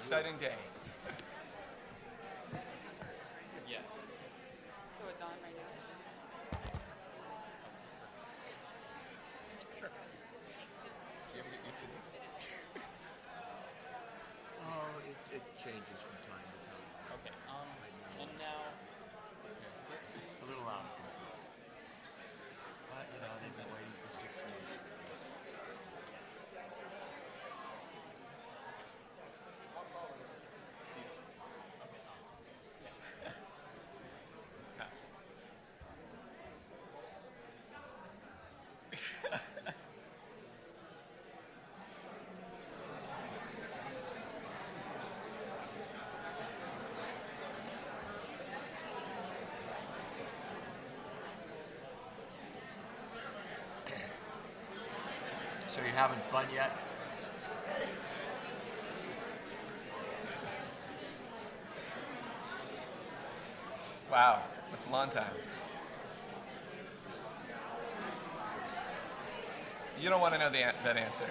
exciting day. Yes. So it's on right now? Sure. So you ever get used to this? Oh, it changes from time to time. Okay. And now, A little out of control. But, they've been waiting for 6 months for this. So you having fun yet? Wow, that's a long time. You don't want to know that answer.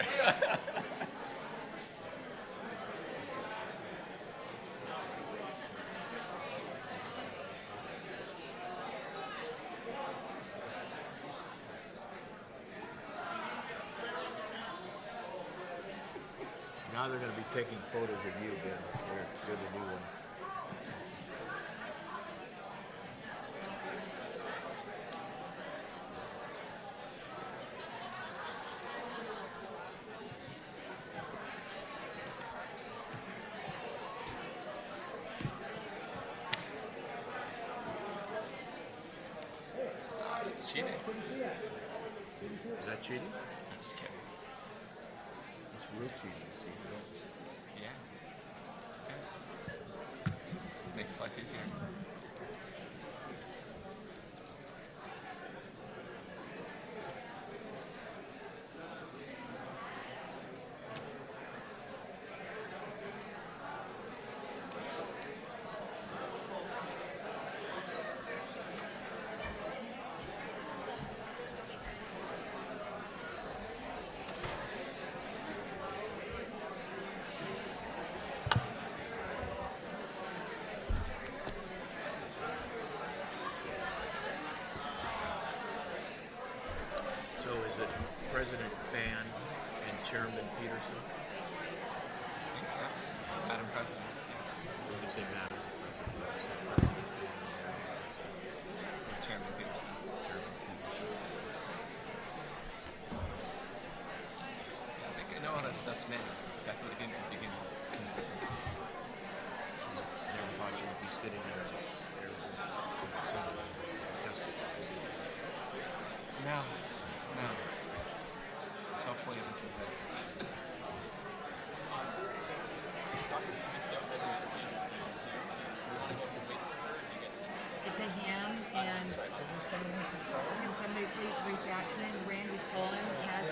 Now they're going to be taking photos of you, Ben. They're the new one. It's cheating. Is that cheating? I'm just kidding. It's real cheating. See, Yeah. It's good. Makes life easier. So is it President Fan and Chairman Peterson? I think so. Madam President. Or did you say Madam President? Chairman Peterson. Chairman Peterson. I think I know all that stuff now. Definitely didn't at the beginning. Never thought you would be sitting there in the Senate testifying. No. No. Hopefully this is it. It's a him, and can somebody please reach out to him? Randy Cullen has.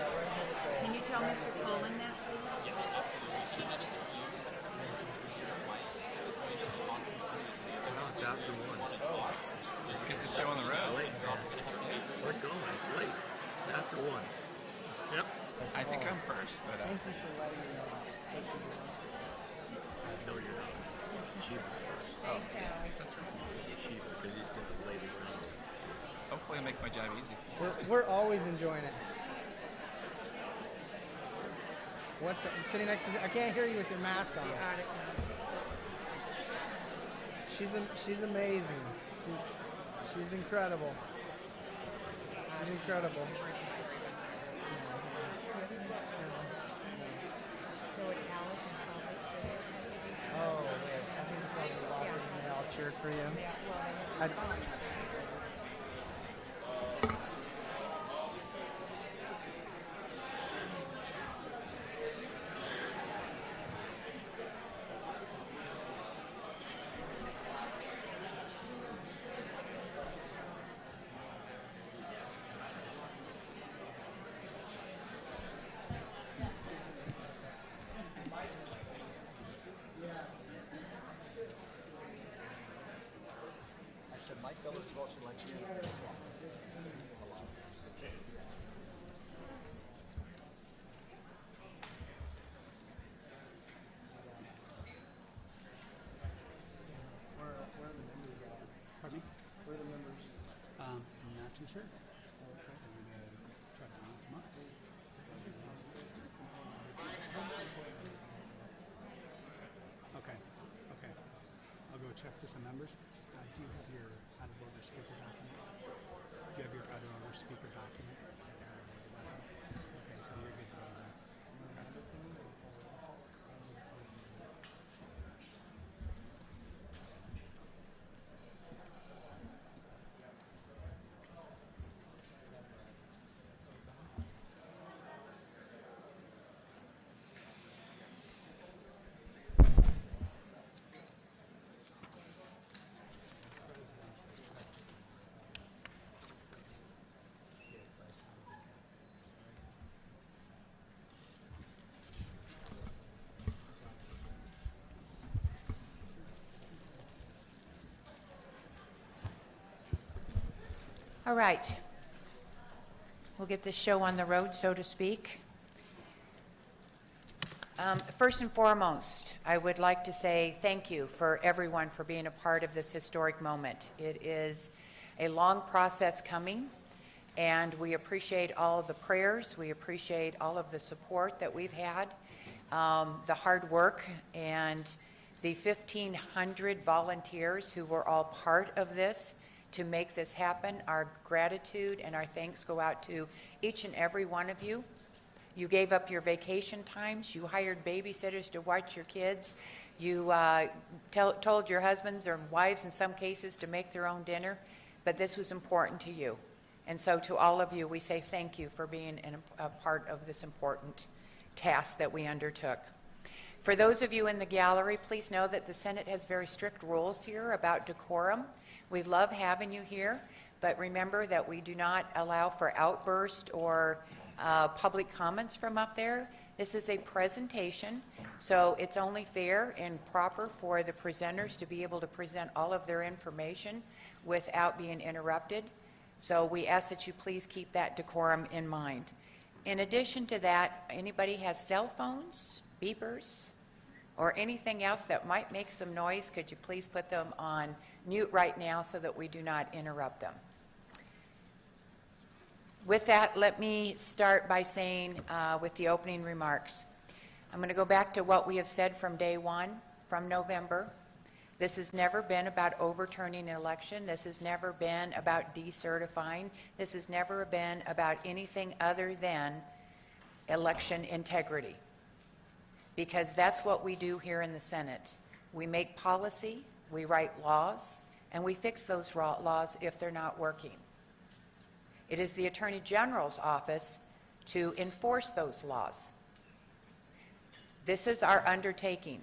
Can you tell Mr. Cullen that, please? yes, absolutely. And another thing for you, Senator Harrison's computer mic is going to be on continuously. No, it's after 1. Just get the show on the road. Late. You're also going to have to wait. We're going. It's late. It's after 1. Yep. I think I'm first, but Thank you for letting me know. No, you're not. Sheba's first. Thanks, Allie. that's right. Sheba, because he's going to lay the ground. Hopefully I'll make my job easy. We're always enjoying it. What's I'm sitting next to? I can't hear you with your mask on. Audit. She's amazing. She's incredible. She's incredible. So it's Alice and Salt Lake City. Oh, wait. I think it's probably watching and they all cheered for you. Yeah, well, I- they have fun. I said Mike Phillips votes to let you in as well. So he's in the lobby. members. Do you have your out-of-order speaker document? Do you have your out-of-order speaker document? Okay, so you're good to go then. All right. We'll get this show on the road, so to speak. First and foremost, I would like to say thank you for everyone for being a part of this historic moment. It is a long process coming, and we appreciate all of the prayers. We appreciate all of the support that we've had, the hard work, and the 1,500 volunteers who were all part of this to make this happen. Our gratitude and our thanks go out to each and every one of you. You gave up your vacation times. You hired babysitters to watch your kids. You told your husbands or wives in some cases to make their own dinner, but this was important to you. And so to all of you, we say thank you for being a part of this important task that we undertook. For those of you in the gallery, please know that the Senate has very strict rules here about decorum. We love having you here, but remember that we do not allow for outbursts or public comments from up there. This is a presentation, so it's only fair and proper for the presenters to be able to present all of their information without being interrupted. So we ask that you please keep that decorum in mind. In addition to that, anybody has cell phones, beepers, or anything else that might make some noise, could you please put them on mute right now so that we do not interrupt them. With that, let me start by saying with the opening remarks. I'm going to go back to what we have said from day one, from November. This has never been about overturning an election. This has never been about decertifying. This has never been about anything other than election integrity, because that's what we do here in the Senate. We make policy, we write laws, and we fix those laws if they're not working. It is the Attorney General's office to enforce those laws. This is our undertaking.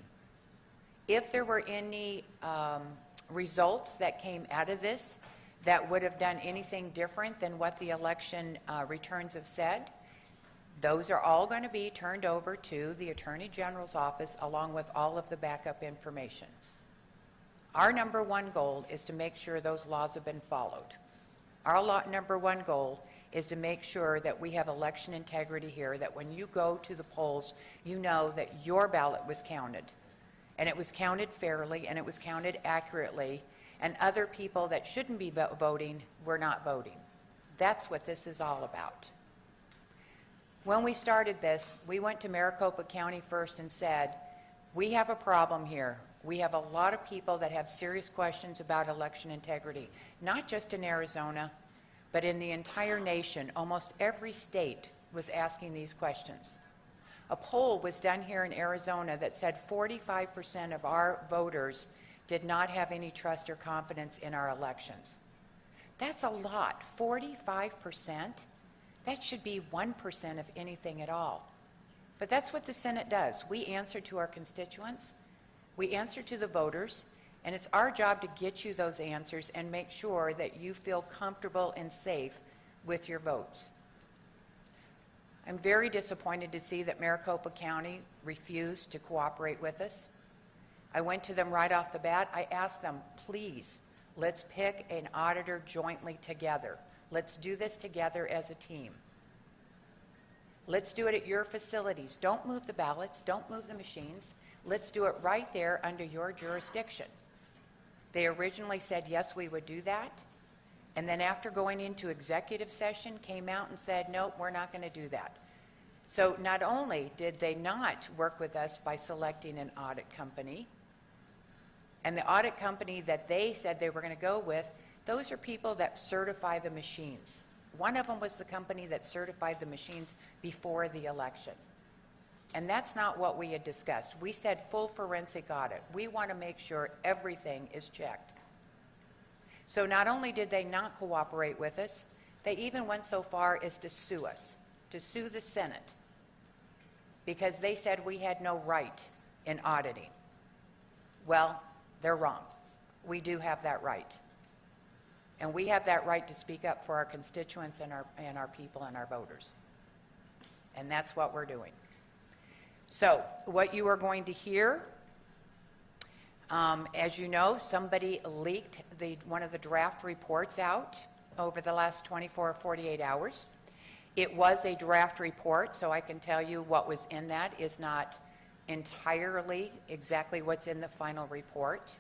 If there were any results that came out of this that would have done anything different than what the election returns have said, those are all going to be turned over to the Attorney General's office along with all of the backup information. Our number one goal is to make sure those laws have been followed. Our number one goal is to make sure that we have election integrity here, that when you go to the polls, you know that your ballot was counted, and it was counted fairly, and it was counted accurately, and other people that shouldn't be voting were not voting. That's what this is all about. When we started this, we went to Maricopa County first and said, we have a problem here. We have a lot of people that have serious questions about election integrity, not just in Arizona, but in the entire nation. Almost every state was asking these questions. A poll was done here in Arizona that said 45% of our voters did not have any trust or confidence in our elections. That's a lot, 45%. That should be 1% of anything at all. But that's what the Senate does. We answer to our constituents, we answer to the voters, and it's our job to get you those answers and make sure that you feel comfortable and safe with your votes. I'm very disappointed to see that Maricopa County refused to cooperate with us. I went to them right off the bat. I asked them, please, let's pick an auditor jointly together. Let's do this together as a team. Let's do it at your facilities. Don't move the ballots. Don't move the machines. Let's do it right there under your jurisdiction. They originally said, yes, we would do that. And then after going into executive session, came out and said, nope, we're not going to do that. So not only did they not work with us by selecting an audit company, And the audit company that they said they were going to go with, those are people that certify the machines. One of them was the company that certified the machines before the election. And that's not what we had discussed. We said full forensic audit. We want to make sure everything is checked. So not only did they not cooperate with us, they even went so far as to sue us, to sue the Senate, because they said we had no right in auditing. Well, they're wrong. We do have that right. And we have that right to speak up for our constituents and our people and our voters. And that's what we're doing. So what you are going to hear, as you know, somebody leaked one of the draft reports out over the last 24 or 48 hours. It was a draft report, so I can tell you what was in that is not entirely exactly what's in the final report.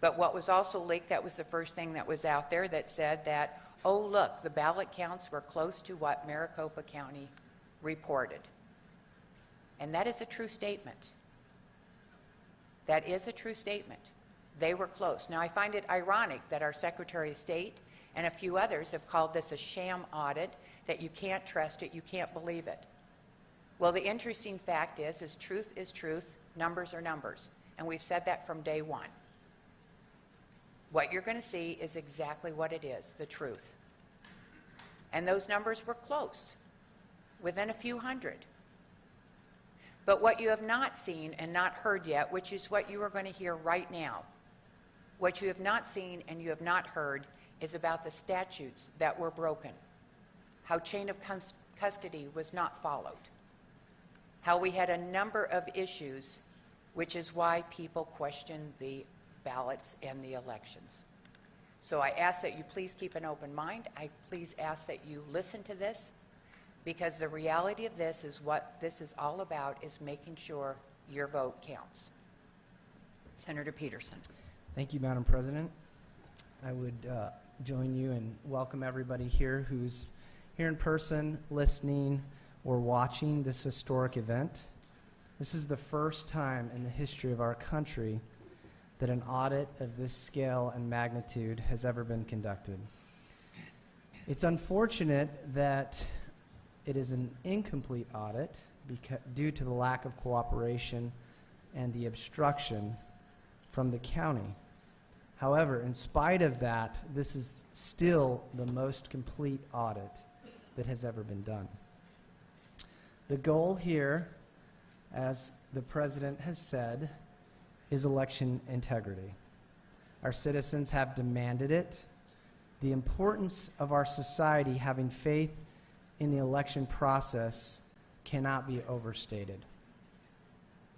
But what was also leaked, that was the first thing that was out there that said that, oh, look, the ballot counts were close to what Maricopa County reported. And that is a true statement. That is a true statement. They were close. Now, I find it ironic that our Secretary of State and a few others have called this a sham audit, that you can't trust it, you can't believe it. Well, the interesting fact is truth, numbers are numbers. And we've said that from day one. What you're going to see is exactly what it is, the truth. And those numbers were close, within a few hundred. But what you have not seen and not heard yet, which is what you are going to hear right now, what you have not seen and you have not heard is about the statutes that were broken, how chain of custody was not followed, how we had a number of issues, which is why people question the ballots and the elections. So I ask that you please keep an open mind. I please ask that you listen to this, because the reality of this is what this is all about, is making sure your vote counts. Senator Peterson. Thank you, Madam President. I would join you and welcome everybody here who's here in person, listening, or watching this historic event. This is the first time in the history of our country that an audit of this scale and magnitude has ever been conducted. It's unfortunate that it is an incomplete audit due to the lack of cooperation and the obstruction from the county. However, in spite of that, this is still the most complete audit that has ever been done. The goal here, as the President has said, is election integrity. Our citizens have demanded it. The importance of our society having faith in the election process cannot be overstated.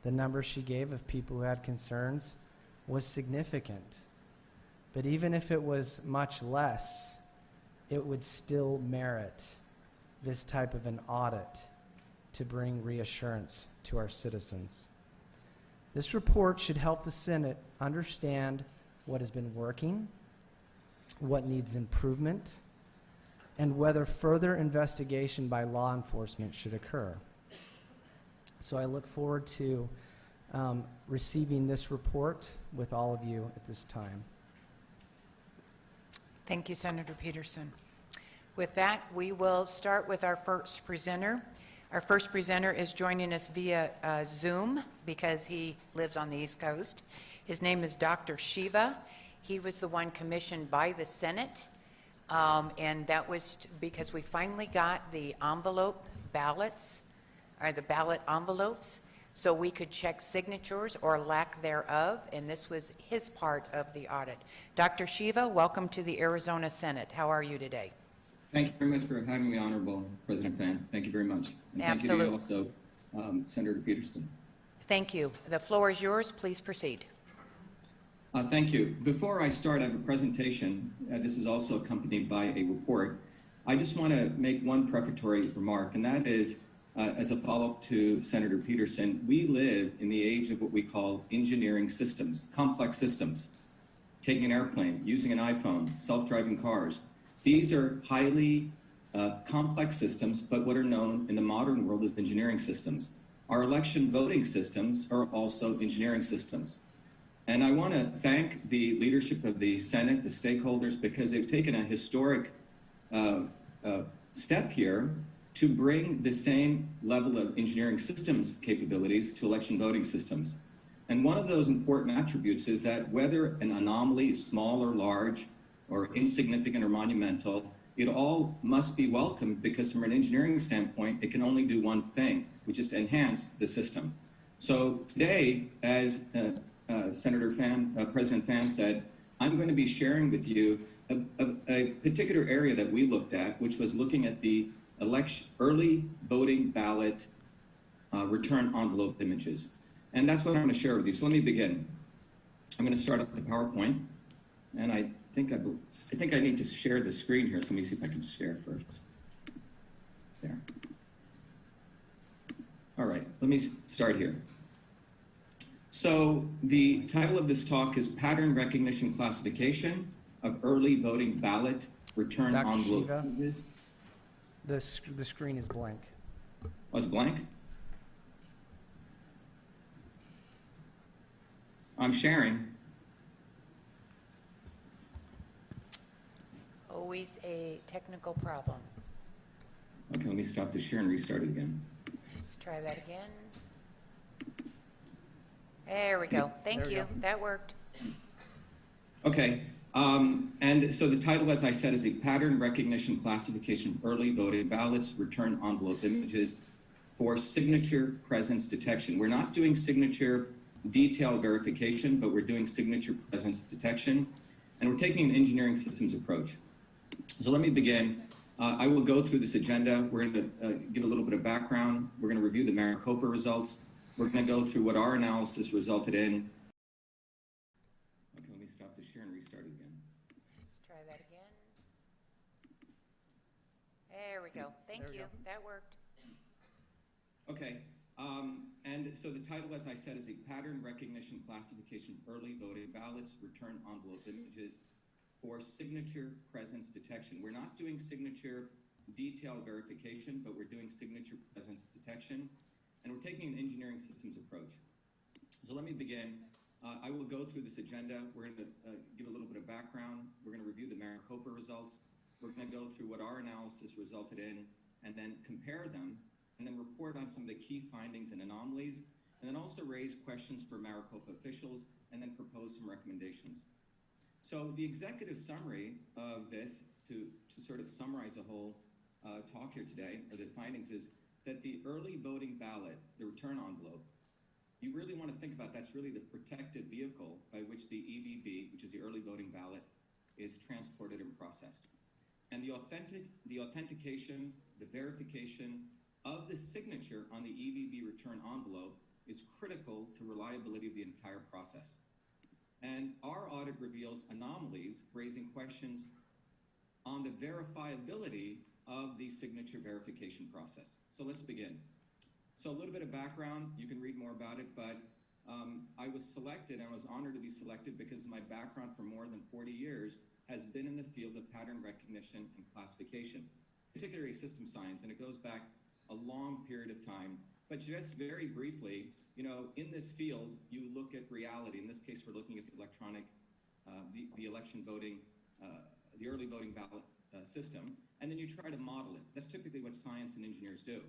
The number she gave of people who had concerns was significant. But even if it was much less, it would still merit this type of an audit to bring reassurance to our citizens. This report should help the Senate understand what has been working, what needs improvement, and whether further investigation by law enforcement should occur. So I look forward to receiving this report with all of you at this time. Thank you, Senator Peterson. With that, we will start with our first presenter. Our first presenter is joining us via Zoom because he lives on the East Coast. His name is Dr. Shiva. He was the one commissioned by the Senate, and that was because we finally got the envelope ballots, or the ballot envelopes, so we could check signatures or lack thereof, and this was his part of the audit. Dr. Shiva, welcome to the Arizona Senate. How are you today? Thank you very much for having me, Honorable President Fan. Thank you very much. And Absolutely. thank you to you also, Senator Peterson. Thank you. The floor is yours. Please proceed. Thank you. Before I start, I have a presentation. This is also accompanied by a report. I just want to make one prefatory remark, and that is, as a follow-up to Senator Peterson, we live in the age of what we call engineering systems, complex systems. Taking an airplane, using an iPhone, self-driving cars. These are highly complex systems, but what are known in the modern world as engineering systems. Our election voting systems are also engineering systems. And I want to thank the leadership of the Senate, the stakeholders, because they've taken a historic step here to bring the same level of engineering systems capabilities to election voting systems. And one of those important attributes is that whether an anomaly is small or large, or insignificant or monumental, it all must be welcomed because from an engineering standpoint, it can only do one thing, which is to enhance the system. So today, as President Fan said, I'm going to be sharing with you a particular area that we looked at, which was looking at the early voting ballot return envelope images. And that's what I'm going to share with you. So let me begin. I'm going to start up the PowerPoint, and I think I need to share the screen here. So let me see if I can share first. There. All right, let me start here. So the title of this talk is Pattern Recognition Classification of Early Voting Ballot Return Dr. Envelope Shiva, Images. the screen is blank. Oh, it's blank? I'm sharing. Always a technical problem. Okay, let me stop the share and restart it again. Let's try that again. There we go. Thank There we you. go. That worked. Okay, and so the title, as I said, is a Pattern Recognition Classification of Early Voting Ballots Return Envelope Images for Signature Presence Detection. We're not doing signature detail verification, but we're doing signature presence detection, and we're taking an engineering systems approach. So let me begin. I will go through this agenda. We're going to give a little bit of background. We're going to review the Maricopa results. We're going to go through what our analysis resulted in. Okay, let me stop the share and restart it again. Let's try that again. There we go. Thank There we you. go. That worked. Okay, and so the title, as I said, is a Pattern Recognition Classification of Early Voting Ballots Return Envelope Images for Signature Presence Detection. We're not doing signature detail verification, but we're doing signature presence detection, and we're taking an engineering systems approach. So let me begin. I will go through this agenda. We're going to give a little bit of background. We're going to review the Maricopa results. We're going to go through what our analysis resulted in, and then compare them, and then report on some of the key findings and anomalies, and then also raise questions for Maricopa officials, and then propose some recommendations. So the executive summary of this, to sort of summarize the whole talk here today, or the findings, is that the early voting ballot, the return envelope, you really want to think about that's really the protected vehicle by which the EVB, which is the early voting ballot, is transported and processed. And the authentication, the verification of the signature on the EVB return envelope is critical to reliability of the entire process. And our audit reveals anomalies, raising questions on the verifiability of the signature verification process. So let's begin. So a little bit of background, you can read more about it, but I was selected, and I was honored to be selected because my background for more than 40 years has been in the field of pattern recognition and classification, particularly system science, and it goes back a long period of time. But just very briefly, you know, in this field, you look at reality. In this case, we're looking at the electronic, the election voting, the early voting ballot system, and then you try to model it. That's typically what science and engineers do.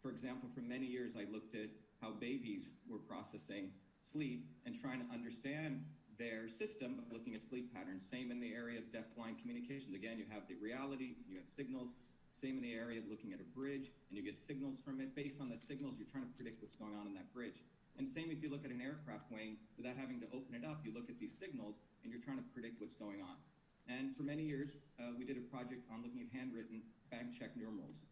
For example, for many years, I looked at how babies were processing sleep and trying to understand their system by looking at sleep patterns. Same in the area of deaf-blind communications. Again, you have the reality, you have signals. Same in the area of looking at a bridge, and you get signals from it. Based on the signals, you're trying to predict what's going on in that bridge. And same if you look at an aircraft wing, without having to open it up, you look at these signals, and you're trying to predict what's going on. And for many years, we did a project on looking at handwritten bank check numerals.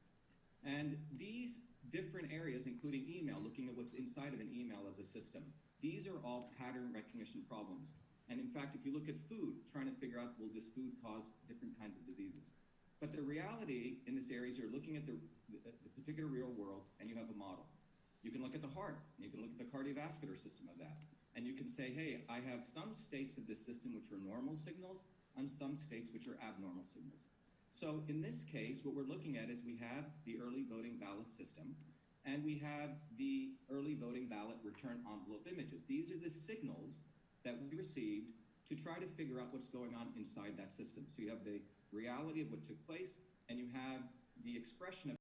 And these different areas, including email, looking at what's inside of an email as a system, these are all pattern recognition problems. And in fact, if you look at food, trying to figure out, will this food cause different kinds of diseases? But the reality in this area is you're looking at the particular real world, and you have a model. You can look at the heart, and you can look at the cardiovascular system of that. And you can say, hey, I have some states of this system which are normal signals, and some states which are abnormal signals. So in this case, what we're looking at is we have the early voting ballot system, and we have the early voting ballot return envelope images. These are the signals that we received to try to figure out what's going on inside that system. So you have the reality of what took place, and you have the expression of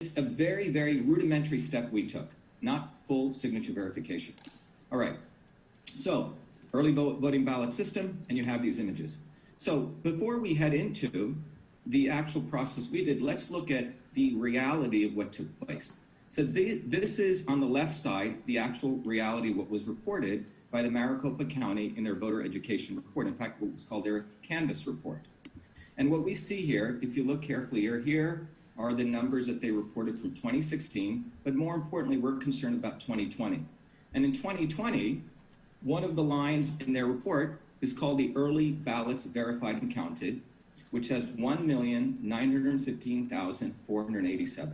it's a very, very rudimentary step we took, not full signature verification. All right, so early voting ballot system, and you have these images. So before we head into the actual process we did, let's look at the reality of what took place. So this is on the left side, the actual reality of what was reported by the Maricopa County in their voter education report. In fact, what was called their canvas report. And what we see here, if you look carefully here are the numbers that they reported from 2016, but more importantly, we're concerned about 2020. And in 2020, one of the lines in their report is called the early ballots verified and counted, which has 1,915,487.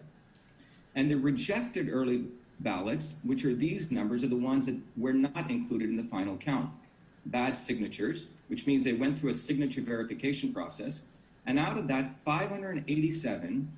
And the rejected early ballots, which are these numbers, are the ones that were not included in the final count. Bad signatures, which means they went through a signature verification process. And out of that, 587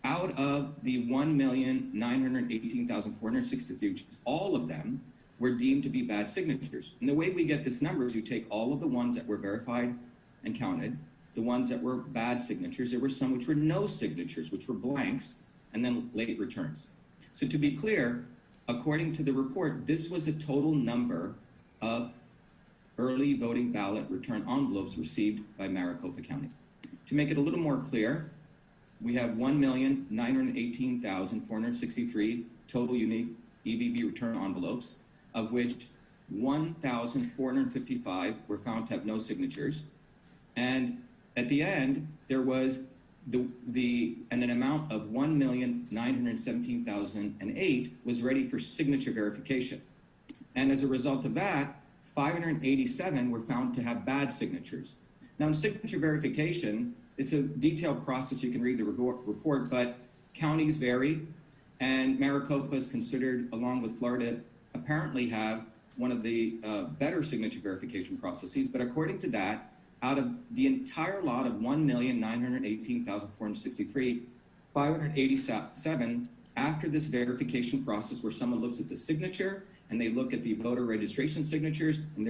out of the 1,918,463, which is all of them, were deemed to be bad signatures. And the way we get this number is you take all of the ones that were verified and counted, the ones that were bad signatures, there were some which were no signatures, which were blanks, and then late returns. So to be clear, according to the report, this was a total number of early voting ballot return envelopes received by Maricopa County. To make it a little more clear, we have 1,918,463 total unique EVB return envelopes, of which 1,455 were found to have no signatures. And at the end, there was an amount of 1,917,008 was ready for signature verification. And as a result of that, 587 were found to have bad signatures. Now in signature verification, it's a detailed process. You can read the report, but counties vary, and Maricopa is considered, along with Florida, apparently have one of the better signature verification processes. But according to that, out of the entire lot of 1,918,463, 587 after this verification process, where someone looks at the signature and they look at the voter registration signatures, and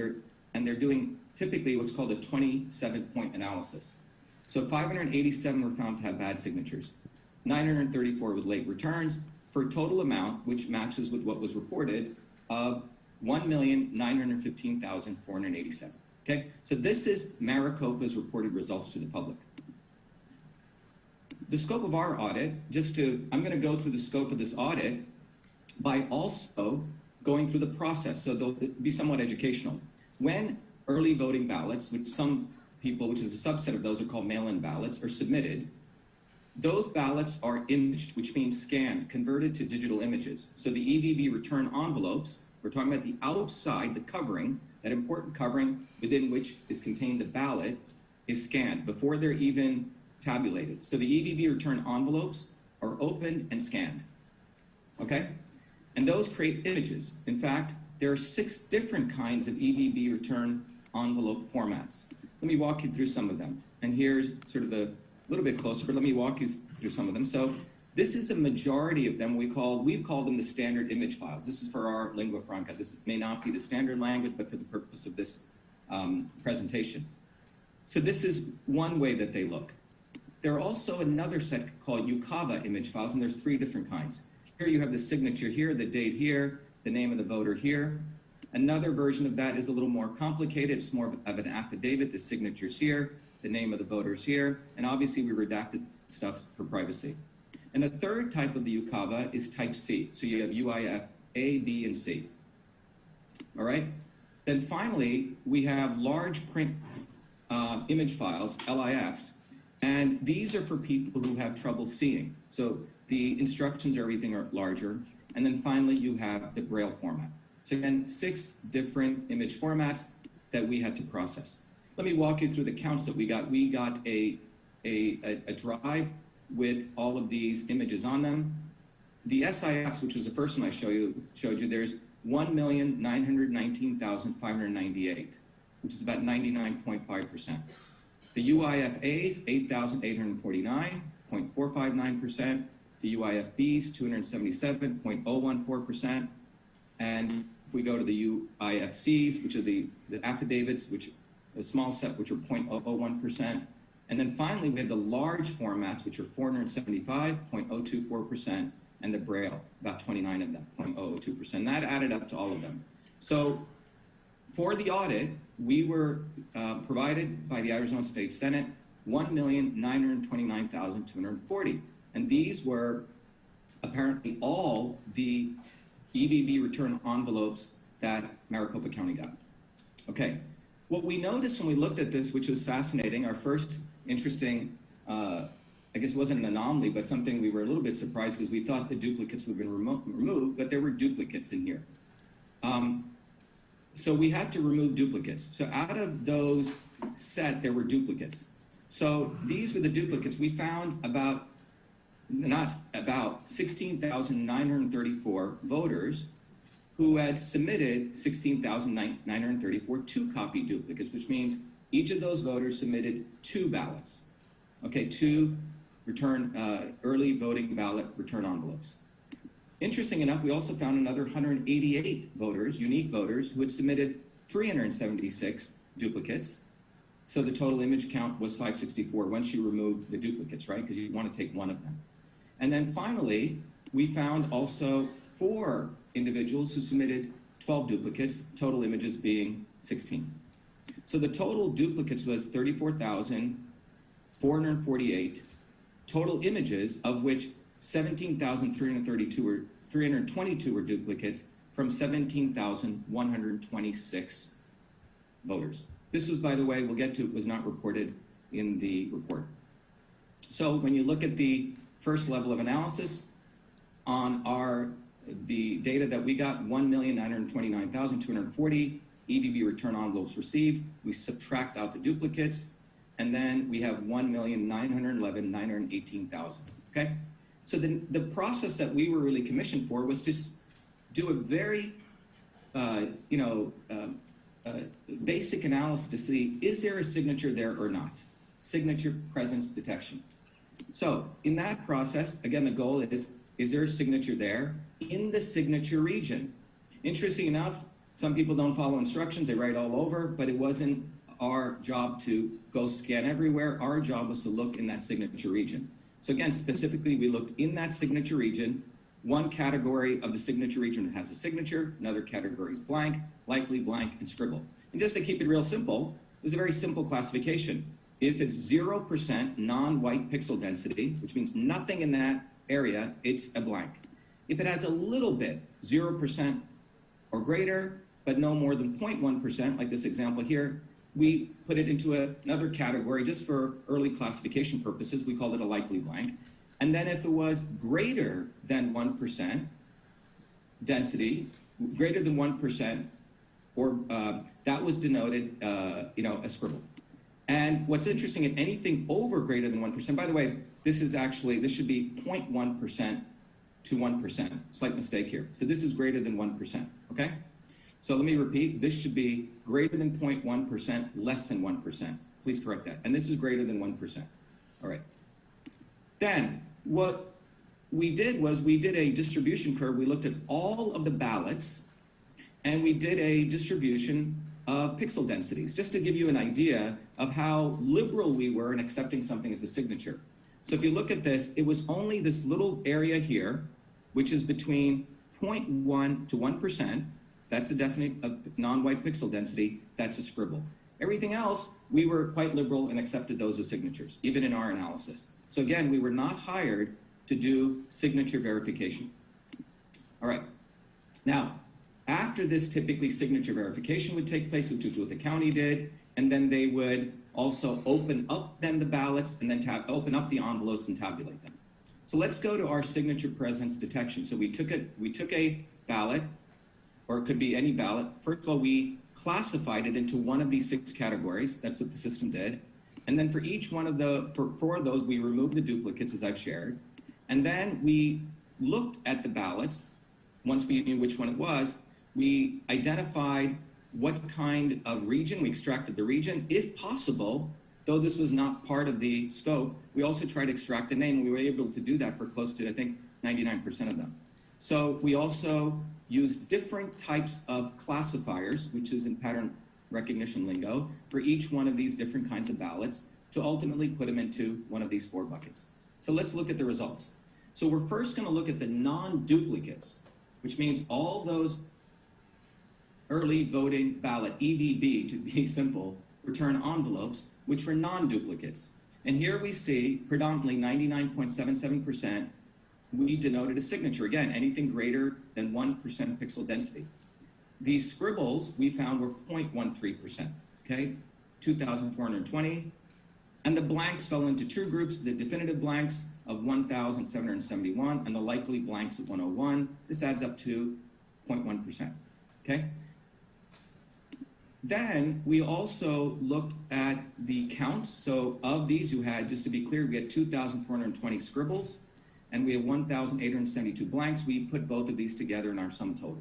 they're doing typically what's called a 27-point analysis. So 587 were found to have bad signatures, 934 with late returns, for a total amount which matches with what was reported of 1,915,487. Okay, so this is Maricopa's reported results to the public. The scope of our audit, I'm going to go through the scope of this audit by also going through the process, so they'll be somewhat educational. When early voting ballots, which some people, which is a subset of those are called mail-in ballots, are submitted, those ballots are imaged, which means scanned, converted to digital images. So the EVB return envelopes, we're talking about the outside, the covering, that important covering within which is contained the ballot, is scanned before they're even tabulated. So the EVB return envelopes are opened and scanned, okay? And those create images. In fact, there are 6 different kinds of EVB return envelope formats. Let me walk you through some of them. And here's sort of a little bit closer, but let me walk you through some of them. So this is a majority of them. We've called them the standard image files. This is for our lingua franca. This may not be the standard language, but for the purpose of this presentation. So this is one way that they look. There are also another set called UCAVA image files, and there's 3 different kinds. Here you have the signature here, the date here, the name of the voter here. Another version of that is a little more complicated. It's more of an affidavit. The signature's here, the name of the voter's here, and obviously we redacted stuff for privacy. And a third type of the UCAVA is type C. So you have UIF A, B, and C. All right? Then finally, we have large print image files, LIFs, and these are for people who have trouble seeing. So the instructions, everything are larger. And then finally, you have the Braille format. So again, 6 different image formats that we had to process. Let me walk you through the counts that we got. We got a drive with all of these images on them. The SIFs, which was the first one I showed you, there's 1,919,598, which is about 99.5%. The UIFAs, 8,849.459%. The UIFBs, 277.014%. And we go to the UIFCs, which are the affidavits, which a small set, which are 0.001%. And then finally, we have the large formats, which are 475, 0.024%, and the Braille, about 29 of them, 0.002%. That added up to all of them. So for the audit, we were provided by the Arizona State Senate 1,929,240. And these were apparently all the EVB return envelopes that Maricopa County got. Okay, what we noticed when we looked at this, which was fascinating, our first interesting, I guess it wasn't an anomaly, but something we were a little bit surprised because we thought the duplicates would have been removed, but there were duplicates in here. So we had to remove duplicates. So out of those set, there were duplicates. So these were the duplicates. We found about 16,934 voters who had submitted 16,934 two-copy duplicates, which means each of those voters submitted 2 ballots, okay, 2 return early voting ballot return envelopes. Interesting enough, we also found another 188 voters, unique voters, who had submitted 376 duplicates. So the total image count was 564 once you remove the duplicates, right? Because you want to take one of them. And then finally, we found also 4 individuals who submitted 12 duplicates, total images being 16. So the total duplicates was 34,448, total images of which 322 were duplicates from 17,126 voters. This was, by the way, we'll get to, it was not reported in the report. So when you look at the first level of analysis on the data that we got, 1,929,240 EVB return envelopes received, we subtract out the duplicates, and then we have 1,911,918,000, okay? So the process that we were really commissioned for was to do a very, basic analysis to see, is there a signature there or not? Signature presence detection. So in that process, again, the goal is there a signature there in the signature region? Interesting enough, some people don't follow instructions, they write all over, but it wasn't our job to go scan everywhere. Our job was to look in that signature region. So again, specifically, we looked in that signature region. One category of the signature region has a signature, another category is blank, likely, blank, and scribble. And just to keep it real simple, it was a very simple classification. If it's 0% non-white pixel density, which means nothing in that area, it's a blank. If it has a little bit, 0% or greater, but no more than 0.1%, like this example here, we put it into another category just for early classification purposes. We called it a likely blank. And then if it was greater than 1% density, greater than 1%, or that was denoted, a scribble. And what's interesting, in anything over greater than 1%, by the way, this should be 0.1% to 1%. Slight mistake here. So this is greater than 1%, okay? So let me repeat, this should be greater than 0.1%, less than 1%. Please correct that. And this is greater than 1%. All right. Then what we did was we did a distribution curve. We looked at all of the ballots and we did a distribution of pixel densities, just to give you an idea of how liberal we were in accepting something as a signature. So if you look at this, it was only this little area here, which is between 0.1 to 1%. That's a definite non-white pixel density. That's a scribble. Everything else, we were quite liberal and accepted those as signatures, even in our analysis. So again, we were not hired to do signature verification. All right. Now, after this, typically signature verification would take place, which is what the county did, and then they would also open up then the ballots and then open up the envelopes and tabulate them. So let's go to our signature presence detection. So we took a ballot, or it could be any ballot. First of all, we classified it into one of these 6 categories. That's what the system did. And then for each one of for 4 of those, we removed the duplicates, as I've shared. And then we looked at the ballots. Once we knew which one it was, we identified what kind of region. We extracted the region. If possible, though this was not part of the scope, we also tried to extract the name. We were able to do that for close to, I think, 99% of them. So we also use different types of classifiers, which is in pattern recognition lingo, for each one of these different kinds of ballots to ultimately put them into one of these 4 buckets. So let's look at the results. So we're first going to look at the non-duplicates, which means all those early voting ballot, EVB to be simple, return envelopes, which were non-duplicates. And here we see predominantly 99.77%, we denoted a signature. Again, anything greater than 1% pixel density. These scribbles we found were 0.13%, okay? 2,420. And the blanks fell into 2 groups, the definitive blanks of 1,771 and the likely blanks of 101. This adds up to 0.1%, okay? Then we also looked at the counts. So of these you had, just to be clear, we had 2,420 scribbles and we had 1,872 blanks. We put both of these together in our sum total.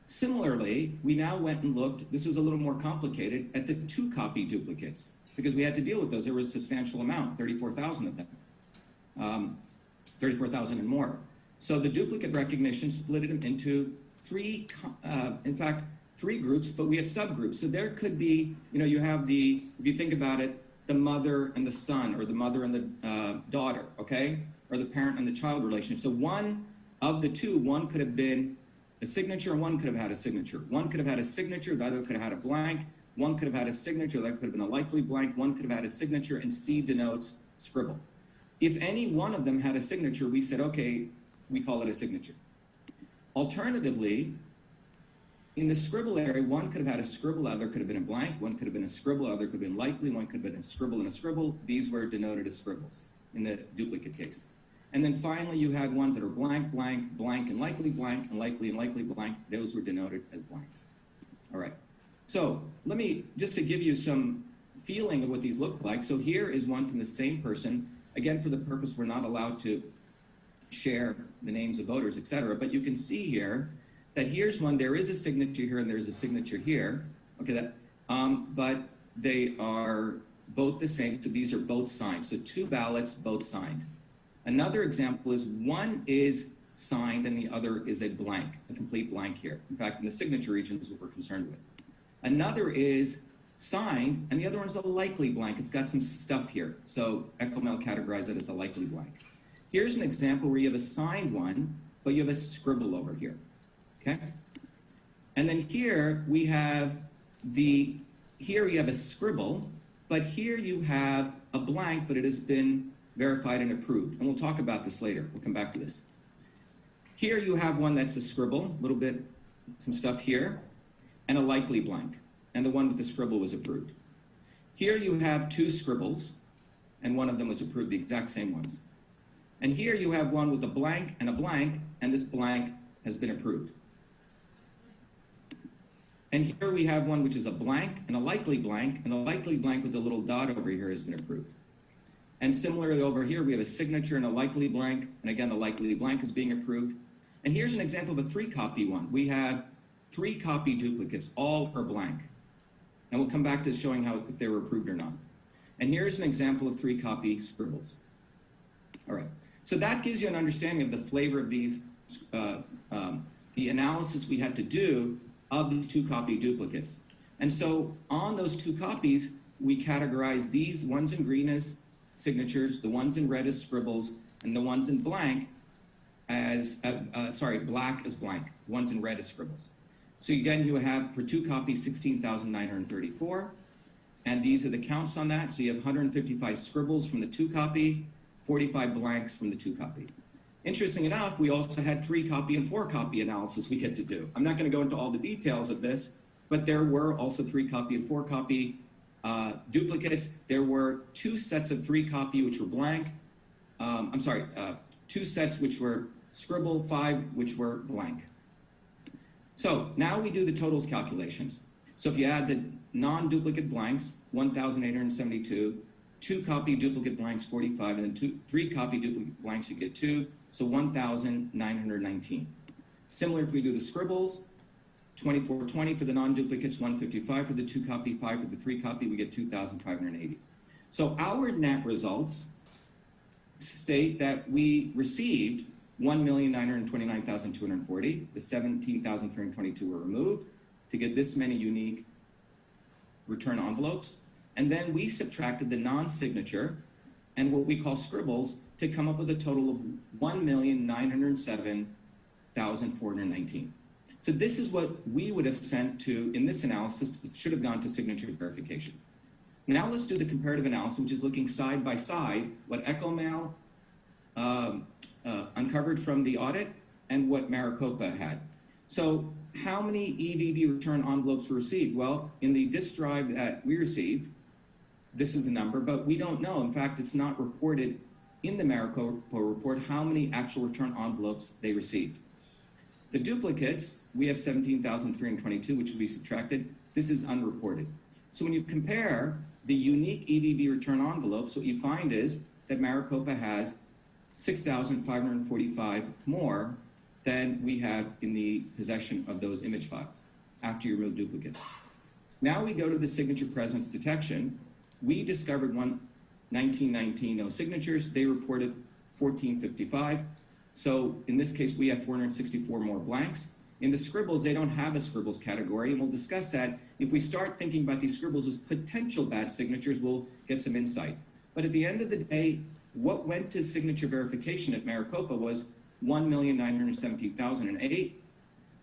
Similarly, we now went and looked, this was a little more complicated, at the 2-copy duplicates because we had to deal with those. There was a substantial amount, 34,000 of them, 34,000 and more. So the duplicate recognition split them into 3 groups, but we had subgroups. So there could be, you have the, if you think about it, the mother and the son, or the mother and the daughter, okay? Or the parent and the child relationship. So one of the 2, one could have been a signature, and one could have had a signature. One could have had a signature, the other could have had a blank. One could have had a signature, that could have been a likely blank. One could have had a signature, and C denotes scribble. If any one of them had a signature, we said, okay, we call it a signature. Alternatively, in the scribble area, one could have had a scribble, the other could have been a blank. One could have been a scribble, the other could have been likely. One could have been a scribble and a scribble. These were denoted as scribbles in the duplicate case. And then finally, you had ones that are blank, blank, blank, and likely blank, and likely blank. Those were denoted as blanks. All right. So let me, just to give you some feeling of what these look like. So here is one from the same person. Again, for the purpose, we're not allowed to share the names of voters, et cetera. But you can see here that here's one, there is a signature here and there's a signature here. Okay, but they are both the same, so these are both signed. So 2 ballots, both signed. Another example is one is signed and the other is a blank, a complete blank here. In fact, in the signature region is what we're concerned with. Another is signed and the other one's a likely blank. It's got some stuff here. So EchoMail categorized it as a likely blank. Here's an example where you have a signed one, but you have a scribble over here. Okay? And then here we have here you have a scribble, but here you have a blank, but it has been verified and approved. And we'll talk about this later. We'll come back to this. Here you have one that's a scribble, a little bit, some stuff here, and a likely blank. And the one with the scribble was approved. Here you have 2 scribbles, and one of them was approved, the exact same ones. And here you have one with a blank, and this blank has been approved. And here we have one which is a blank and a likely blank, and the likely blank with the little dot over here has been approved. And similarly over here, we have a signature and a likely blank, and again, the likely blank is being approved. And here's an example of a 3-copy one. We have 3-copy duplicates, all are blank. And we'll come back to showing how if they were approved or not. And here's an example of 3-copy scribbles. All right, so that gives you an understanding of the flavor of these, the analysis we had to do of these 2-copy duplicates. And so on those 2 copies, we categorize these ones in green as signatures, the ones in red as scribbles, and the ones in blank as, black as blank, ones in red as scribbles. So again, you have for 2 copies, 16,934, and these are the counts on that. So you have 155 scribbles from the 2-copy, 45 blanks from the 2-copy. Interesting enough, we also had 3-copy and 4-copy analysis we had to do. I'm not going to go into all the details of this, but there were also 3-copy and 4-copy duplicates. There were 2 sets of 3-copy which were blank. 2 sets which were scribble, 5 which were blank. So now we do the totals calculations. So if you add the non-duplicate blanks, 1,872, 2-copy duplicate blanks, 45, and then 3-copy duplicate blanks, you get 2, so 1,919. Similar if we do the scribbles, 2420 for the non-duplicates, 155 for the 2-copy, 5 for the 3-copy, we get 2,580. So our net results state that we received 1,929,240. The 17,322 were removed to get this many unique return envelopes. And then we subtracted the non-signature and what we call scribbles to come up with a total of 1,907,419. So this is what we would have sent to, in this analysis, should have gone to signature verification. Now let's do the comparative analysis, which is looking side by side what EchoMail uncovered from the audit and what Maricopa had. So how many EVB return envelopes were received? Well, in the disk drive that we received, this is the number, but we don't know. In fact, it's not reported in the Maricopa report how many actual return envelopes they received. The duplicates, we have 17,322, which will be subtracted. This is unreported. So when you compare the unique EVB return envelopes, what you find is that Maricopa has 6,545 more than we have in the possession of those image files after you remove duplicates. Now we go to the signature presence detection. We discovered 1919 no signatures. They reported 1455. So in this case, we have 464 more blanks. In the scribbles, they don't have a scribbles category, and we'll discuss that. If we start thinking about these scribbles as potential bad signatures, we'll get some insight. But at the end of the day, what went to signature verification at Maricopa was 1,917,008,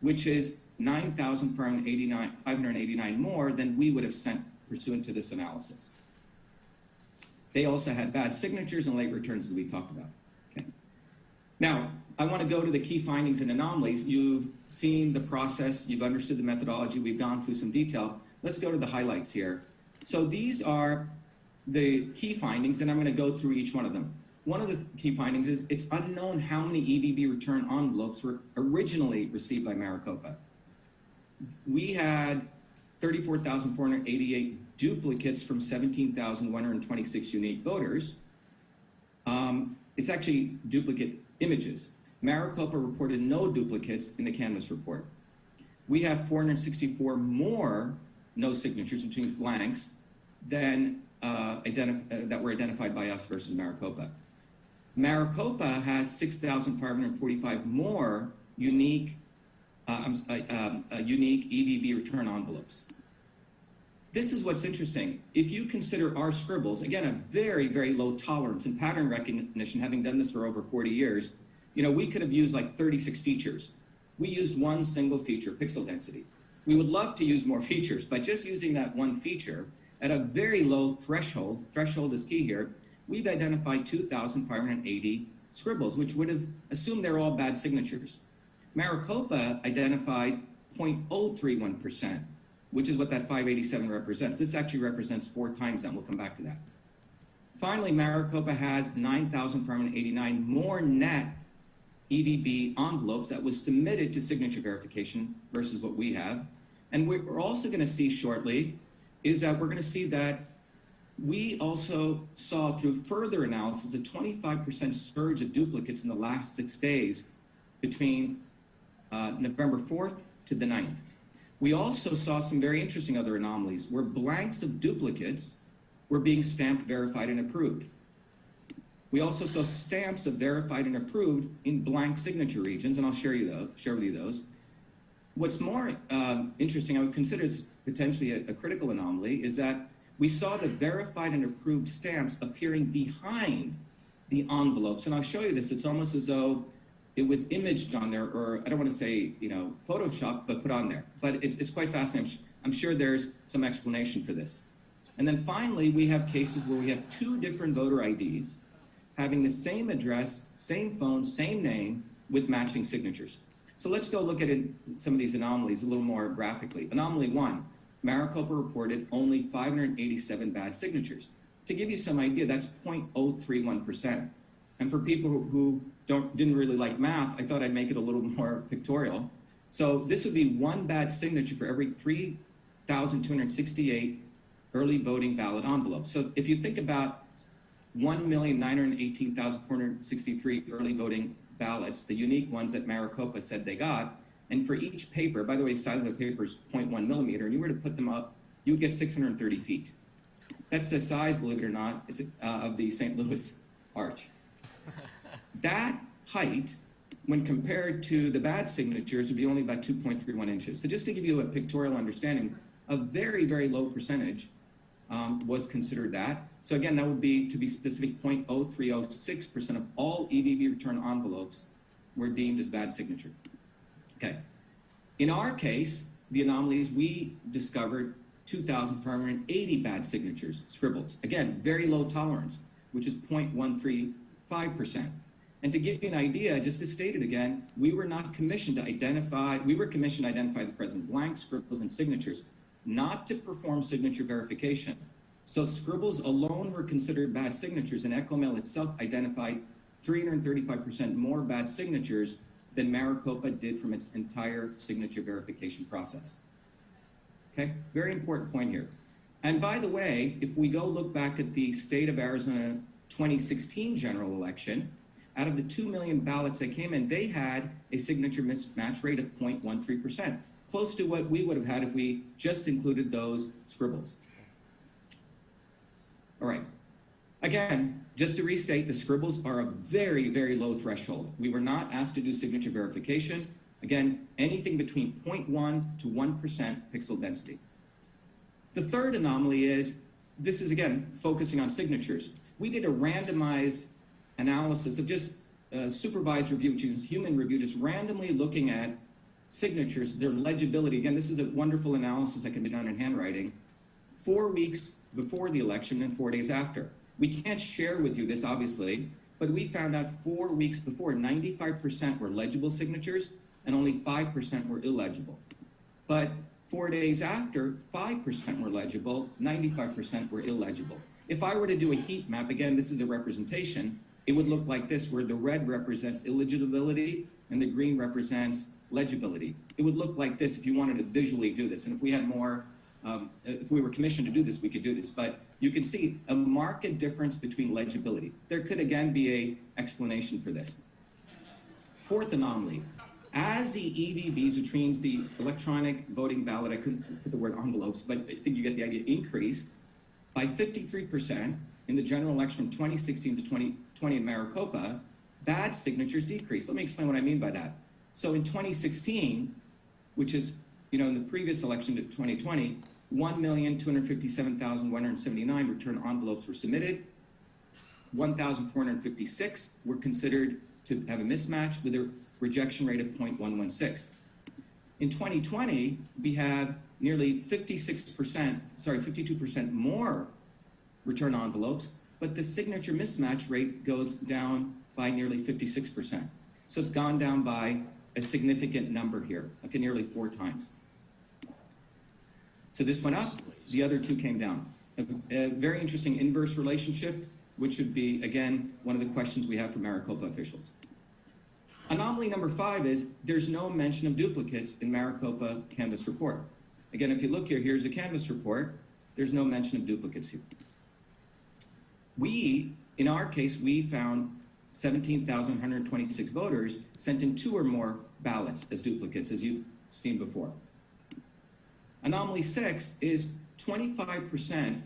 which is 9,589 more than we would have sent pursuant to this analysis. They also had bad signatures and late returns, as we talked about. Okay. Now, I want to go to the key findings and anomalies. You've seen the process, you've understood the methodology, we've gone through some detail. Let's go to the highlights here. So these are the key findings, and I'm going to go through each one of them. One of the key findings is it's unknown how many EVB return envelopes were originally received by Maricopa. We had 34,488 duplicates from 17,126 unique voters. It's actually duplicate images. Maricopa reported no duplicates in the Canvas report. We have 464 more no signatures between blanks than that were identified by us versus Maricopa. Maricopa has 6,545 more unique EVB return envelopes. This is what's interesting. If you consider our scribbles, again, a very, very low tolerance in pattern recognition, having done this for over 40 years, we could have used like 36 features. We used one single feature, pixel density. We would love to use more features, but just using that one feature at a very low threshold is key here, we've identified 2,580 scribbles, which would have assumed they're all bad signatures. Maricopa identified 0.031%, which is what that 587 represents. This actually represents 4 times that. We'll come back to that. Finally, Maricopa has 9,589 more net EVB envelopes that was submitted to signature verification versus what we have. And what we're also going to see shortly is that we're going to see that we also saw through further analysis a 25% surge of duplicates in the last 6 days between November 4th to the 9th. We also saw some very interesting other anomalies where blanks of duplicates were being stamped, verified, and approved. We also saw stamps of verified and approved in blank signature regions, and I'll share with you those. What's more interesting, I would consider it's potentially a critical anomaly, is that we saw the verified and approved stamps appearing behind the envelopes. And I'll show you this. It's almost as though it was imaged on there, or I don't want to say, Photoshop, but put on there. But it's quite fascinating. I'm sure there's some explanation for this. And then finally, we have cases where we have 2 different voter IDs having the same address, same phone, same name with matching signatures. So let's go look at some of these anomalies a little more graphically. Anomaly 1, Maricopa reported only 587 bad signatures. To give you some idea, that's 0.031%. And for people who didn't really like math, I thought I'd make it a little more pictorial. So this would be 1 bad signature for every 3,268 early voting ballot envelopes. So if you think about 1,918,463 early voting ballots, the unique ones that Maricopa said they got, and for each paper, by the way, the size of the paper is 0.1 millimeter, and you were to put them up, you would get 630 feet. That's the size, believe it or not, of the St. Louis Arch. That height when compared to the bad signatures, would be only about 2.31 inches. So just to give you a pictorial understanding, a very, very low percentage was considered that. So again, that would be, to be specific, 0.0306% of all EVV return envelopes were deemed as bad signature. Okay. In our case, the anomalies, we discovered 2,580 bad signatures, scribbles. Again, very low tolerance, which is 0.135%. And to give you an idea, just to state it again, we were commissioned to identify the present blanks, scribbles, and signatures, not to perform signature verification. So scribbles alone were considered bad signatures, and EchoMail itself identified 335% more bad signatures than Maricopa did from its entire signature verification process. Okay, very important point here. And by the way, if we go look back at the state of Arizona 2016 general election, out of the 2 million ballots that came in, they had a signature mismatch rate of 0.13%, close to what we would have had if we just included those scribbles. All right. Again, just to restate, the scribbles are a very, very low threshold. We were not asked to do signature verification. Again, anything between 0.1 to 1% pixel density. The third anomaly is, this is again, focusing on signatures. We did a randomized analysis of just supervised review, which is human review, just randomly looking at signatures, their legibility. Again, this is a wonderful analysis that can be done in handwriting, 4 weeks before the election and 4 days after. We can't share with you this, obviously, but we found out 4 weeks before, 95% were legible signatures and only 5% were illegible. But 4 days after, 5% were legible, 95% were illegible. If I were to do a heat map, again, this is a representation, it would look like this, where the red represents illegibility and the green represents legibility. It would look like this if you wanted to visually do this. And if we had more, if we were commissioned to do this, we could do this. But you can see a marked difference between legibility. There could again be an explanation for this. Fourth anomaly, as the EVBs, which means the electronic voting ballot, I couldn't put the word envelopes, but I think you get the idea, increased by 53% in the general election from 2016 to 2020 in Maricopa, bad signatures decreased. Let me explain what I mean by that. So in 2016, which is, in the previous election to 2020, 1,257,179 return envelopes were submitted. 1,456 were considered to have a mismatch with a rejection rate of 0.116. In 2020, we have nearly 52% more return envelopes, but the signature mismatch rate goes down by nearly 56%. So it's gone down by a significant number here, okay, nearly 4 times. So this went up, the other two came down. A very interesting inverse relationship, which would be, again, one of the questions we have for Maricopa officials. Anomaly number 5 is there's no mention of duplicates in Maricopa Canvas report. Again, if you look here, here's a Canvas report. There's no mention of duplicates here. In our case, we found 17,126 voters sent in 2 or more ballots as duplicates, as you've seen before. Anomaly 6 is 25%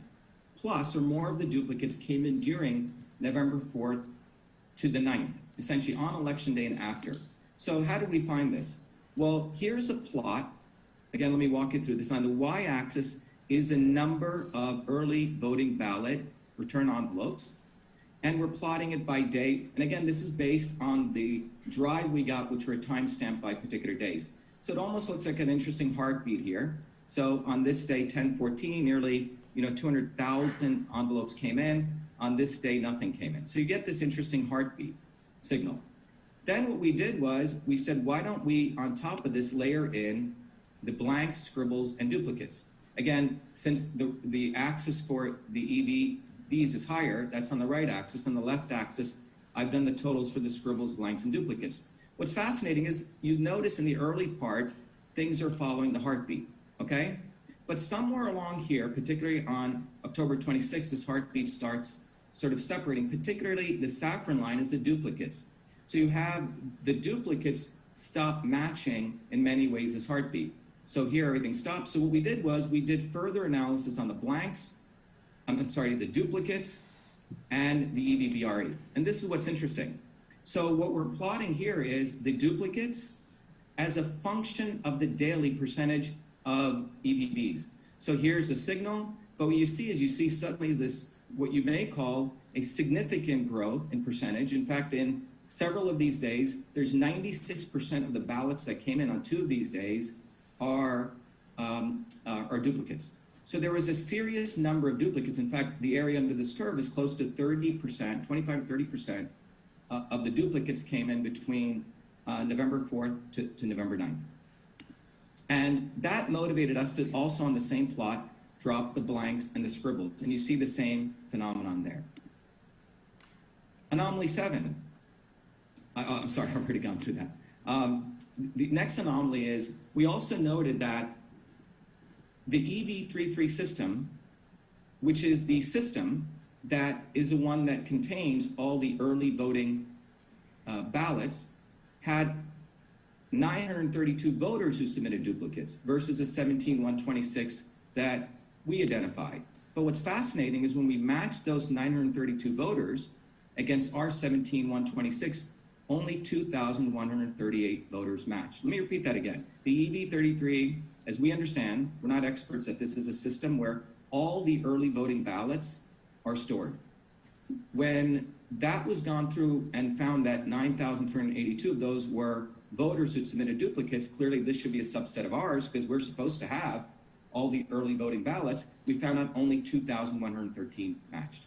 plus or more of the duplicates came in during November 4th to the 9th, essentially on election day and after. So how did we find this? Well, here's a plot. Again, let me walk you through this. On the y-axis is a number of early voting ballot return envelopes, and we're plotting it by date. And again, this is based on the drive we got, which were timestamped by particular days. So it almost looks like an interesting heartbeat here. So on this day, 10/14, nearly 200,000 envelopes came in. On this day, nothing came in. So you get this interesting heartbeat signal. Then what we did was we said, why don't we, on top of this, layer in the blanks, scribbles, and duplicates? Again, since the axis for the EVBs is higher, that's on the right axis. On the left axis, I've done the totals for the scribbles, blanks, and duplicates. What's fascinating is you notice in the early part, things are following the heartbeat, okay? But somewhere along here, particularly on October 26th, this heartbeat starts sort of separating, particularly the saffron line is the duplicates. So you have the duplicates stop matching in many ways this heartbeat. So here everything stops. So what we did was we did further analysis on the blanks, the duplicates, and the EVBRE. And this is what's interesting. So what we're plotting here is the duplicates as a function of the daily percentage of EVBs. So here's a signal, but what you see is you see suddenly this, what you may call a significant growth in percentage. In fact, in several of these days, there's 96% of the ballots that came in on 2 of these days are duplicates. So there was a serious number of duplicates. In fact, the area under this curve is close to 30%, 25 to 30% of the duplicates came in between November 4th to November 9th. And that motivated us to also on the same plot drop the blanks and the scribbles. And you see the same phenomenon there. Anomaly 7. I'm sorry, I've already gone through that. The next anomaly is we also noted that the EV33 system, which is the system that is the one that contains all the early voting ballots, had 932 voters who submitted duplicates versus the 17,126 that we identified. But what's fascinating is when we matched those 932 voters against our 17,126, only 2,138 voters matched. Let me repeat that again. The EV33, as we understand, we're not experts that this is a system where all the early voting ballots are stored. When that was gone through and found that 9,382 of those were voters who submitted duplicates, clearly this should be a subset of ours because we're supposed to have all the early voting ballots. We found out only 2,113 matched.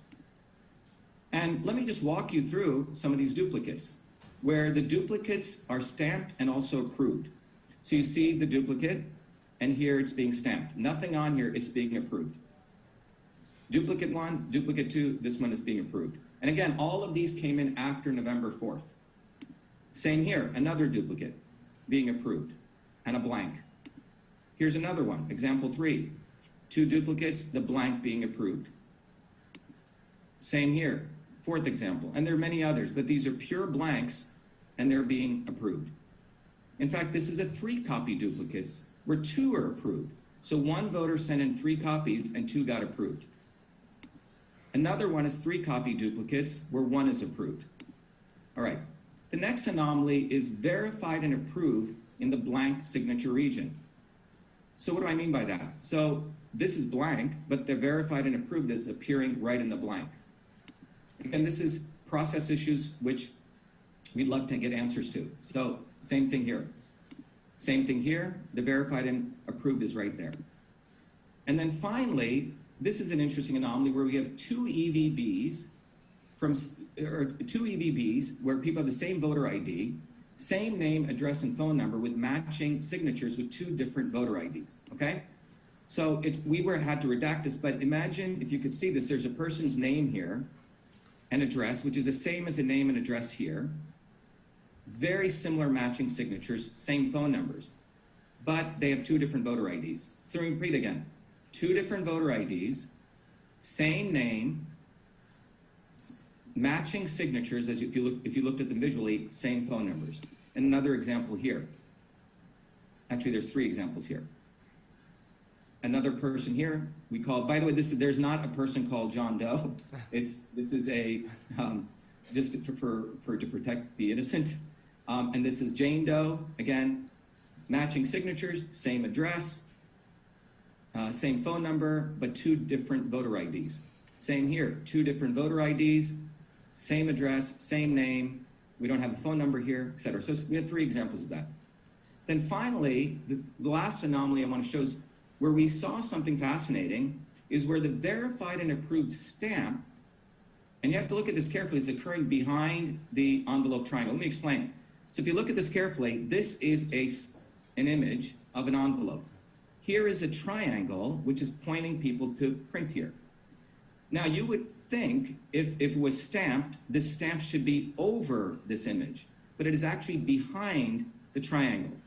And let me just walk you through some of these duplicates where the duplicates are stamped and also approved. So you see the duplicate, and here it's being stamped. Nothing on here, it's being approved. Duplicate 1, duplicate 2, this one is being approved. And again, all of these came in after November 4th. Same here, another duplicate being approved and a blank. Here's another one, example 3. 2 duplicates, the blank being approved. Same here, 4th example. And there are many others, but these are pure blanks and they're being approved. In fact, this is a 3-copy duplicates where 2 are approved. So 1 voter sent in 3 copies and 2 got approved. Another one is 3-copy duplicates where 1 is approved. All right, the next anomaly is verified and approved in the blank signature region. So what do I mean by that? So this is blank, but the verified and approved is appearing right in the blank. Again, this is process issues which we'd love to get answers to. So same thing here. Same thing here, the verified and approved is right there. And then finally, this is an interesting anomaly where we have 2 EVBs where people have the same voter ID, same name, address, and phone number with matching signatures with 2 different voter IDs, okay? So had to redact this, but imagine if you could see this, there's a person's name here and address, which is the same as the name and address here. Very similar matching signatures, same phone numbers, but they have 2 different voter IDs. So let me repeat again. 2 different voter IDs, same name, matching signatures as if you looked at them visually, same phone numbers. And another example here. Actually, there's 3 examples here. Another person here, we call, by the way, there's not a person called John Doe. This is a, just to protect the innocent. And this is Jane Doe, again, matching signatures, same address, same phone number, but 2 different voter IDs. Same here, 2 different voter IDs, same address, same name. We don't have a phone number here, et cetera. So we have 3 examples of that. Then finally, the last anomaly I want to show is where we saw something fascinating is where the verified and approved stamp, and you have to look at this carefully, it's occurring behind the envelope triangle. Let me explain. So if you look at this carefully, this is an image of an envelope. Here is a triangle, which is pointing people to print here. Now, you would think if it was stamped, this stamp should be over this image, but it is actually behind the triangle.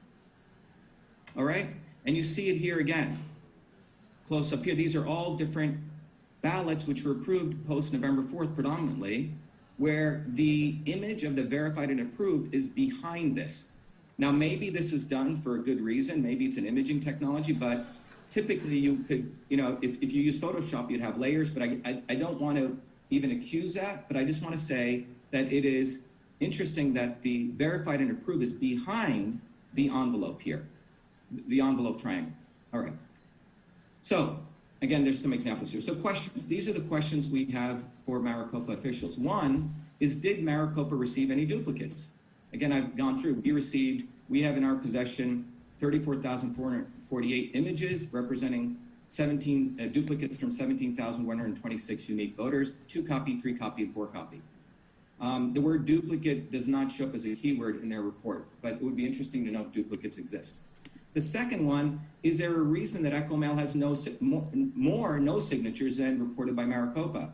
All right? And you see it here again, close up here. These are all different ballots which were approved post-November 4th predominantly, where the image of the verified and approved is behind this. Now, maybe this is done for a good reason. Maybe it's an imaging technology, but typically you could, if you use Photoshop, you'd have layers, but I don't want to even accuse that, but I just want to say that it is interesting that the verified and approved is behind the envelope here, the envelope triangle. All right. So again, there's some examples here. So questions. These are the questions we have for Maricopa officials. One is, did Maricopa receive any duplicates? Again, I've gone through. We have in our possession 34,448 images representing 17 duplicates from 17,126 unique voters, 2 copy, 3 copy, and 4 copy. The word duplicate does not show up as a keyword in their report, but it would be interesting to know if duplicates exist. The second one, is there a reason that EchoMail has no signatures than reported by Maricopa?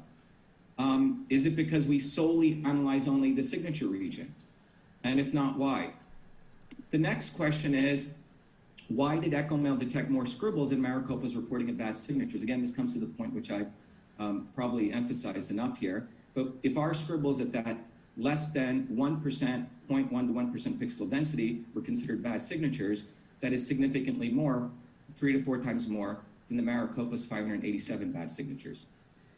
Is it because we solely analyze only the signature region? And if not, why? The next question is, why did EchoMail detect more scribbles and Maricopa's reporting of bad signatures? Again, this comes to the point which I probably emphasized enough here. But if our scribbles at that less than 1%, 0.1 to 1% pixel density were considered bad signatures, that is significantly more, 3 to 4 times more than the Maricopa's 587 bad signatures.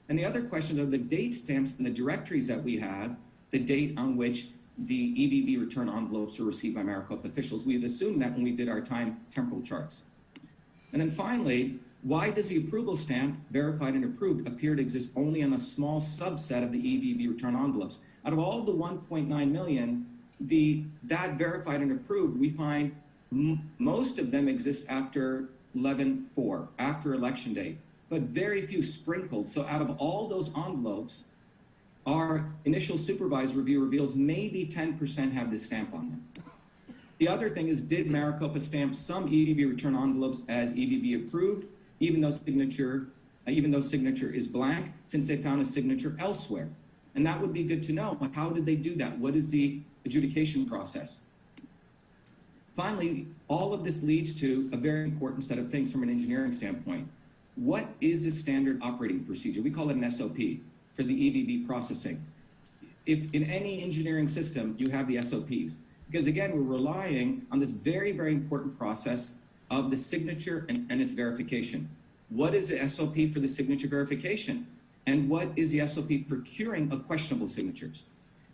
And the other question are the date stamps and the directories that we have, the date on which the EVB return envelopes were received by Maricopa officials. We've assumed that when we did our time temporal charts. And then finally, why does the approval stamp, verified and approved, appear to exist only on a small subset of the EVB return envelopes? Out of all the 1.9 million, that verified and approved, we find most of them exist after 11/4, after election day, but very few sprinkled. So out of all those envelopes, our initial supervised review reveals maybe 10% have this stamp on them. The other thing is, did Maricopa stamp some EVB return envelopes as EVB approved, even though signature is blank, since they found a signature elsewhere? And that would be good to know. How did they do that? What is the adjudication process? Finally, all of this leads to a very important set of things from an engineering standpoint. What is the standard operating procedure? We call it an SOP for the EVB processing. If in any engineering system, you have the SOPs, because again, we're relying on this very, very important process of the signature and its verification. What is the SOP for the signature verification? And what is the SOP for curing of questionable signatures?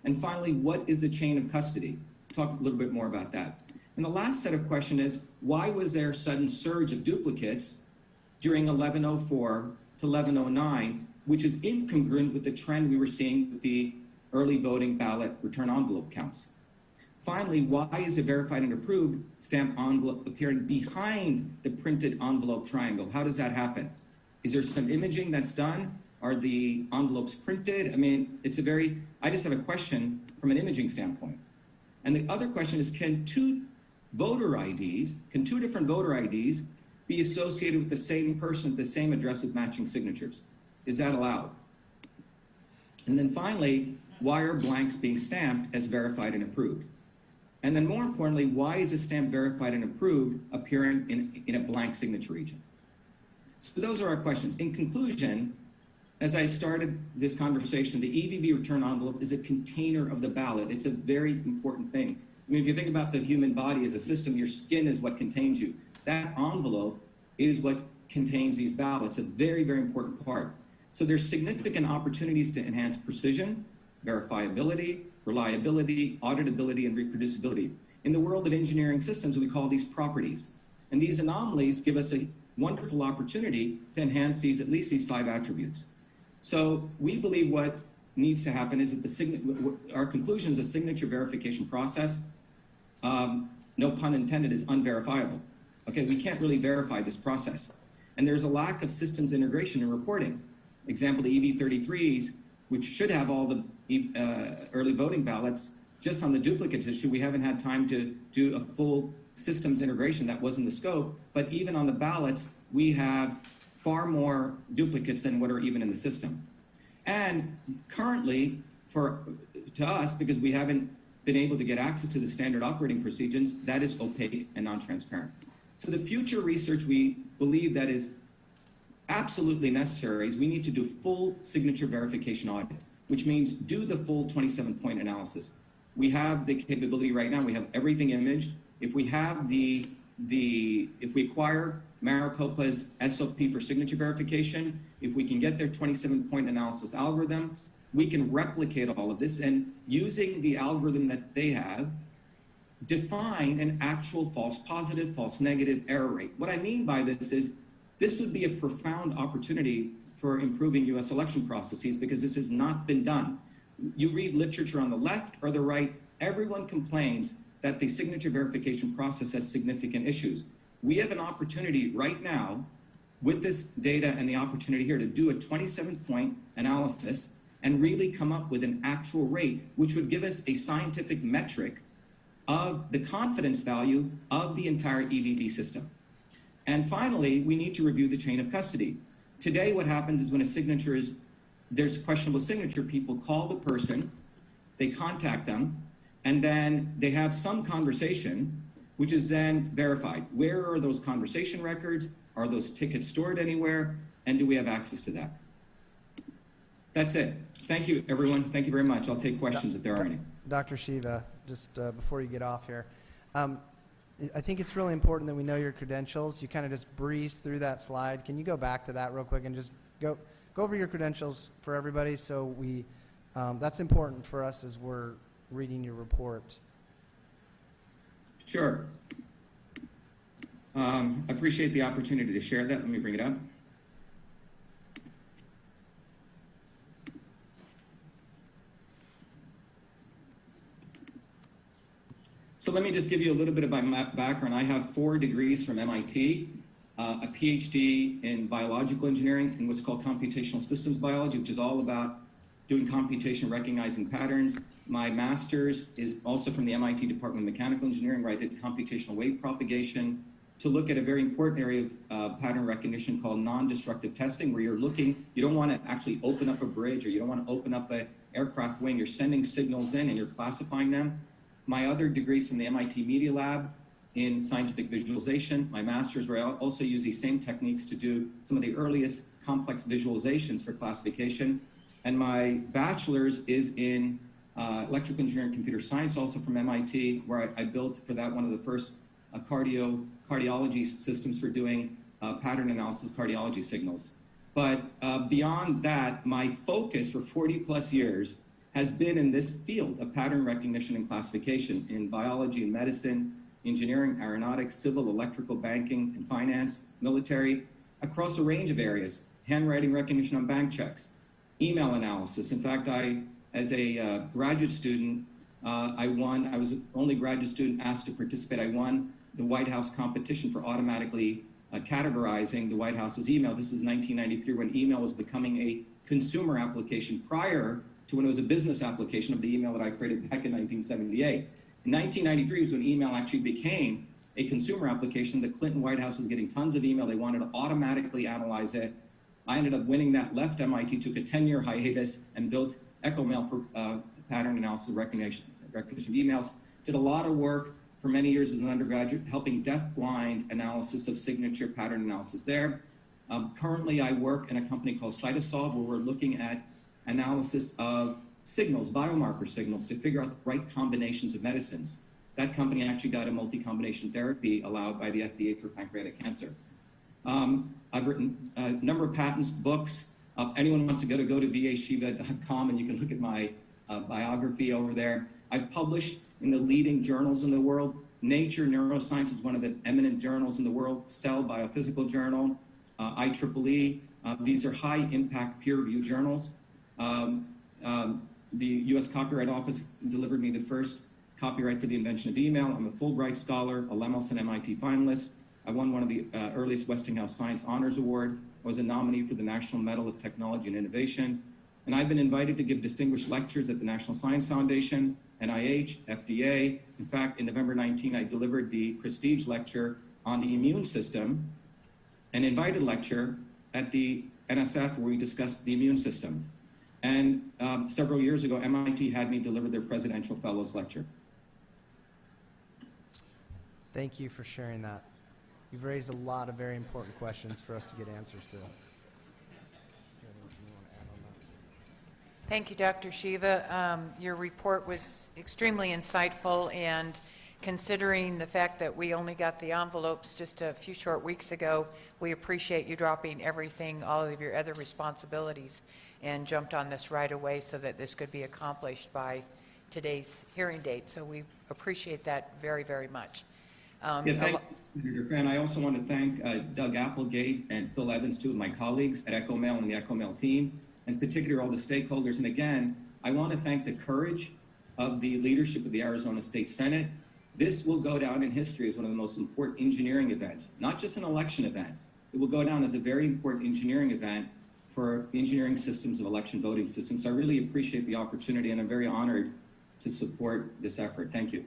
And finally, what is the chain of custody? Talk a little bit more about that. And the last set of questions is, why was there a sudden surge of duplicates during 1104 to 1109, which is incongruent with the trend we were seeing with the early voting ballot return envelope counts? Finally, why is the verified and approved stamp envelope appearing behind the printed envelope triangle? How does that happen? Is there some imaging that's done? Are the envelopes printed? I mean, I just have a question from an imaging standpoint. And the other question is, can two different voter IDs be associated with the same person, the same address with matching signatures? Is that allowed? And then finally, why are blanks being stamped as verified and approved? And then more importantly, why is a stamp verified and approved appearing in a blank signature region? So those are our questions. In conclusion, as I started this conversation, the EVB return envelope is a container of the ballot. It's a very important thing. I mean, if you think about the human body as a system, your skin is what contains you. That envelope is what contains these ballots, a very, very important part. So there's significant opportunities to enhance precision, verifiability, reliability, auditability, and reproducibility. In the world of engineering systems, we call these properties. And these anomalies give us a wonderful opportunity to enhance at least these 5 attributes. So we believe what needs to happen is that our conclusion is a signature verification process, no pun intended, is unverifiable. Okay, we can't really verify this process. And there's a lack of systems integration and reporting. Example, the EV33s, which should have all the early voting ballots, just on the duplicates issue, we haven't had time to do a full systems integration. That wasn't the scope. But even on the ballots, we have far more duplicates than what are even in the system. And currently, to us, because we haven't been able to get access to the standard operating procedures, that is opaque and non-transparent. So the future research we believe that is absolutely necessary is we need to do full signature verification audit, which means do the full 27-point analysis. We have the capability right now. We have everything imaged. If we have if we acquire Maricopa's SOP for signature verification, if we can get their 27-point analysis algorithm, we can replicate all of this and using the algorithm that they have, define an actual false positive, false negative error rate. What I mean by this is this would be a profound opportunity for improving US election processes because this has not been done. You read literature on the left or the right, everyone complains that the signature verification process has significant issues. We have an opportunity right now with this data and the opportunity here to do a 27-point analysis and really come up with an actual rate, which would give us a scientific metric of the confidence value of the entire EVV system. And finally, we need to review the chain of custody. Today, what happens is when a signature is, there's a questionable signature, people call the person, they contact them, and then they have some conversation, which is then verified. Where are those conversation records? Are those tickets stored anywhere? And do we have access to that? That's it. Thank you, everyone. Thank you very much. I'll take questions if there are any. Dr. Shiva, just before you get off here, I think it's really important that we know your credentials. You kind of just breezed through that slide. Can you go back to that real quick and just go over your credentials for everybody so we, that's important for us as we're reading your report. Sure. I appreciate the opportunity to share that. Let me bring it up. So let me just give you a little bit of my background. I have 4 degrees from MIT, a PhD in biological engineering in what's called computational systems biology, which is all about doing computation, recognizing patterns. My master's is also from the MIT Department of Mechanical Engineering, where I did computational wave propagation to look at a very important area of pattern recognition called non-destructive testing, where you're looking, you don't want to actually open up a bridge or you don't want to open up an aircraft wing. You're sending signals in and you're classifying them. My other degrees from the MIT Media Lab in scientific visualization. My master's, where I also use these same techniques to do some of the earliest complex visualizations for classification. And my bachelor's is in electrical engineering and computer science, also from MIT, where I built for that one of the first cardiology systems for doing pattern analysis cardiology signals. But beyond that, my focus for 40 plus years has been in this field of pattern recognition and classification in biology and medicine, engineering, aeronautics, civil, electrical, banking, and finance, military, across a range of areas, handwriting recognition on bank checks, email analysis. In fact, as a graduate student, I was the only graduate student asked to participate. I won the White House competition for automatically categorizing the White House's email. This is 1993, when email was becoming a consumer application prior to when it was a business application of the email that I created back in 1978. In 1993 was when email actually became a consumer application. The Clinton White House was getting tons of email. They wanted to automatically analyze it. I ended up winning that, left MIT, took a 10-year hiatus, and built EchoMail for pattern analysis recognition of emails. Did a lot of work for many years as an undergraduate, helping deaf-blind analysis of signature pattern analysis there. Currently, I work in a company called Cytosolve, where we're looking at analysis of signals, biomarker signals, to figure out the right combinations of medicines. That company actually got a multi-combination therapy allowed by the FDA for pancreatic cancer. I've written a number of patents, books. Anyone wants to go to vashiva.com and you can look at my biography over there. I've published in the leading journals in the world. Nature Neuroscience is one of the eminent journals in the world. Cell Biophysical Journal, IEEE. These are high-impact peer-reviewed journals. The U.S. Copyright Office delivered me the first copyright for the invention of email. I'm a Fulbright scholar, a Lemelson MIT finalist. I won one of the earliest Westinghouse Science Honors Award. I was a nominee for the National Medal of Technology and Innovation. And I've been invited to give distinguished lectures at the National Science Foundation, NIH, FDA. In fact, in November 19, I delivered the prestige lecture on the immune system, an invited lecture at the NSF where we discussed the immune system. And several years ago, MIT had me deliver their Presidential Fellows Lecture. Thank you for sharing that. You've raised a lot of very important questions for us to get answers to. Thank you, Dr. Shiva. Your report was extremely insightful, and considering the fact that we only got the envelopes just a few short weeks ago, we appreciate you dropping everything, all of your other responsibilities, and jumped on this right away so that this could be accomplished by today's hearing date. So we appreciate that very, very much. Yeah, thank you, Senator Fan. I also want to thank Doug Applegate and Phil Evans, two of my colleagues at EchoMail and the EchoMail team, and particularly all the stakeholders. And again, I want to thank the courage of the leadership of the Arizona State Senate. This will go down in history as one of the most important engineering events, not just an election event. It will go down as a very important engineering event for engineering systems of election voting systems. So I really appreciate the opportunity, and I'm very honored to support this effort. Thank you.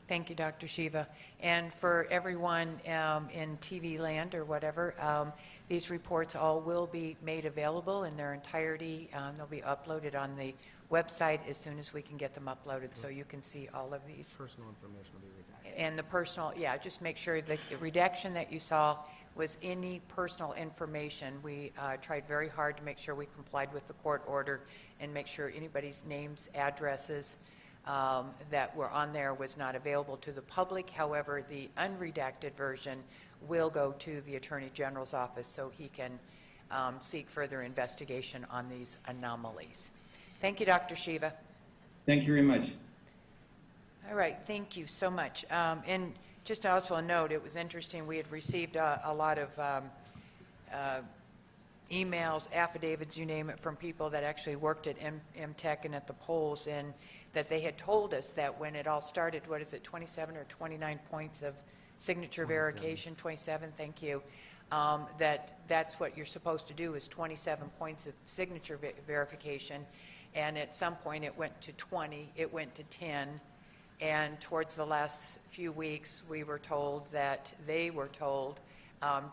Thank you, Dr. Shiva. And for everyone in TV land or whatever, these reports all will be made available in their entirety. They'll be uploaded on the website as soon as we can get them uploaded, so you can see all of these. Personal information will be redacted. And the personal, yeah, just make sure the redaction that you saw was any personal information. We tried very hard to make sure we complied with the court order and make sure anybody's names, addresses that were on there was not available to the public. However, the unredacted version will go to the Attorney General's office so he can seek further investigation on these anomalies. Thank you, Dr. Shiva. Thank you very much. All right, thank you so much. And just also a note, it was interesting, we had received a lot of emails, affidavits, you name it, from people that actually worked at MTech and at the polls, and that they had told us that when it all started, what is it, 27 or 29 points of signature verification, 27, thank you, that's what you're supposed to do is 27 points of signature verification, and at some point it went to 20, it went to 10, and towards the last few weeks we were told that they were told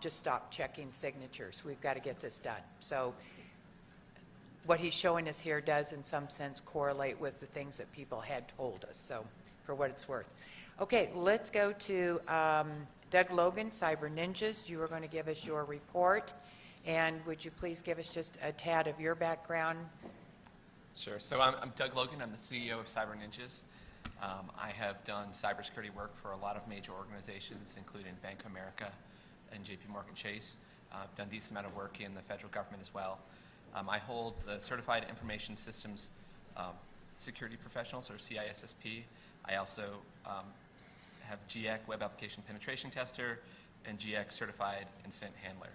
just stop checking signatures, we've got to get this done. So what he's showing us here does in some sense correlate with the things that people had told us, so for what it's worth. Okay, let's go to Doug Logan, Cyber Ninjas. You are going to give us your report, and would you please give us just a tad of your background? Sure. So I'm Doug Logan. I'm the CEO of Cyber Ninjas. I have done cybersecurity work for a lot of major organizations, including Bank of America and JP Morgan Chase. I've done a decent amount of work in the federal government as well. I hold the Certified Information Systems Security Professionals, or CISSP. I also have GX, Web Application Penetration Tester, and GX Certified Incident Handler.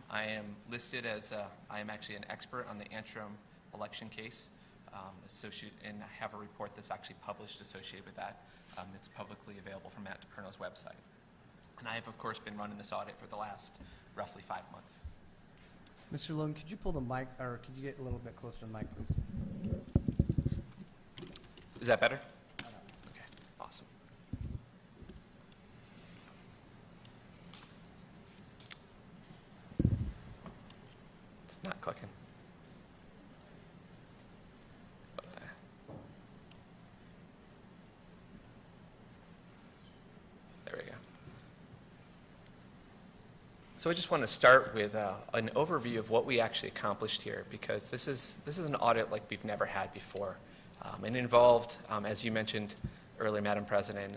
I am listed as, I am actually an expert on the Antrim election case, and I have a report that's actually published associated with that that's publicly available from Matt DePerno's website. And I have, of course, been running this audit for the last roughly 5 months. Mr. Logan, could you pull the mic, or could you get a little bit closer to the mic, please? Is that better? Okay, awesome. It's not clicking. There we go. So I just want to start with an overview of what we actually accomplished here, because this is an audit like we've never had before. And involved, as you mentioned earlier, Madam President,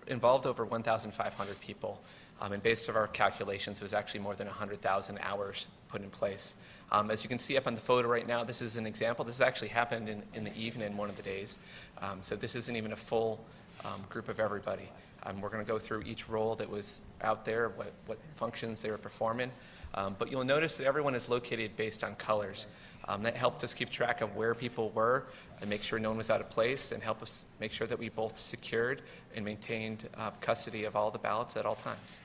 involved over 1,500 people. And based on our calculations, it was actually more than 100,000 hours put in place. As you can see up on the photo right now, this is an example. This actually happened in the evening one of the days. So this isn't even a full group of everybody. We're going to go through each role that was out there, what functions they were performing. But you'll notice that everyone is located based on colors. That helped us keep track of where people were and make sure no one was out of place, and help us make sure that we both secured and maintained custody of all the ballots at all times.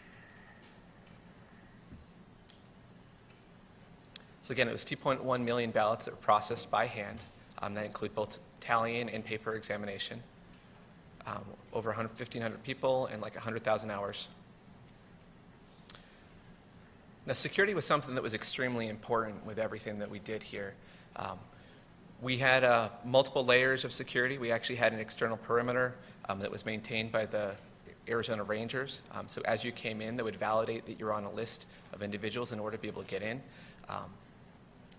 So again, it was 2.1 million ballots that were processed by hand. That include both tallying and paper examination. Over 1,500 people and like 100,000 hours. Now, security was something that was extremely important with everything that we did here. We had multiple layers of security. We actually had an external perimeter that was maintained by the Arizona Rangers. So as you came in, they would validate that you're on a list of individuals in order to be able to get in.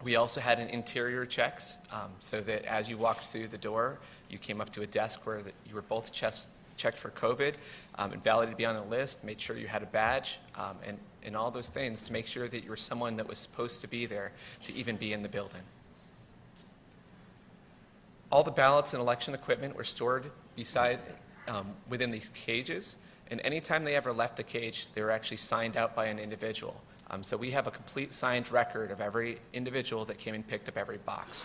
We also had an interior checks, so that as you walked through the door, you came up to a desk where you were both checked for COVID, and validated to be on the list, made sure you had a badge, and all those things to make sure that you were someone that was supposed to be there to even be in the building. All the ballots and election equipment were stored within these cages, and anytime they ever left the cage, they were actually signed out by an individual. So we have a complete signed record of every individual that came and picked up every box.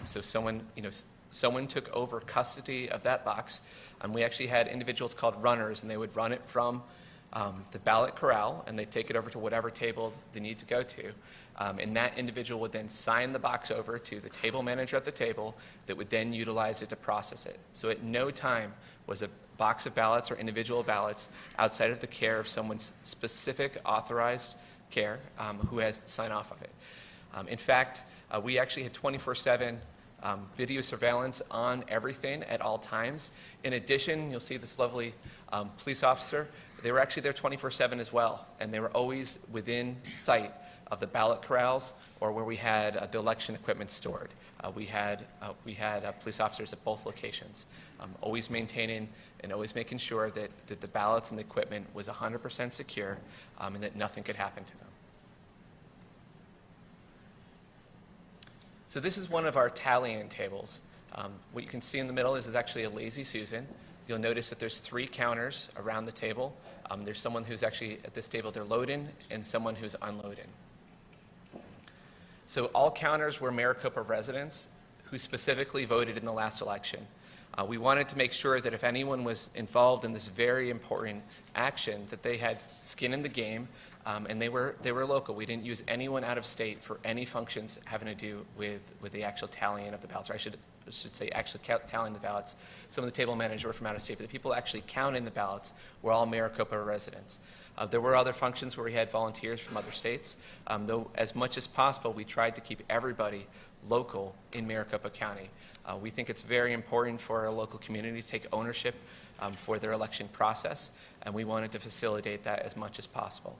So someone took over custody of that box, and we actually had individuals called runners, and they would run it from the ballot corral, and they'd take it over to whatever table they need to go to. And that individual would then sign the box over to the table manager at the table that would then utilize it to process it. So at no time was a box of ballots or individual ballots outside of the care of someone's specific authorized care who has to sign off of it. In fact, we actually had 24/7 video surveillance on everything at all times. In addition, you'll see this lovely police officer. They were actually there 24/7 as well, and they were always within sight of the ballot corrals or where we had the election equipment stored. We had police officers at both locations, always maintaining and always making sure that the ballots and the equipment was 100% secure and that nothing could happen to them. So this is one of our tallying tables. What you can see in the middle is actually a lazy Susan. You'll notice that there's 3 counters around the table. There's someone who's actually at this table, they're loading, and someone who's unloading. So all counters were Maricopa residents who specifically voted in the last election. We wanted to make sure that if anyone was involved in this very important action, that they had skin in the game, and they were local. We didn't use anyone out of state for any functions having to do with the actual tallying of the ballots, or I should say actually tallying the ballots. Some of the table managers were from out of state, but the people actually counting the ballots were all Maricopa residents. There were other functions where we had volunteers from other states, though as much as possible we tried to keep everybody local in Maricopa County. We think it's very important for our local community to take ownership for their election process, and we wanted to facilitate that as much as possible.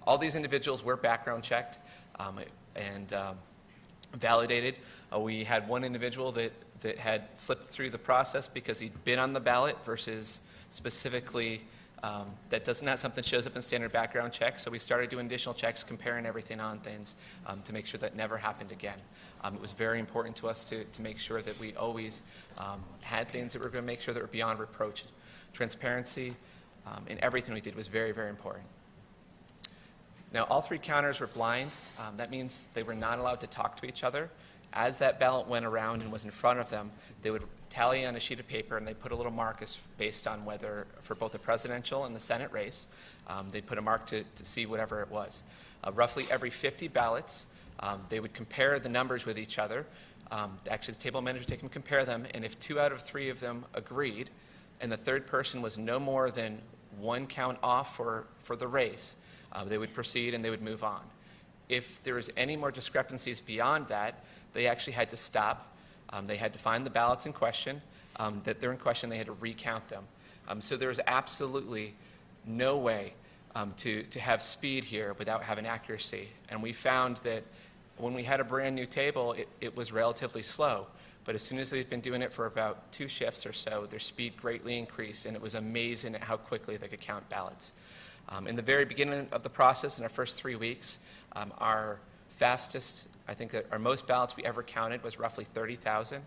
All these individuals were background checked and validated. We had one individual that had slipped through the process because he'd been on the ballot versus specifically that does not something that shows up in standard background checks. So we started doing additional checks, comparing everything on things to make sure that never happened again. It was very important to us to make sure that we always had things that were going to make sure that were beyond reproach. Transparency in everything we did was very, very important. Now, all 3 counters were blind. That means they were not allowed to talk to each other. As that ballot went around and was in front of them, they would tally on a sheet of paper, and they put a little mark based on whether, for both the presidential and the Senate race, they'd put a mark to see whatever it was. Roughly every 50 ballots, they would compare the numbers with each other. Actually, the table manager would take them and compare them, and if 2 out of 3 of them agreed, and the third person was no more than 1 count off for the race, they would proceed and they would move on. If there was any more discrepancies beyond that, they actually had to stop. They had to find the ballots in question, that they're in question, they had to recount them. So there was absolutely no way to have speed here without having accuracy. And we found that when we had a brand new table, it was relatively slow. But as soon as they'd been doing it for about 2 shifts or so, their speed greatly increased, and it was amazing at how quickly they could count ballots. In the very beginning of the process, in our first 3 weeks, our fastest, I think that our most ballots we ever counted was roughly 30,000.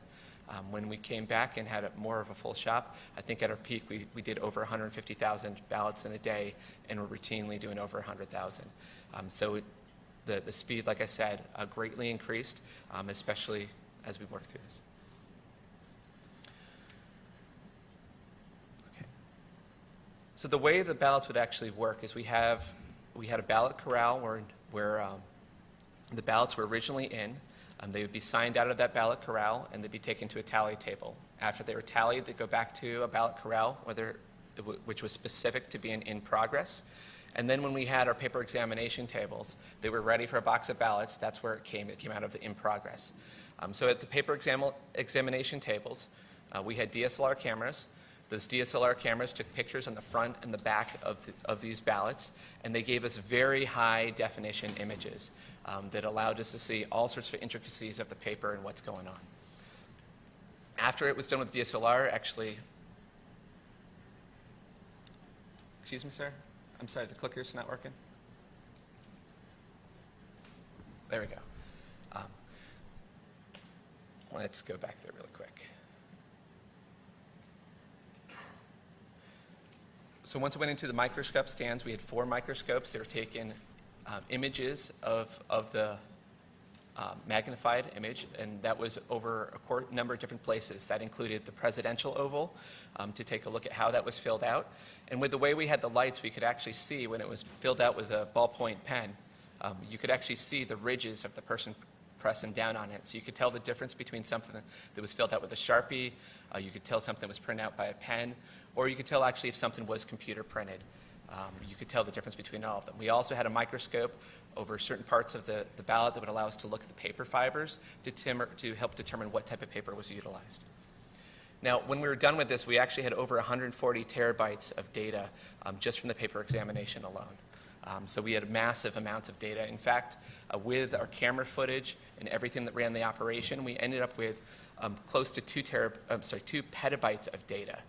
When we came back and had more of a full shop, I think at our peak we did over 150,000 ballots in a day, and we're routinely doing over 100,000. So the speed, like I said, greatly increased, especially as we work through this. Okay. So the way the ballots would actually work is we had a ballot corral where the ballots were originally in. They would be signed out of that ballot corral, and they'd be taken to a tally table. After they were tallied, they'd go back to a ballot corral, which was specific to being in progress. And then when we had our paper examination tables, they were ready for a box of ballots. That's where it came. It came out of the in progress. So at the paper examination tables, we had DSLR cameras. Those DSLR cameras took pictures on the front and the back of these ballots, and they gave us very high definition images that allowed us to see all sorts of intricacies of the paper and what's going on. After it was done with DSLR, actually, excuse me, sir? I'm sorry, the clicker's not working? There we go. Let's go back there really quick. So once I went into the microscope stands, we had 4 microscopes. They were taking images of the magnified image, and that was over a number of different places. That included the presidential oval to take a look at how that was filled out. And with the way we had the lights, we could actually see when it was filled out with a ballpoint pen, you could actually see the ridges of the person pressing down on it. So you could tell the difference between something that was filled out with a Sharpie, you could tell something was printed out by a pen, or you could tell actually if something was computer printed. You could tell the difference between all of them. We also had a microscope over certain parts of the ballot that would allow us to look at the paper fibers to help determine what type of paper was utilized. Now, when we were done with this, we actually had over 140 terabytes of data just from the paper examination alone. So we had massive amounts of data. In fact, with our camera footage and everything that ran the operation, we ended up with close to 2 petabytes of data.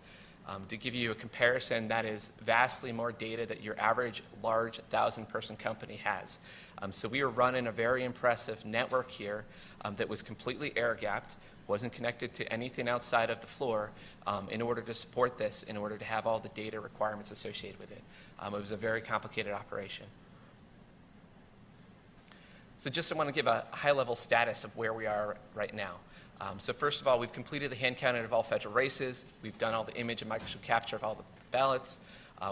To give you a comparison, that is vastly more data that your average large 1,000-person company has. So we were running a very impressive network here that was completely air-gapped, wasn't connected to anything outside of the floor in order to support this, in order to have all the data requirements associated with it. It was a very complicated operation. So just I want to give a high-level status of where we are right now. So first of all, we've completed the hand counting of all federal races. We've done all the image and microscope capture of all the ballots.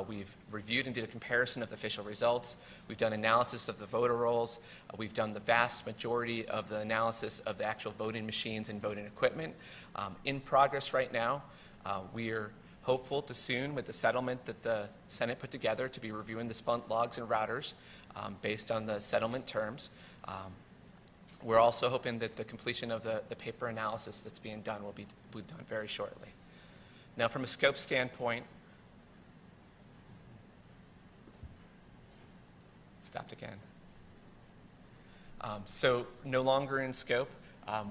We've reviewed and did a comparison of the official results. We've done analysis of the voter rolls. We've done the vast majority of the analysis of the actual voting machines and voting equipment. In progress right now, we are hopeful to soon, with the settlement that the Senate put together, to be reviewing the spun logs and routers based on the settlement terms. We're also hoping that the completion of the paper analysis that's being done will be done very shortly. Now, from a scope standpoint, stopped again. So no longer in scope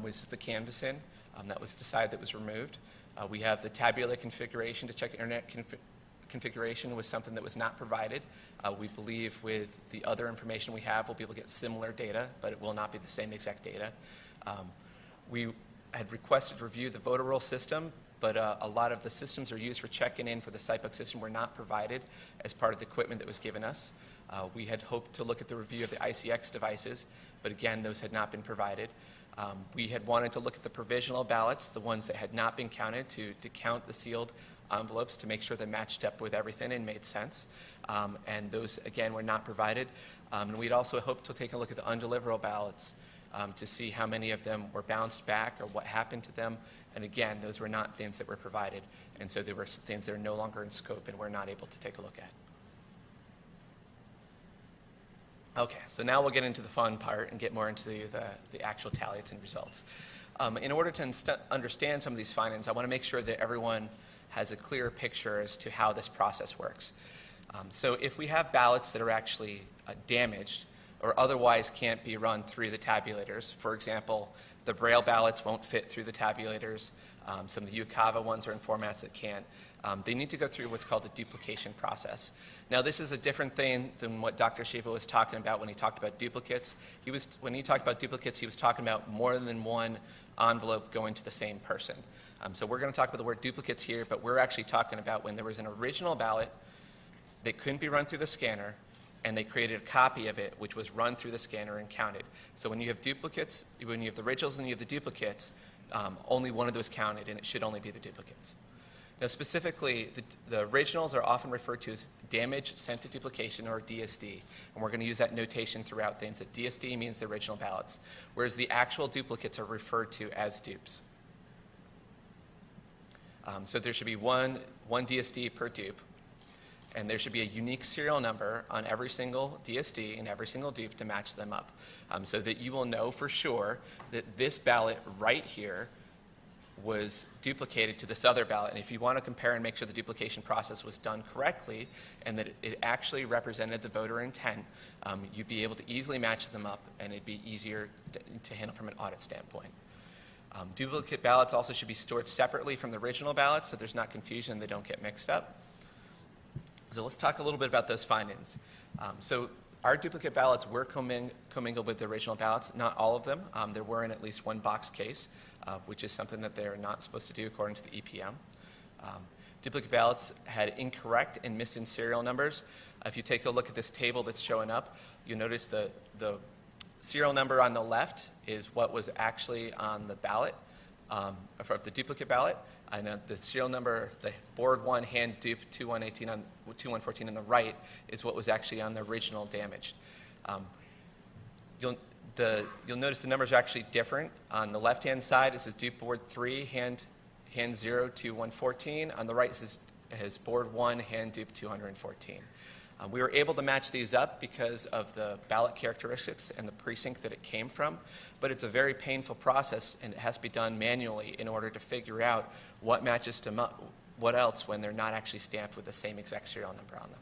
was the canvassing. That was decided, that was removed. We have the tabular configuration to check internet configuration was something that was not provided. We believe with the other information we have, we'll be able to get similar data, but it will not be the same exact data. We had requested to review the voter roll system, but a lot of the systems are used for checking in for the Cybersecurity system were not provided as part of the equipment that was given us. We had hoped to look at the review of the ICX devices, but again, those had not been provided. We had wanted to look at the provisional ballots, the ones that had not been counted, to count the sealed envelopes to make sure they matched up with everything and made sense. And those, again, were not provided. And we'd also hoped to take a look at the undeliverable ballots to see how many of them were bounced back or what happened to them. And again, those were not things that were provided. And so they were things that are no longer in scope and we're not able to take a look at. Okay, so now we'll get into the fun part and get more into the actual tallies and results. In order to understand some of these findings, I want to make sure that everyone has a clear picture as to how this process works. So if we have ballots that are actually damaged or otherwise can't be run through the tabulators, for example, the Braille ballots won't fit through the tabulators, some of the UCAVA ones are in formats that can't, they need to go through what's called a duplication process. Now, this is a different thing than what Dr. Shiva was talking about when he talked about duplicates. When he talked about duplicates, he was talking about more than one envelope going to the same person. So we're going to talk about the word duplicates here, but we're actually talking about when there was an original ballot that couldn't be run through the scanner, and they created a copy of it, which was run through the scanner and counted. So when you have duplicates, when you have the originals and you have the duplicates, only one of those counted, and it should only be the duplicates. Now, specifically, the originals are often referred to as damage sent to duplication, or DSD, and we're going to use that notation throughout things, that DSD means the original ballots, whereas the actual duplicates are referred to as dupes. So there should be one DSD per dupe, and there should be a unique serial number on every single DSD and every single dupe to match them up, so that you will know for sure that this ballot right here was duplicated to this other ballot. And if you want to compare and make sure the duplication process was done correctly and that it actually represented the voter intent, you'd be able to easily match them up, and it'd be easier to handle from an audit standpoint. Duplicate ballots also should be stored separately from the original ballots so there's not confusion and they don't get mixed up. So let's talk a little bit about those findings. So our duplicate ballots were commingled with the original ballots, not all of them. There were in at least one box case, which is something that they're not supposed to do according to the EPM. Duplicate ballots had incorrect and missing serial numbers. If you take a look at this table that's showing up, you'll notice the serial number on the left is what was actually on the ballot, for the duplicate ballot. And the serial number, the board 1 hand dupe 2114 on the right is what was actually on the original damaged. You'll notice the numbers are actually different. On the left-hand side, it says dupe board 3 hand 0 to 114. On the right, it says board 1 hand dupe 214. We were able to match these up because of the ballot characteristics and the precinct that it came from, but it's a very painful process, and it has to be done manually in order to figure out what matches to what else when they're not actually stamped with the same exact serial number on them.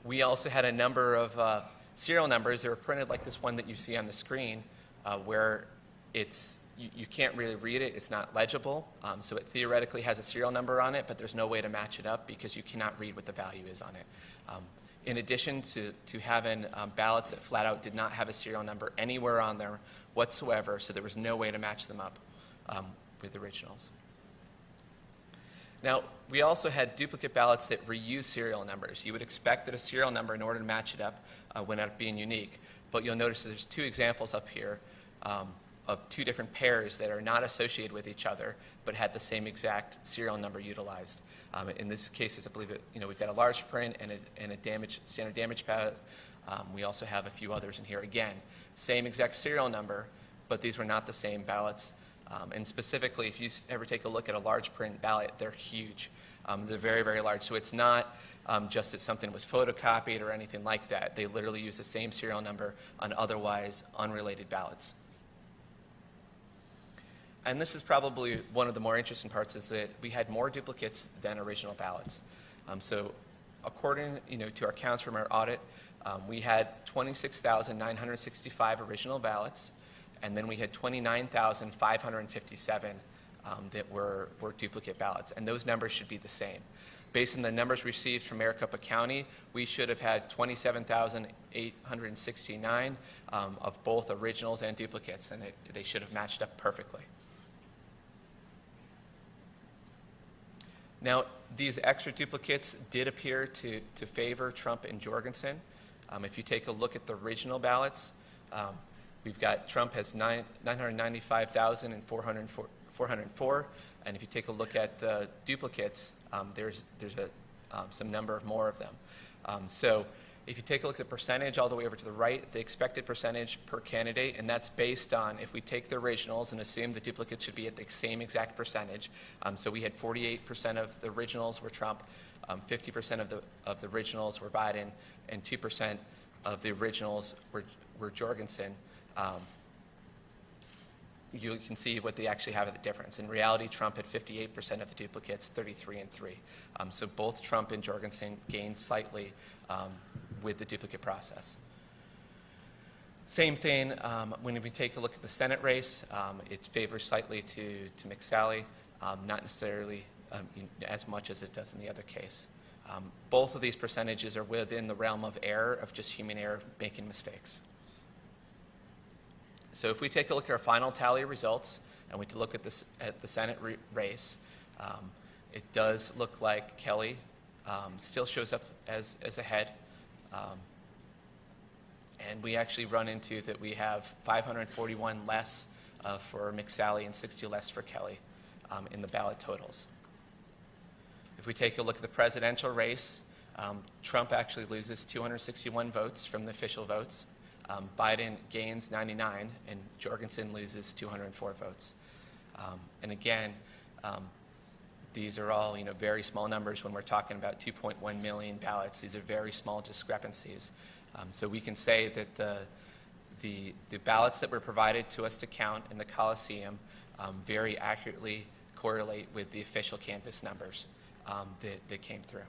We also had a number of serial numbers that were printed like this one that you see on the screen, where you can't really read it. It's not legible. So it theoretically has a serial number on it, but there's no way to match it up because you cannot read what the value is on it. In addition to having ballots that flat out did not have a serial number anywhere on there whatsoever, so there was no way to match them up with originals. Now, we also had duplicate ballots that reuse serial numbers. You would expect that a serial number, in order to match it up, would end up being unique. But you'll notice that there's 2 examples up here of 2 different pairs that are not associated with each other, but had the same exact serial number utilized. In this case, I believe we've got a large print and a standard damage ballot. We also have a few others in here. Again, same exact serial number, but these were not the same ballots. And specifically, if you ever take a look at a large print ballot, they're huge. They're very, very large. So it's not just that something was photocopied or anything like that. They literally use the same serial number on otherwise unrelated ballots. And this is probably one of the more interesting parts, is that we had more duplicates than original ballots. So according to our counts from our audit, we had 26,965 original ballots, and then we had 29,557 that were duplicate ballots, and those numbers should be the same. Based on the numbers received from Maricopa County, we should have had 27,869 of both originals and duplicates, and they should have matched up perfectly. Now, these extra duplicates did appear to favor Trump and Jorgensen. If you take a look at the original ballots, we've got Trump has 995,404, and if you take a look at the duplicates, there's some number of more of them. So if you take a look at the percentage all the way over to the right, the expected percentage per candidate, and that's based on if we take the originals and assume the duplicates should be at the same exact percentage. So we had 48% of the originals were Trump, 50% of the originals were Biden, and 2% of the originals were Jorgensen. You can see what they actually have at the difference. In reality, Trump had 58% of the duplicates, 33 and 3. So both Trump and Jorgensen gained slightly with the duplicate process. Same thing when we take a look at the Senate race, it favors slightly to McSally, not necessarily as much as it does in the other case. Both of these percentages are within the realm of error, of just human error, making mistakes. So if we take a look at our final tally results, and we look at the Senate race, it does look like Kelly still shows up as ahead. And we actually run into that we have 541 less for McSally and 60 less for Kelly in the ballot totals. If we take a look at the presidential race, Trump actually loses 261 votes from the official votes. Biden gains 99, and Jorgensen loses 204 votes. And again, these are all very small numbers when we're talking about 2.1 million ballots. These are very small discrepancies. So we can say that the ballots that were provided to us to count in the Coliseum very accurately correlate with the official canvass numbers that came through.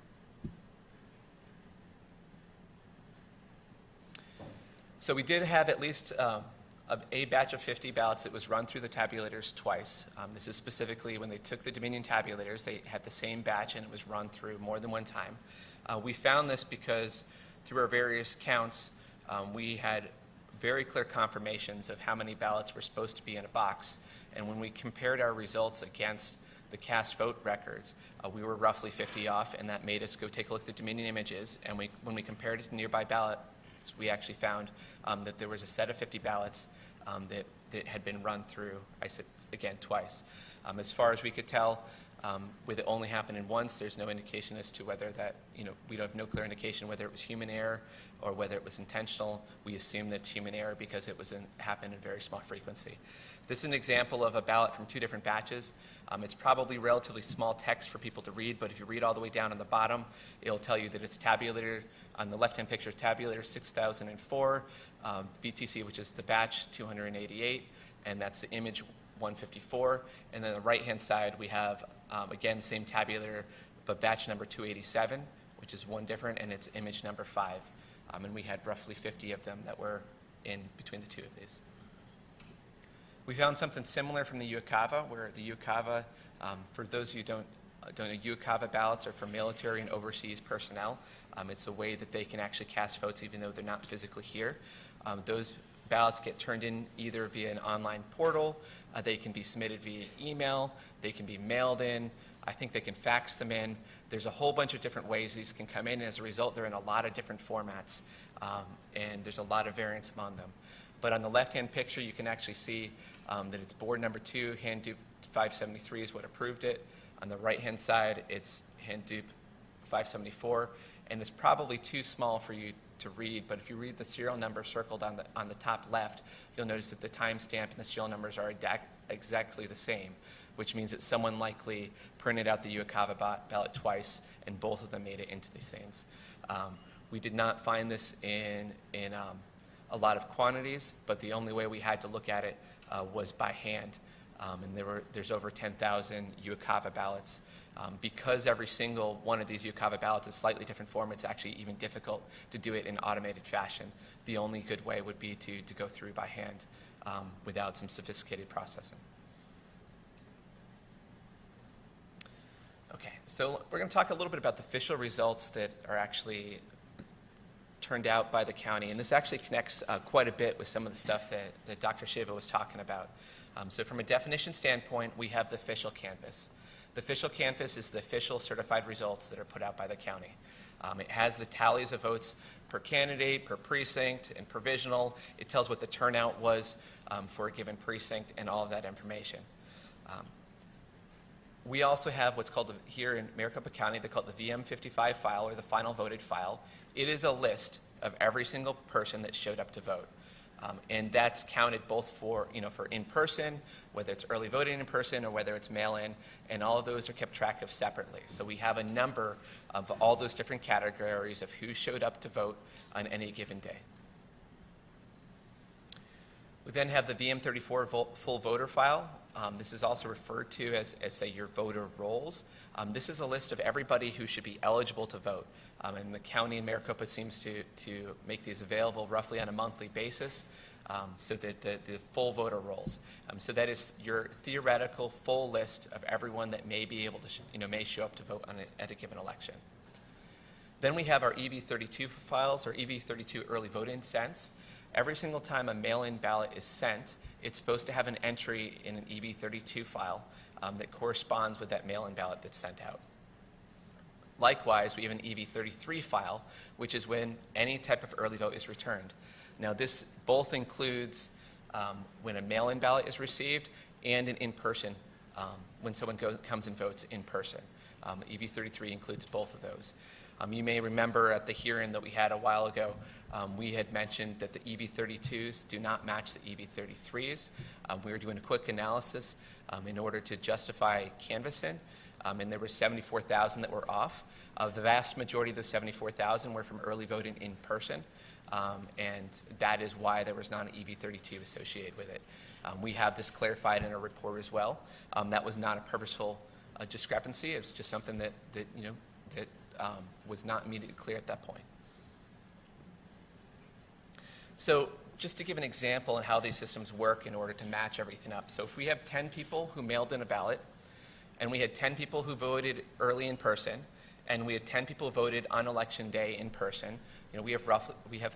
So we did have at least a batch of 50 ballots that was run through the tabulators twice. This is specifically when they took the Dominion tabulators, they had the same batch and it was run through more than one time. We found this because through our various counts, we had very clear confirmations of how many ballots were supposed to be in a box. And when we compared our results against the cast vote records, we were roughly 50 off, and that made us go take a look at the Dominion images. And when we compared it to nearby ballots, we actually found that there was a set of 50 ballots that had been run through, I said again, twice. As far as we could tell, with it only happening once, there's no indication as to whether that, we have no clear indication whether it was human error or whether it was intentional. We assume that it's human error because it happened in very small frequency. This is an example of a ballot from two different batches. It's probably relatively small text for people to read, but if you read all the way down on the bottom, it'll tell you that it's tabulator. On the left-hand picture, tabulator 6004, BTC, which is the batch 288, and that's the image 154. And then on the right-hand side, we have, again, same tabulator, but batch number 287, which is one different, and it's image number 5. And we had roughly 50 of them that were in between the two of these. We found something similar from the UOCAVA, where the UOCAVA, for those of you who don't know, UOCAVA ballots are for military and overseas personnel. It's a way that they can actually cast votes even though they're not physically here. Those ballots get turned in either via an online portal, they can be submitted via email, they can be mailed in, I think they can fax them in. There's a whole bunch of different ways these can come in, and as a result, they're in a lot of different formats, and there's a lot of variance among them. But on the left-hand picture, you can actually see that it's board number 2, hand dupe 573 is what approved it. On the right-hand side, it's hand dupe 574, and it's probably too small for you to read, but if you read the serial number circled on the top left, you'll notice that the timestamp and the serial numbers are exactly the same, which means that someone likely printed out the UOCAVA ballot twice, and both of them made it into these things. We did not find this in a lot of quantities, but the only way we had to look at it was by hand. And there's over 10,000 UOCAVA ballots. Because every single one of these UOCAVA ballots is slightly different form, it's actually even difficult to do it in automated fashion. The only good way would be to go through by hand without some sophisticated processing. Okay, so we're going to talk a little bit about the official results that are actually turned out by the county, and this actually connects quite a bit with some of the stuff that Dr. Shiva was talking about. So from a definition standpoint, we have the official canvass. The official canvass is the official certified results that are put out by the county. It has the tallies of votes per candidate, per precinct, and provisional. It tells what the turnout was for a given precinct and all of that information. We also have what's called, here in Maricopa County, they call it the VM55 file, or the final voted file. It is a list of every single person that showed up to vote. And that's counted both for in-person, whether it's early voting in person or whether it's mail-in, and all of those are kept track of separately. So we have a number of all those different categories of who showed up to vote on any given day. We then have the VM34 full voter file. This is also referred to as say, your voter rolls. This is a list of everybody who should be eligible to vote. And the county in Maricopa seems to make these available roughly on a monthly basis, so that the full voter rolls. So that is your theoretical full list of everyone that may be able to, may show up to vote at a given election. Then we have our EV32 files, or EV32 early vote-in sents. Every single time a mail-in ballot is sent, it's supposed to have an entry in an EV32 file that corresponds with that mail-in ballot that's sent out. Likewise, we have an EV33 file, which is when any type of early vote is returned. Now, this both includes when a mail-in ballot is received and an in-person, when someone comes and votes in person. EV33 includes both of those. You may remember at the hearing that we had a while ago, we had mentioned that the EV32s do not match the EV33s. We were doing a quick analysis in order to justify canvassing, and there were 74,000 that were off. The vast majority of those 74,000 were from early voting in person, and that is why there was not an EV32 associated with it. We have this clarified in our report as well. That was not a purposeful discrepancy. It was just something that was not immediately clear at that point. So just to give an example on how these systems work in order to match everything up. So if we have 10 people who mailed in a ballot, and we had 10 people who voted early in person, and we had 10 people who voted on election day in person, we have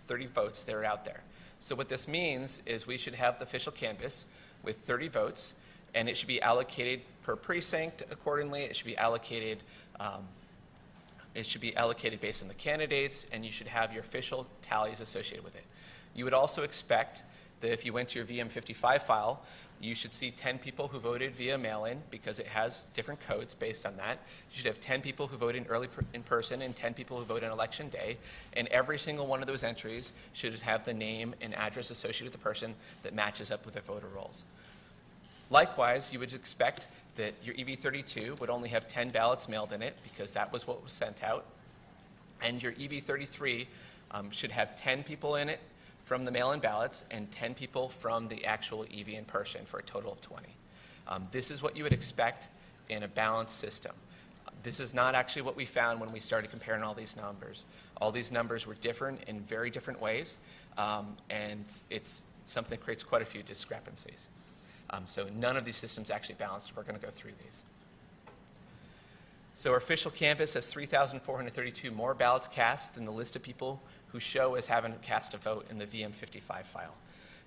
30 votes that are out there. So what this means is we should have the official canvass with 30 votes, And it should be allocated per precinct accordingly. It should be allocated based on the candidates, and you should have your official tallies associated with it. You would also expect that if you went to your VM55 file, you should see 10 people who voted via mail-in because it has different codes based on that. You should have 10 people who voted in person and 10 people who voted on election day, and every single one of those entries should have the name and address associated with the person that matches up with their voter rolls. Likewise, you would expect that your EV32 would only have 10 ballots mailed in it because that was what was sent out, and your EV33 should have 10 people in it from the mail-in ballots and 10 people from the actual EV in person for a total of 20. This is what you would expect in a balanced system. This is not actually what we found when we started comparing all these numbers. All these numbers were different in very different ways, and it's something that creates quite a few discrepancies. So none of these systems actually balanced. We're going to go through these. So our official canvass has 3,432 more ballots cast than the list of people who show as having cast a vote in the VM55 file.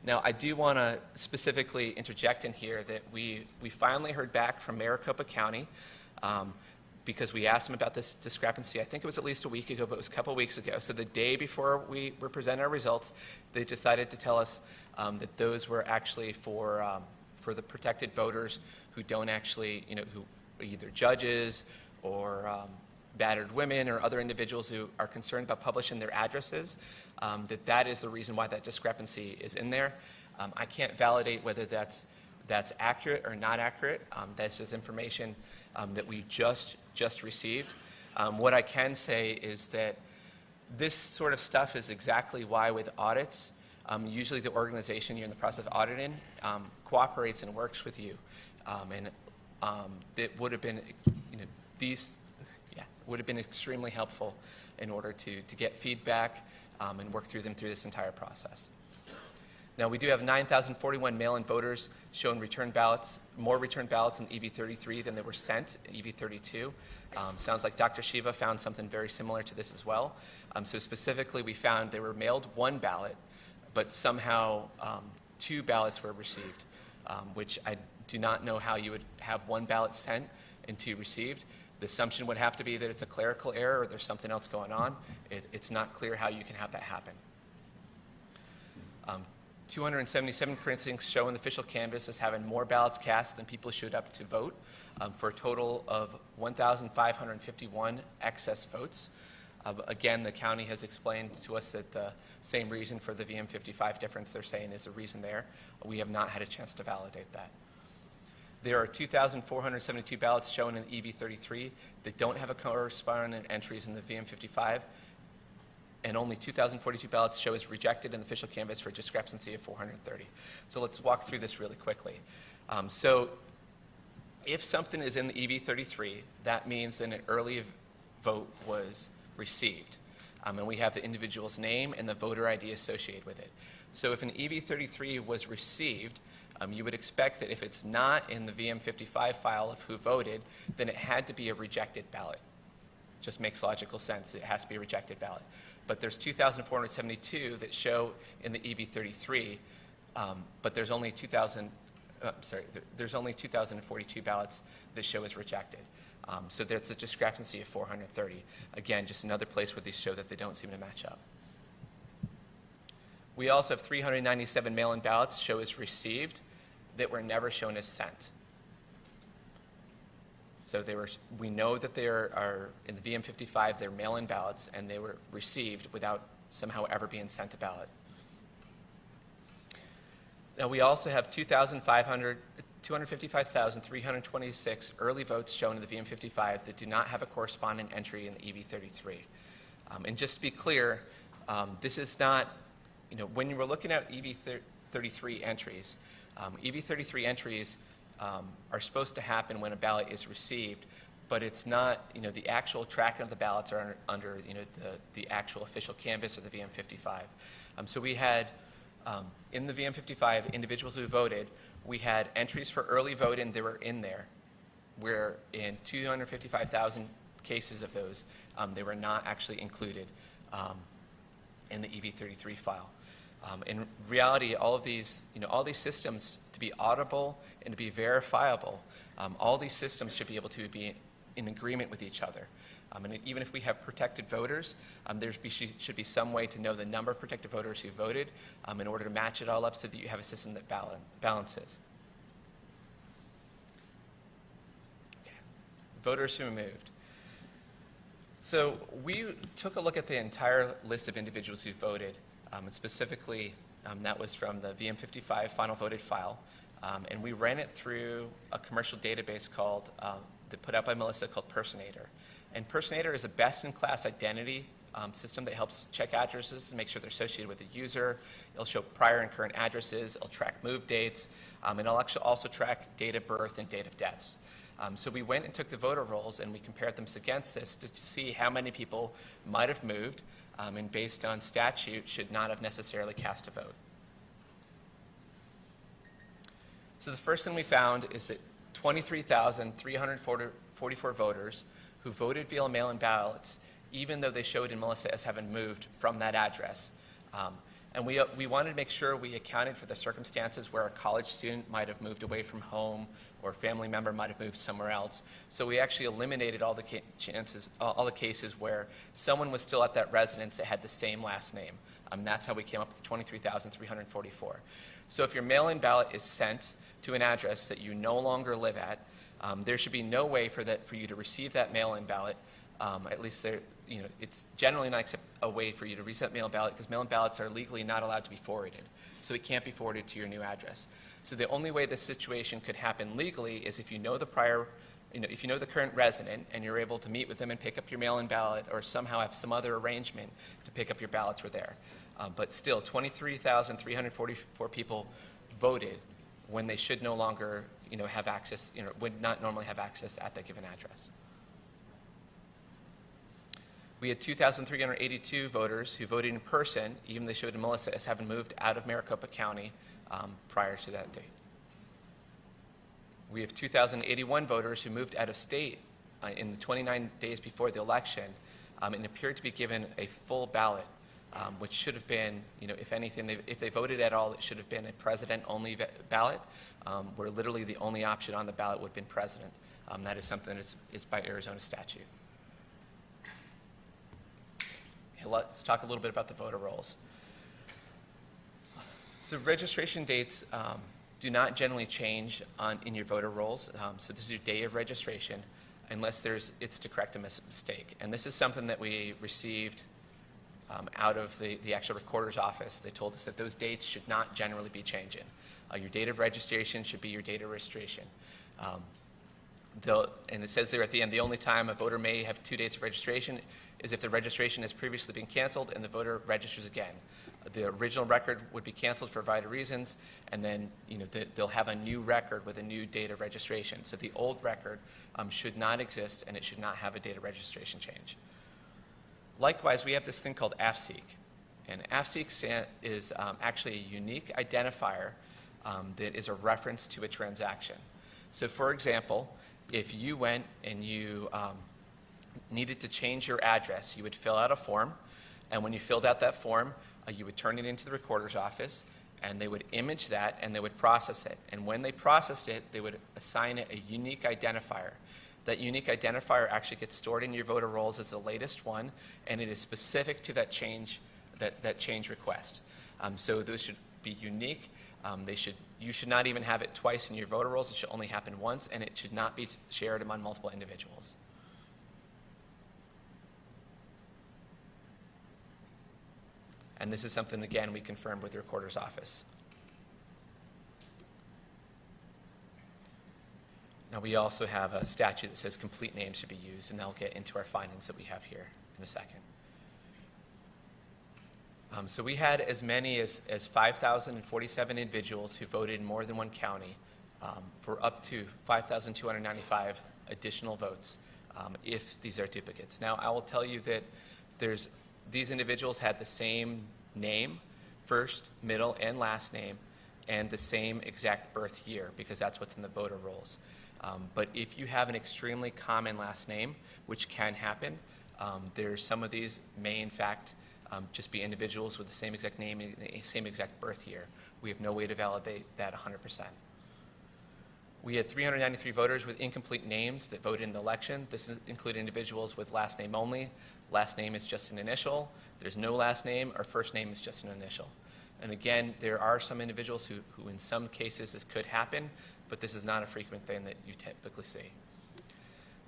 Now, I do want to specifically interject in here that we finally heard back from Maricopa County because we asked them about this discrepancy. I think it was at least a week ago, but it was a couple weeks ago. So the day before we were presenting our results, they decided to tell us that those were actually for the protected voters who don't actually, who are either judges or battered women or other individuals who are concerned about publishing their addresses, that is the reason why that discrepancy is in there. I can't validate whether that's accurate or not accurate. This is information that we just received. What I can say is that this sort of stuff is exactly why with audits, usually the organization you're in the process of auditing cooperates and works with you. And it would have been, would have been extremely helpful in order to get feedback and work through them through this entire process. Now, we do have 9,041 mail-in voters showing returned ballots, more returned ballots in EV33 than they were sent in EV32. Sounds like Dr. Shiva found something very similar to this as well. So specifically, we found they were mailed one ballot, but somehow 2 ballots were received, which I do not know how you would have 1 ballot sent and 2 received. The assumption would have to be that it's a clerical error or there's something else going on. It's not clear how you can have that happen. 277 precincts show in the official canvass as having more ballots cast than people showed up to vote, for a total of 1,551 excess votes. Again, the county has explained to us that the same reason for the VM55 difference they're saying is the reason there. We have not had a chance to validate that. There are 2,472 ballots shown in EV33 that don't have a corresponding entries in the VM55, and only 2,042 ballots show as rejected in the official canvass for a discrepancy of 430. So let's walk through this really quickly. So if something is in the EV33, that means that an early vote was received. And we have the individual's name and the voter ID associated with it. So if an EV33 was received, you would expect that if it's not in the VM55 file of who voted, then it had to be a rejected ballot. Just makes logical sense. It has to be a rejected ballot. But there's 2,472 that show in the EV33, but there's only 2,042 ballots that show as rejected. So there's a discrepancy of 430. Again, just another place where these show that they don't seem to match up. We also have 397 mail-in ballots show as received that were never shown as sent. So we know that they are in the VM55, they're mail-in ballots, and they were received without somehow ever being sent a ballot. Now, we also have 255,326 early votes shown in the VM55 that do not have a corresponding entry in the EV33. And just to be clear, this is not, when you were looking at EV33 entries, EV33 entries are supposed to happen when a ballot is received, but it's not, the actual tracking of the ballots are under the actual official canvass of the VM55. So we had, in the VM55, individuals who voted, we had entries for early voting that were in there, where in 255,000 cases of those, they were not actually included in the EV33 file. In reality, all these systems, to be auditable and to be verifiable, all these systems should be able to be in agreement with each other. And even if we have protected voters, should be some way to know the number of protected voters who voted in order to match it all up so that you have a system that balances. Okay. Voters who moved. So we took a look at the entire list of individuals who voted, and specifically that was from the VM55 final voted file, and we ran it through a commercial database called, put out by Melissa, called Personator. And Personator is a best-in-class identity system that helps check addresses and make sure they're associated with the user. It'll show prior and current addresses. It'll track move dates. And it'll actually also track date of birth and date of deaths. So we went and took the voter rolls and we compared them against this to see how many people might have moved and based on statute should not have necessarily cast a vote. So the first thing we found is that 23,344 voters who voted via mail-in ballots, even though they showed in Melissa as having moved from that address. And we wanted to make sure we accounted for the circumstances where a college student might have moved away from home or a family member might have moved somewhere else. So we actually eliminated all the cases where someone was still at that residence that had the same last name. That's how we came up with 23,344. So if your mail-in ballot is sent to an address that you no longer live at, there should be no way for you to receive that mail-in ballot. At least it's generally not a way for you to reset mail-in ballot because mail-in ballots are legally not allowed to be forwarded. So it can't be forwarded to your new address. So the only way this situation could happen legally is if you know the if you know the current resident and you're able to meet with them and pick up your mail-in ballot or somehow have some other arrangement to pick up your ballots were there. But still, 23,344 people voted when they should no longer have access, would not normally have access at that given address. We had 2,382 voters who voted in person, even though they showed in Melissa as having moved out of Maricopa County prior to that date. We have 2,081 voters who moved out of state in the 29 days before the election and appeared to be given a full ballot, which should have been, if anything, if they voted at all, it should have been a president-only ballot, where literally the only option on the ballot would have been president. That is something that is by Arizona statute. Okay, let's talk a little bit about the voter rolls. So registration dates do not generally change in your voter rolls. So this is your day of registration, unless it's to correct a mistake. And this is something that we received out of the actual recorder's office. They told us that those dates should not generally be changing. Your date of registration should be your date of registration. And it says there at the end, the only time a voter may have two dates of registration is if the registration has previously been canceled and the voter registers again. The original record would be canceled for a variety of reasons, and then they'll have a new record with a new date of registration. So the old record should not exist, and it should not have a date of registration change. Likewise, we have this thing called AFSEEK. And AFSEEK is actually a unique identifier that is a reference to a transaction. So for example, if you went and you needed to change your address, you would fill out a form, and when you filled out that form, you would turn it into the recorder's office, and they would image that, and they would process it. And when they processed it, they would assign it a unique identifier. That unique identifier actually gets stored in your voter rolls as the latest one, and it is specific to that change request. So those should be unique. You should not even have it twice in your voter rolls. It should only happen once, and it should not be shared among multiple individuals. And this is something, again, we confirmed with the recorder's office. Now, we also have a statute that says complete names should be used, and I'll get into our findings that we have here in a second. So we had as many as 5,047 individuals who voted in more than one county for up to 5,295 additional votes if these are duplicates. Now, I will tell you that these individuals had the same name, first, middle, and last name, and the same exact birth year, because that's what's in the voter rolls. But if you have an extremely common last name, which can happen, some of these may in fact just be individuals with the same exact name and the same exact birth year. We have no way to validate that 100%. We had 393 voters with incomplete names that voted in the election. This included individuals with last name only. Last name is just an initial. There's no last name, or first name is just an initial. And again, there are some individuals who in some cases this could happen, but this is not a frequent thing that you typically see.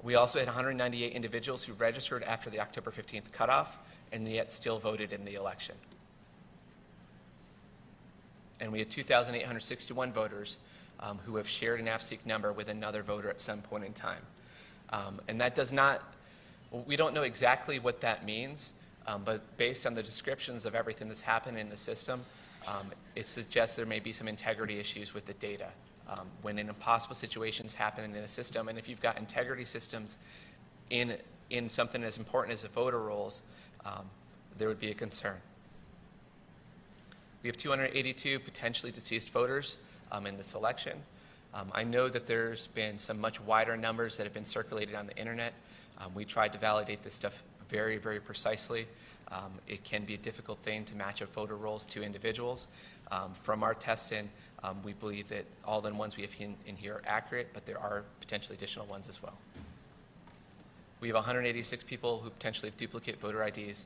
We also had 198 individuals who registered after the October 15th cutoff and yet still voted in the election. And we had 2,861 voters who have shared an AFSEEK number with another voter at some point in time. And that does not, we don't know exactly what that means, but based on the descriptions of everything that's happened in the system, it suggests there may be some integrity issues with the data. When impossible situations happen in a system, and if you've got integrity systems in something as important as the voter rolls, there would be a concern. We have 282 potentially deceased voters in this election. I know that there's been some much wider numbers that have been circulated on the internet. We tried to validate this stuff very, very precisely. It can be a difficult thing to match up voter rolls to individuals. From our testing, we believe that all the ones we have in here are accurate, but there are potentially additional ones as well. We have 186 people who potentially have duplicate voter IDs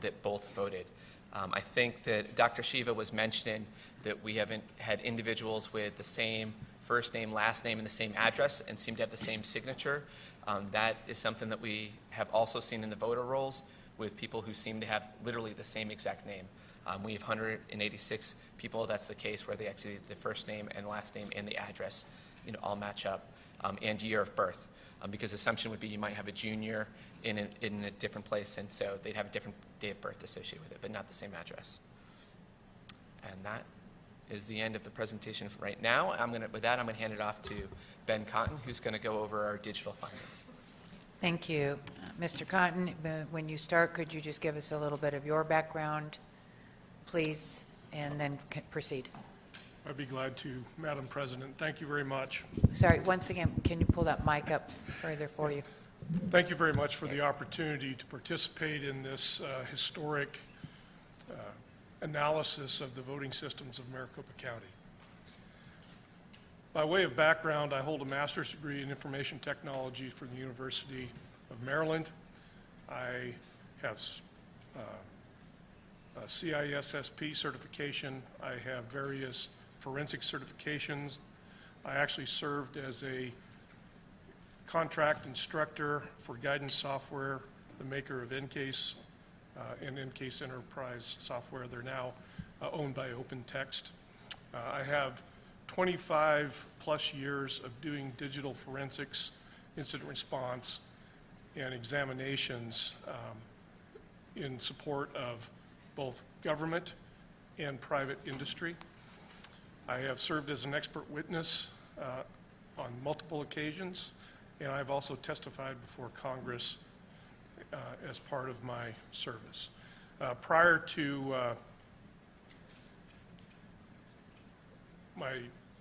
that both voted. I think that Dr. Shiva was mentioning that we haven't had individuals with the same first name, last name, and the same address and seem to have the same signature. That is something that we have also seen in the voter rolls with people who seem to have literally the same exact name. We have 186 people that's the case where they actually, the first name and last name and the address, all match up, and year of birth. Because the assumption would be you might have a junior in a different place, and so they'd have a different date of birth associated with it, but not the same address. And that is the end of the presentation for right now. With that, I'm going to hand it off to Ben Cotton, who's going to go over our digital findings. Thank you. Mr. Cotton, when you start, could you just give us a little bit of your background, please, and then proceed? I'd be glad to, Madam President. Thank you very much. Sorry, once again, can you pull that mic up further for you? Thank you very much for the opportunity to participate in this historic analysis of the voting systems of Maricopa County. By way of background, I hold a master's degree in information technology from the University of Maryland. I have a CISSP certification. I have various forensic certifications. I actually served as a contract instructor for guidance software, the maker of Encase and Encase Enterprise software. They're now owned by OpenText. I have 25 plus years of doing digital forensics, incident response, and examinations in support of both government and private industry. I have served as an expert witness on multiple occasions, and I've also testified before Congress as part of my service. Prior to my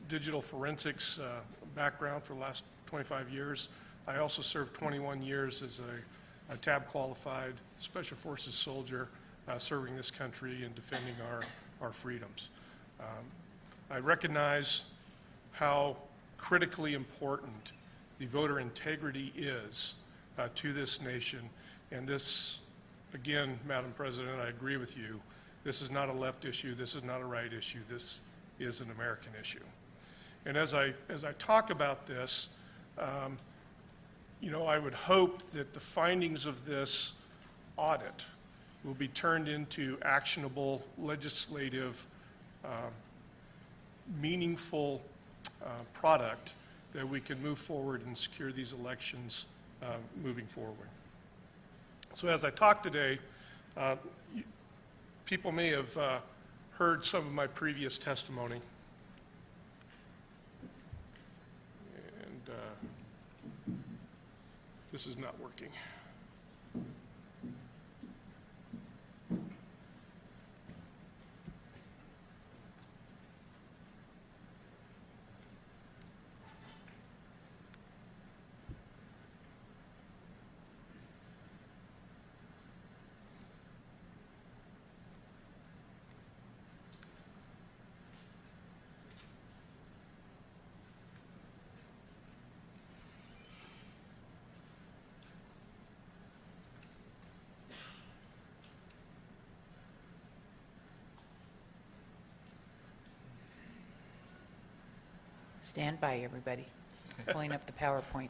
digital forensics background for the last 25 years, I also served 21 years as a tab qualified Special Forces soldier serving this country and defending our freedoms. I recognize how critically important the voter integrity is to this nation. And this, again, Madam President, I agree with you. This is not a left issue. This is not a right issue. This is an American issue. And as I talk about this, I would hope that the findings of this audit will be turned into actionable, legislative, meaningful product that we can move forward and secure these elections moving forward. So as I talk today, people may have heard some of my previous testimony. And this is not working. Stand by, everybody. Pulling up the PowerPoint.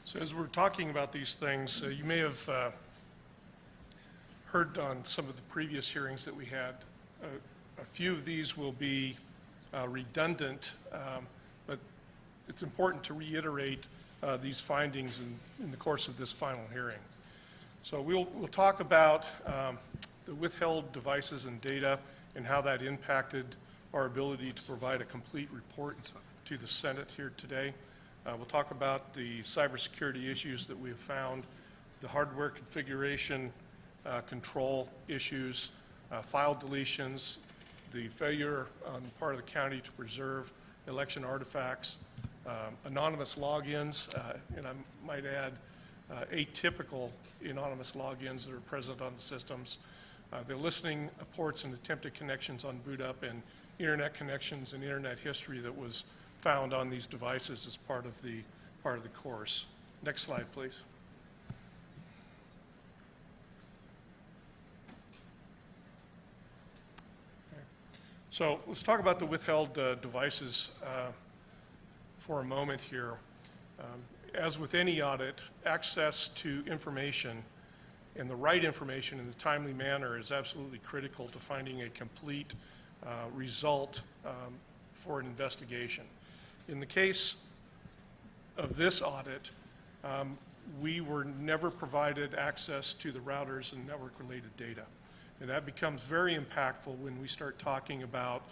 So as we're talking about these things, you may have heard on some of the previous hearings that we had, a few of these will be redundant, but it's important to reiterate these findings in the course of this final hearing. So we'll talk about the withheld devices and data and how that impacted our ability to provide a complete report to the Senate here today. We'll talk about the cybersecurity issues that we have found, the hardware configuration control issues, file deletions, the failure on the part of the county to preserve election artifacts, anonymous logins, and I might add atypical anonymous logins that are present on the systems, the listening ports and attempted connections on boot up, and internet connections and internet history that was found on these devices as part of the course. Next slide, please. Okay. So let's talk about the withheld devices for a moment here. As with any audit, access to information and the right information in a timely manner is absolutely critical to finding a complete result for an investigation. In the case of this audit, we were never provided access to the routers and network-related data. And that becomes very impactful when we start talking about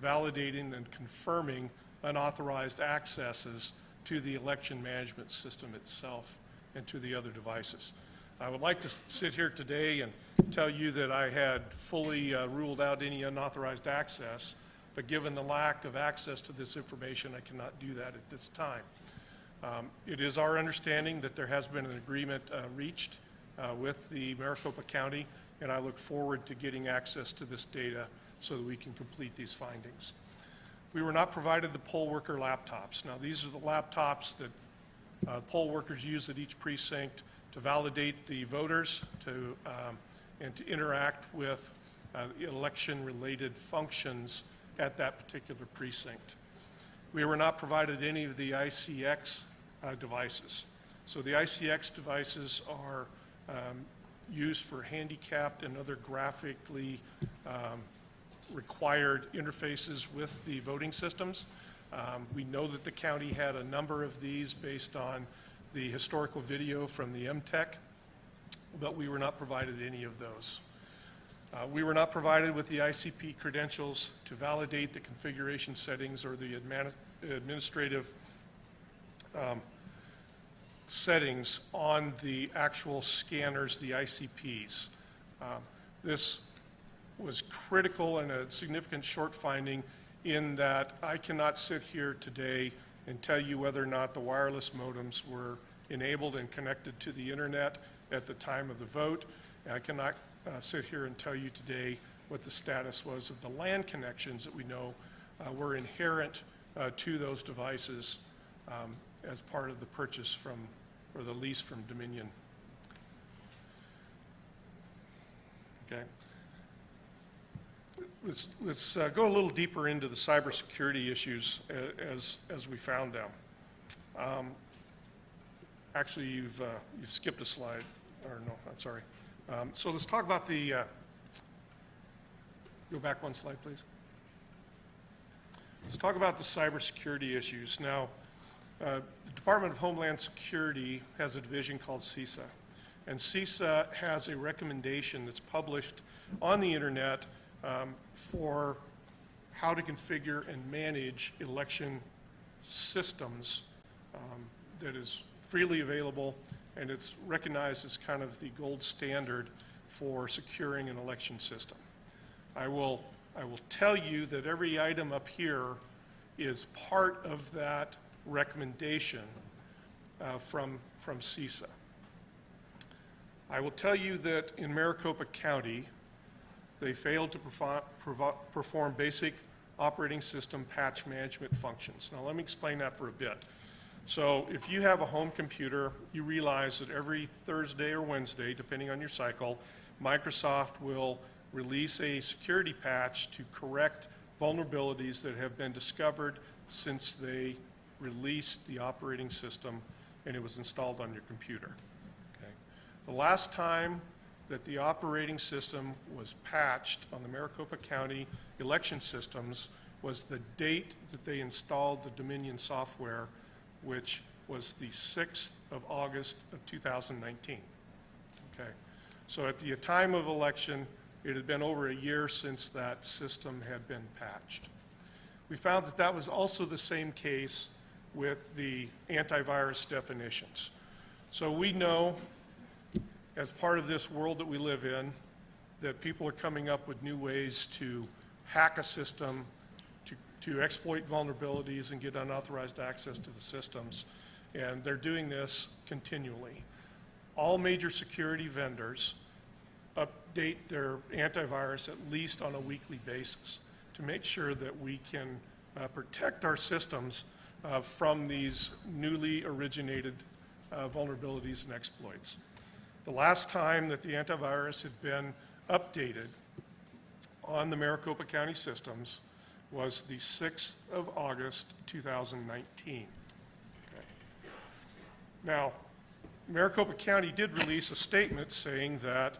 validating and confirming unauthorized accesses to the election management system itself and to the other devices. I would like to sit here today and tell you that I had fully ruled out any unauthorized access, but given the lack of access to this information, I cannot do that at this time. It is our understanding that there has been an agreement reached with the Maricopa County, and I look forward to getting access to this data so that we can complete these findings. We were not provided the poll worker laptops. Now, these are the laptops that poll workers use at each precinct to validate the voters and to interact with election-related functions at that particular precinct. We were not provided any of the ICX devices. So the ICX devices are used for handicapped and other graphically required interfaces with the voting systems. We know that the county had a number of these based on the historical video from the MTech, but we were not provided any of those. We were not provided with the ICP credentials to validate the configuration settings or the administrative settings on the actual scanners, the ICPs. This was critical and a significant short finding in that I cannot sit here today and tell you whether or not the wireless modems were enabled and connected to the internet at the time of the vote. And I cannot sit here and tell you today what the status was of the LAN connections that we know were inherent to those devices as part of the purchase from, or the lease from Dominion. Okay. let's go a little deeper into the cybersecurity issues as we found them. Actually, you've skipped a slide, or no, I'm sorry. So let's talk about the, go back one slide, please. Let's talk about the cybersecurity issues. Now, the Department of Homeland Security has a division called CISA, and CISA has a recommendation that's published on the internet for how to configure and manage election systems that is freely available, and it's recognized as kind of the gold standard for securing an election system. I will tell you that every item up here is part of that recommendation from CISA. I will tell you that in Maricopa County, they failed to perform basic operating system patch management functions. Now let me explain that for a bit. So if you have a home computer, you realize that every Thursday or Wednesday, depending on your cycle, Microsoft will release a security patch to correct vulnerabilities that have been discovered since they released the operating system and it was installed on your computer. Okay. The last time that the operating system was patched on the Maricopa County election systems was the date that they installed the Dominion software, which was the 6th of August of 2019. Okay. So at the time of election, it had been over a year since that system had been patched. We found that that was also the same case with the antivirus definitions. So we know, as part of this world that we live in, that people are coming up with new ways to hack a system, to exploit vulnerabilities and get unauthorized access to the systems, and they're doing this continually. All major security vendors update their antivirus at least on a weekly basis to make sure that we can protect our systems from these newly originated vulnerabilities and exploits. The last time that the antivirus had been updated on the Maricopa County systems was the 6th of August 2019. Okay. Now, Maricopa County did release a statement saying that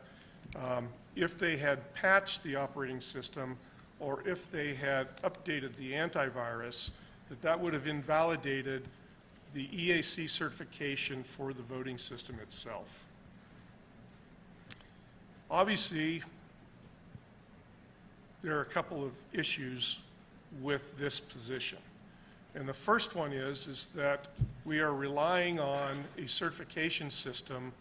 if they had patched the operating system or if they had updated the antivirus, that would have invalidated the EAC certification for the voting system itself. Obviously, there are a couple of issues with this position. And the first one is that we are relying on a certification system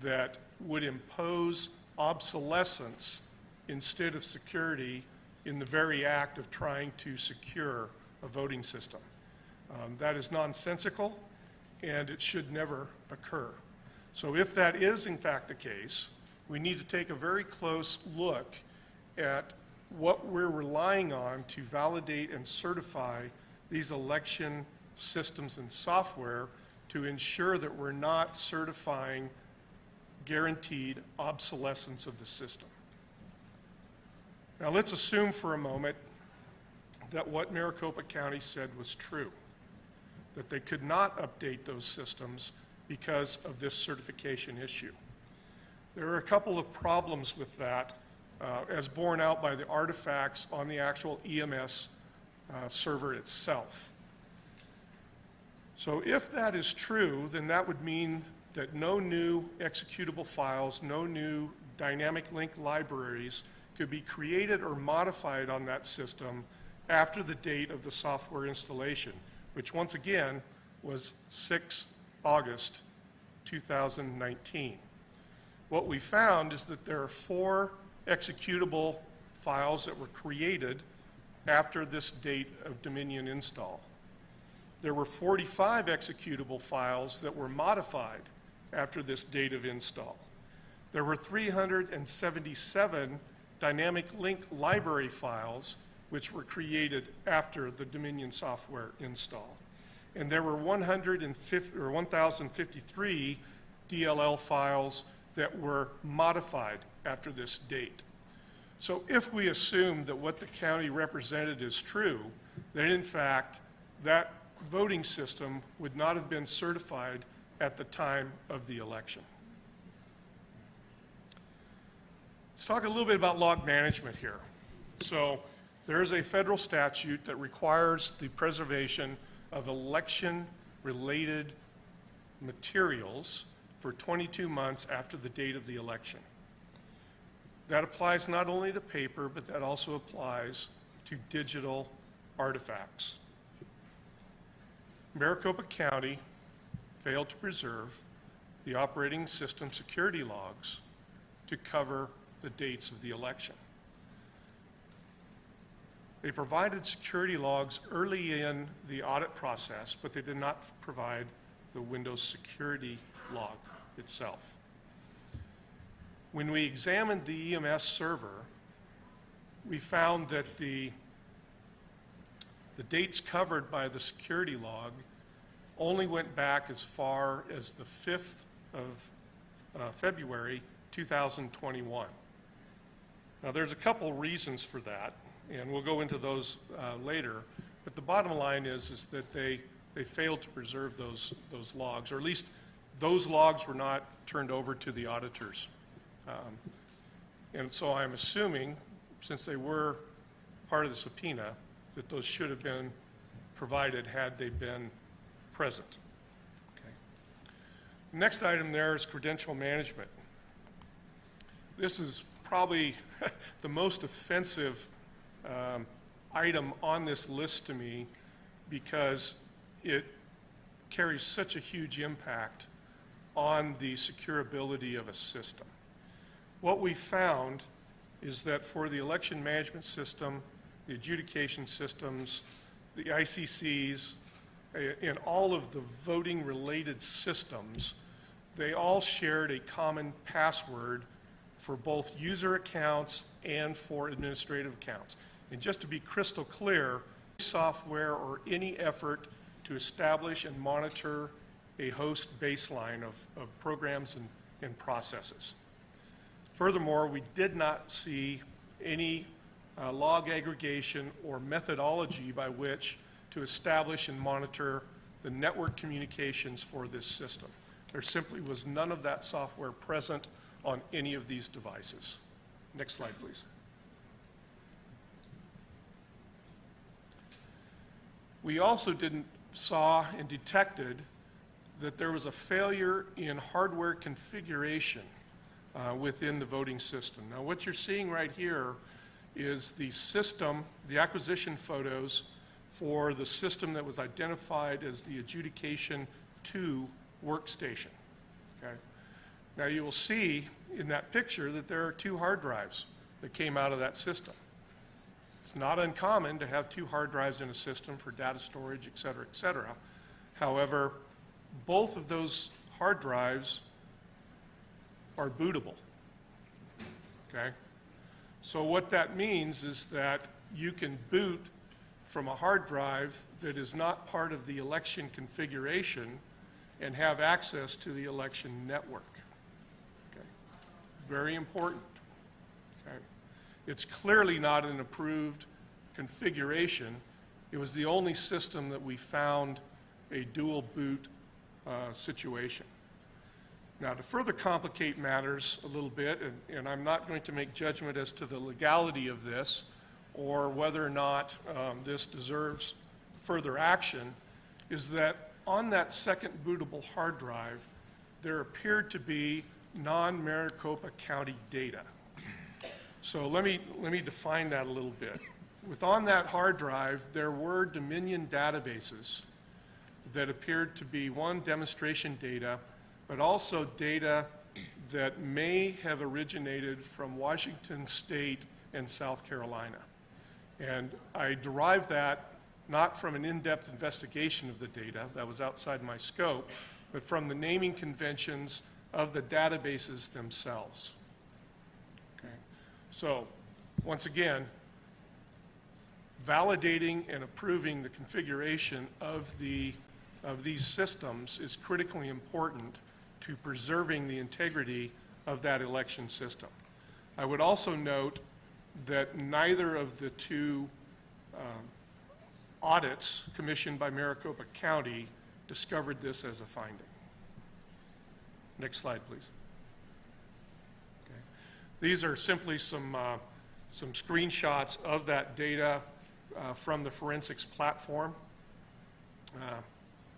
that would impose obsolescence instead of security in the very act of trying to secure a voting system. That is nonsensical, and it should never occur. So if that is in fact the case, we need to take a very close look at what we're relying on to validate and certify these election systems and software to ensure that we're not certifying guaranteed obsolescence of the system. Now let's assume for a moment that what Maricopa County said was true, that they could not update those systems because of this certification issue. There are a couple of problems with that as borne out by the artifacts on the actual EMS server itself. So if that is true, then that would mean that no new executable files, no new dynamic link libraries could be created or modified on that system after the date of the software installation, which once again was 6 August 2019. What we found is that there are 4 executable files that were created after this date of Dominion install. There were 45 executable files that were modified after this date of install. There were 377 dynamic link library files which were created after the Dominion software install. And there were 1,053 DLL files that were modified after this date. So if we assume that what the county represented is true, then in fact, that voting system would not have been certified at the time of the election. Let's talk a little bit about log management here. So there is a federal statute that requires the preservation of election-related materials for 22 months after the date of the election. That applies not only to paper, but that also applies to digital artifacts. Maricopa County failed to preserve the operating system security logs to cover the dates of the election. They provided security logs early in the audit process, but they did not provide the Windows security log itself. When we examined the EMS server, we found that the dates covered by the security log only went back as far as the 5th of February 2021. Now, there's a couple reasons for that, and we'll go into those later. But the bottom line is that they failed to preserve those logs, or at least those logs were not turned over to the auditors. And so I'm assuming, since they were part of the subpoena, that those should have been provided had they been present. Okay. Next item there is credential management. This is probably the most offensive item on this list to me because it carries such a huge impact on the securability of a system. What we found is that for the election management system, the adjudication systems, the ICCs, and all of the voting-related systems, they all shared a common password for both user accounts and for administrative accounts. And just to be crystal clear, software or any effort to establish and monitor a host baseline of programs and processes. Furthermore, we did not see any log aggregation or methodology by which to establish and monitor the network communications for this system. There simply was none of that software present on any of these devices. Next slide, please. We also saw and detected that there was a failure in hardware configuration within the voting system. Now, what you're seeing right here is the system, the acquisition photos for the system that was identified as the Adjudication 2 workstation. Okay? Now, you will see in that picture that there are 2 hard drives that came out of that system. It's not uncommon to have 2 hard drives in a system for data storage, et cetera, et cetera. However, both of those hard drives are bootable. Okay? So what that means is that you can boot from a hard drive that is not part of the election configuration and have access to the election network. Okay? Very important. Okay? It's clearly not an approved configuration. It was the only system that we found a dual boot situation. Now, to further complicate matters a little bit, and I'm not going to make judgment as to the legality of this or whether or not this deserves further action, is that on that second bootable hard drive, there appeared to be non-Maricopa County data. So let me define that a little bit. On that hard drive, there were Dominion databases that appeared to be, one, demonstration data, but also data that may have originated from Washington State and South Carolina. And I derived that not from an in-depth investigation of the data, that was outside my scope, but from the naming conventions of the databases themselves. Okay. So, once again, validating and approving the configuration of these systems is critically important to preserving the integrity of that election system. I would also note that neither of the two audits commissioned by Maricopa County discovered this as a finding. Next slide, please. Okay. These are simply some screenshots of that data from the forensics platform.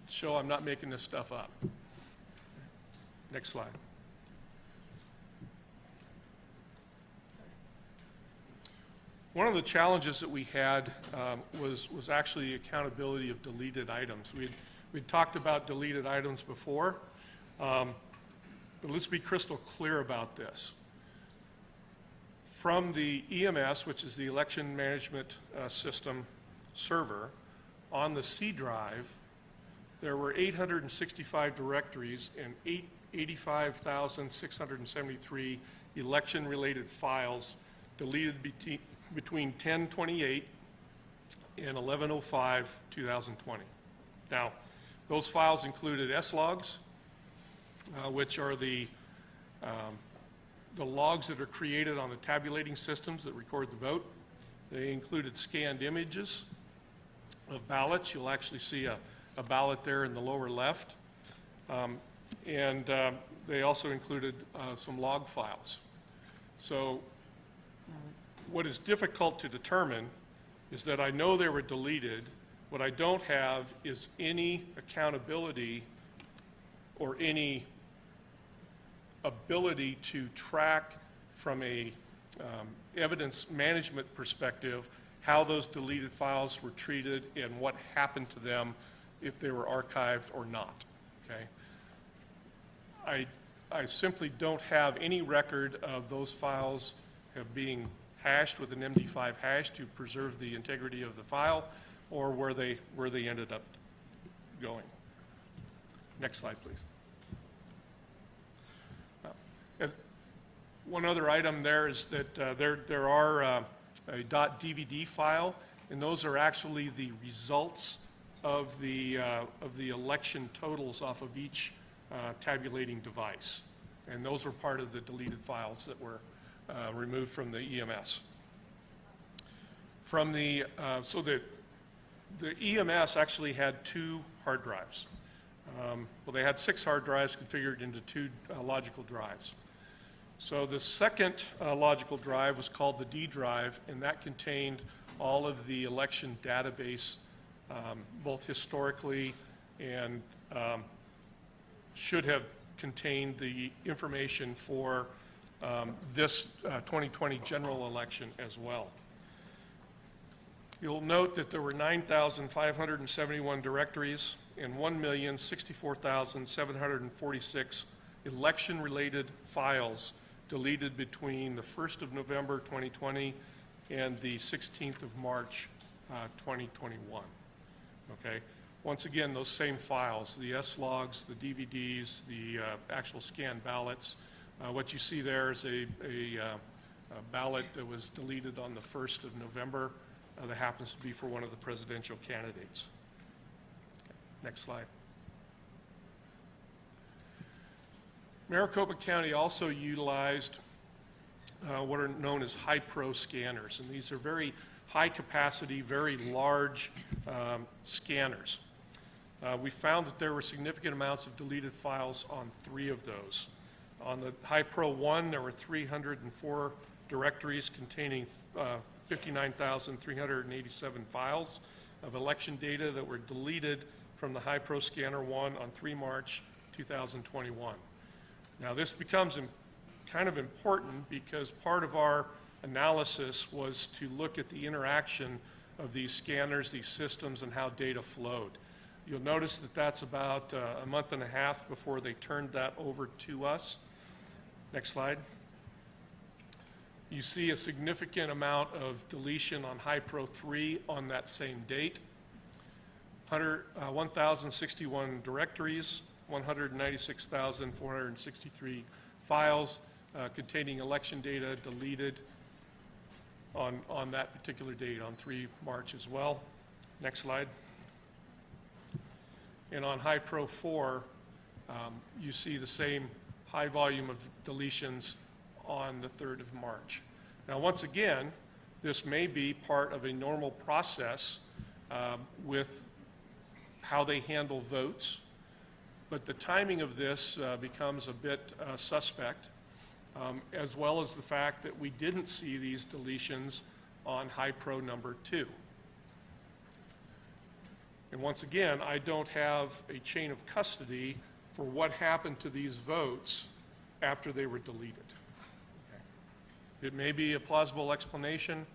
Show I'm not making this stuff up. Next slide. One of the challenges that we had was actually the accountability of deleted items. We'd talked about deleted items before, but let's be crystal clear about this. From the EMS, which is the Election Management System server, on the C drive, there were 865 directories and 85,673 election-related files deleted between 10/28 and 11/05/2020. Now, those files included S-logs, which are the logs that are created on the tabulating systems that record the vote. They included scanned images of ballots. You'll actually see a ballot there in the lower left. And they also included some log files. So what is difficult to determine is that I know they were deleted. What I don't have is any accountability or any ability to track from a evidence management perspective how those deleted files were treated and what happened to them, if they were archived or not, okay? I simply don't have any record of those files being hashed with an MD5 hash to preserve the integrity of the file, or where they ended up going. Next slide, please. One other item there is that there are a .dvd file, and those are actually the results of the election totals off of each tabulating device. And those were part of the deleted files that were removed from the EMS. From the, so the EMS actually had 2 hard drives. Well, they had 6 hard drives configured into 2 logical drives. So the second logical drive was called the D drive, and that contained all of the election database, both historically and should have contained the information for this 2020 general election as well. You'll note that there were 9,571 directories and 1,064,746 election-related files deleted between the 1st of November 2020 and the 16th of March 2021. Okay? Once again, those same files, the S-logs, the DVDs, the actual scanned ballots. What you see there is a ballot that was deleted on the 1st of November that happens to be for one of the presidential candidates. Okay, next slide. Maricopa County also utilized what are known as high-pro scanners, and these are very high-capacity, very large scanners. We found that there were significant amounts of deleted files on 3 of those. On the High-Pro 1, there were 304 directories containing 59,387 files of election data that were deleted from the High-Pro Scanner 1 on 3 March 2021. Now, this becomes kind of important because part of our analysis was to look at the interaction of these scanners, these systems, and how data flowed. You'll notice that that's about a month and a half before they turned that over to us. Next slide. You see a significant amount of deletion on High-Pro 3 on that same date. 1,061 directories, 196,463 files containing election data deleted on that particular date, on 3 March as well. Next slide. And on High-Pro 4, you see the same high volume of deletions on the 3rd of March. Now, once again, this may be part of a normal process with how they handle votes, but the timing of this becomes a bit suspect, as well as the fact that we didn't see these deletions on High Pro number 2. And once again, I don't have a chain of custody for what happened to these votes after they were deleted. Okay. It may be a plausible explanation.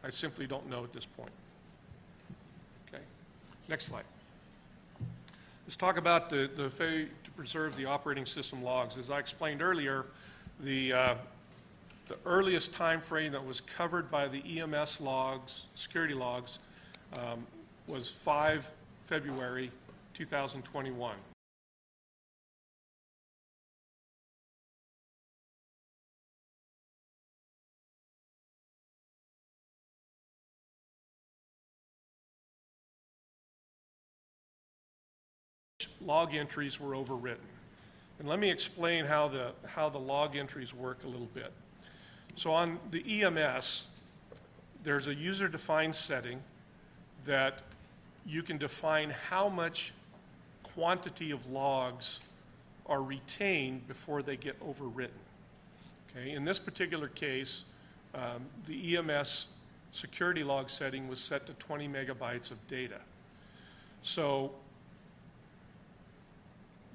I simply don't know at this point. Okay. Next slide. Let's talk about the failure to preserve the operating system logs. As I explained earlier, the earliest time frame that was covered by the EMS logs, security logs, was 5 February 2021. Log entries were overwritten. And let me explain how the log entries work a little bit. So on the EMS, there's a user-defined setting that you can define how much quantity of logs are retained before they get overwritten. Okay? In this particular case, the EMS security log setting was set to 20 megabytes of data. So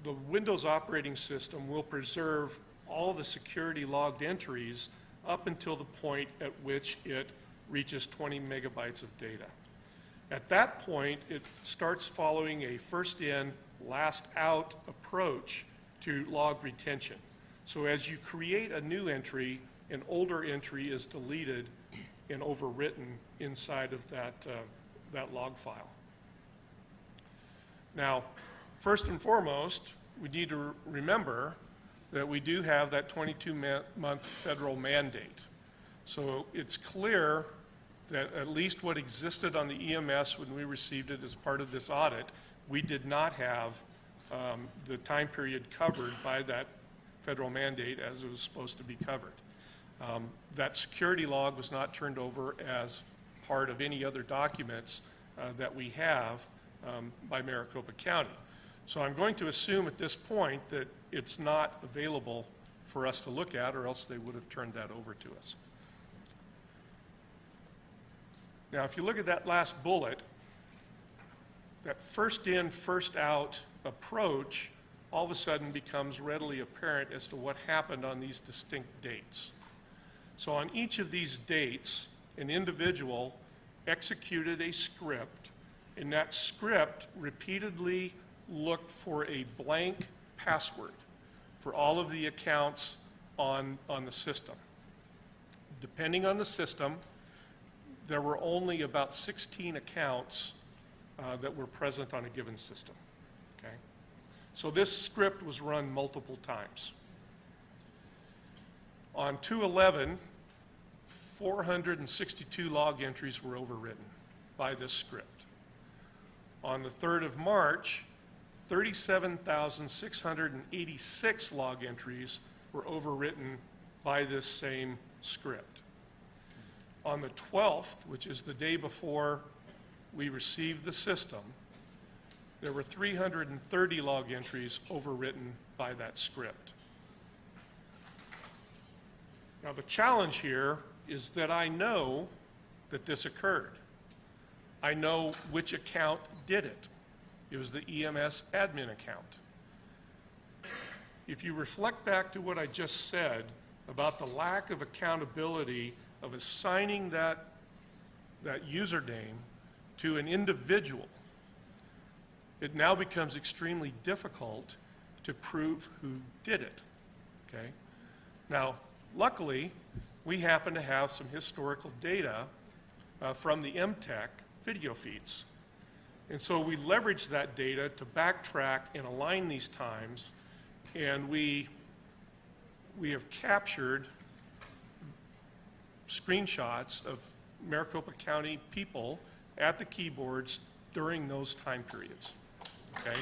the Windows operating system will preserve all the security logged entries up until the point at which it reaches 20 megabytes of data. At that point, it starts following a first in, last out approach to log retention. So as you create a new entry, an older entry is deleted and overwritten inside of that log file. Now, first and foremost, we need to remember that we do have that 22-month federal mandate. So it's clear that at least what existed on the EMS when we received it as part of this audit, we did not have the time period covered by that federal mandate as it was supposed to be covered. That security log was not turned over as part of any other documents that we have by Maricopa County. So I'm going to assume at this point that it's not available for us to look at, or else they would have turned that over to us. Now, if you look at that last bullet, that first in, first out approach all of a sudden becomes readily apparent as to what happened on these distinct dates. So on each of these dates, an individual executed a script, and that script repeatedly looked for a blank password for all of the accounts on the system. Depending on the system, there were only about 16 accounts that were present on a given system. Okay? So this script was run multiple times. On 2/11, 462 log entries were overwritten by this script. On the 3rd of March, 37,686 log entries were overwritten by this same script. On the 12th, which is the day before we received the system, there were 330 log entries overwritten by that script. Now, the challenge here is that I know that this occurred. I know which account did it. It was the EMS admin account. If you reflect back to what I just said about the lack of accountability of assigning that username to an individual, it now becomes extremely difficult to prove who did it. Okay? Now, luckily, we happen to have some historical data from the MTech video feeds. And so we leveraged that data to backtrack and align these times, and we have captured screenshots of Maricopa County people at the keyboards during those time periods. Okay?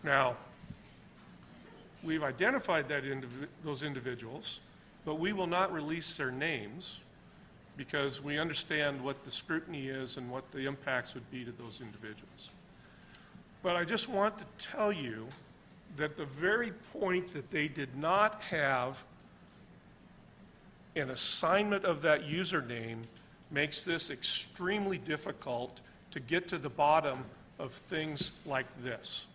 Now, we've identified those individuals, but we will not release their names because we understand what the scrutiny is and what the impacts would be to those individuals. But I just want to tell you that the very point that they did not have an assignment of that username makes this extremely difficult to get to the bottom of things like this.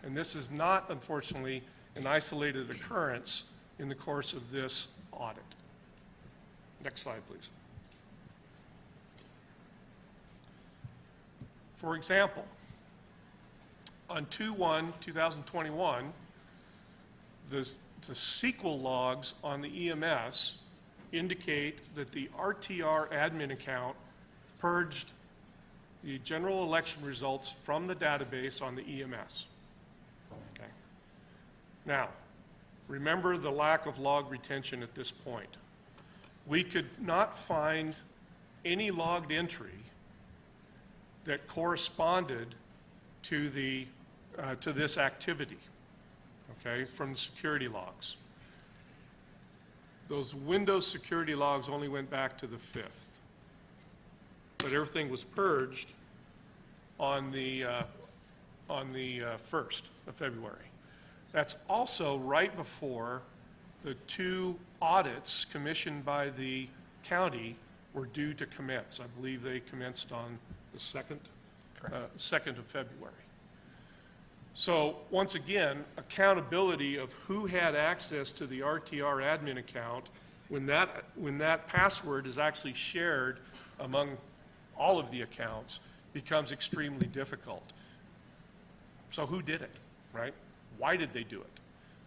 And this is not, unfortunately, an isolated occurrence in the course of this audit. Next slide, please. For example, on 2/1/2021, the SQL logs on the EMS indicate that the RTR admin account purged the general election results from the database on the EMS. Okay. Now, remember the lack of log retention at this point. We could not find any logged entry that corresponded to this activity, okay, from the security logs. Those Windows security logs only went back to the 5th, but everything was purged on the 1st of February. That's also right before the 2 audits commissioned by the county were due to commence. I believe they commenced on the 2nd of February. So once again, accountability of who had access to the RTR admin account when that password is actually shared among all of the accounts becomes extremely difficult. So who did it, right? Why did they do it?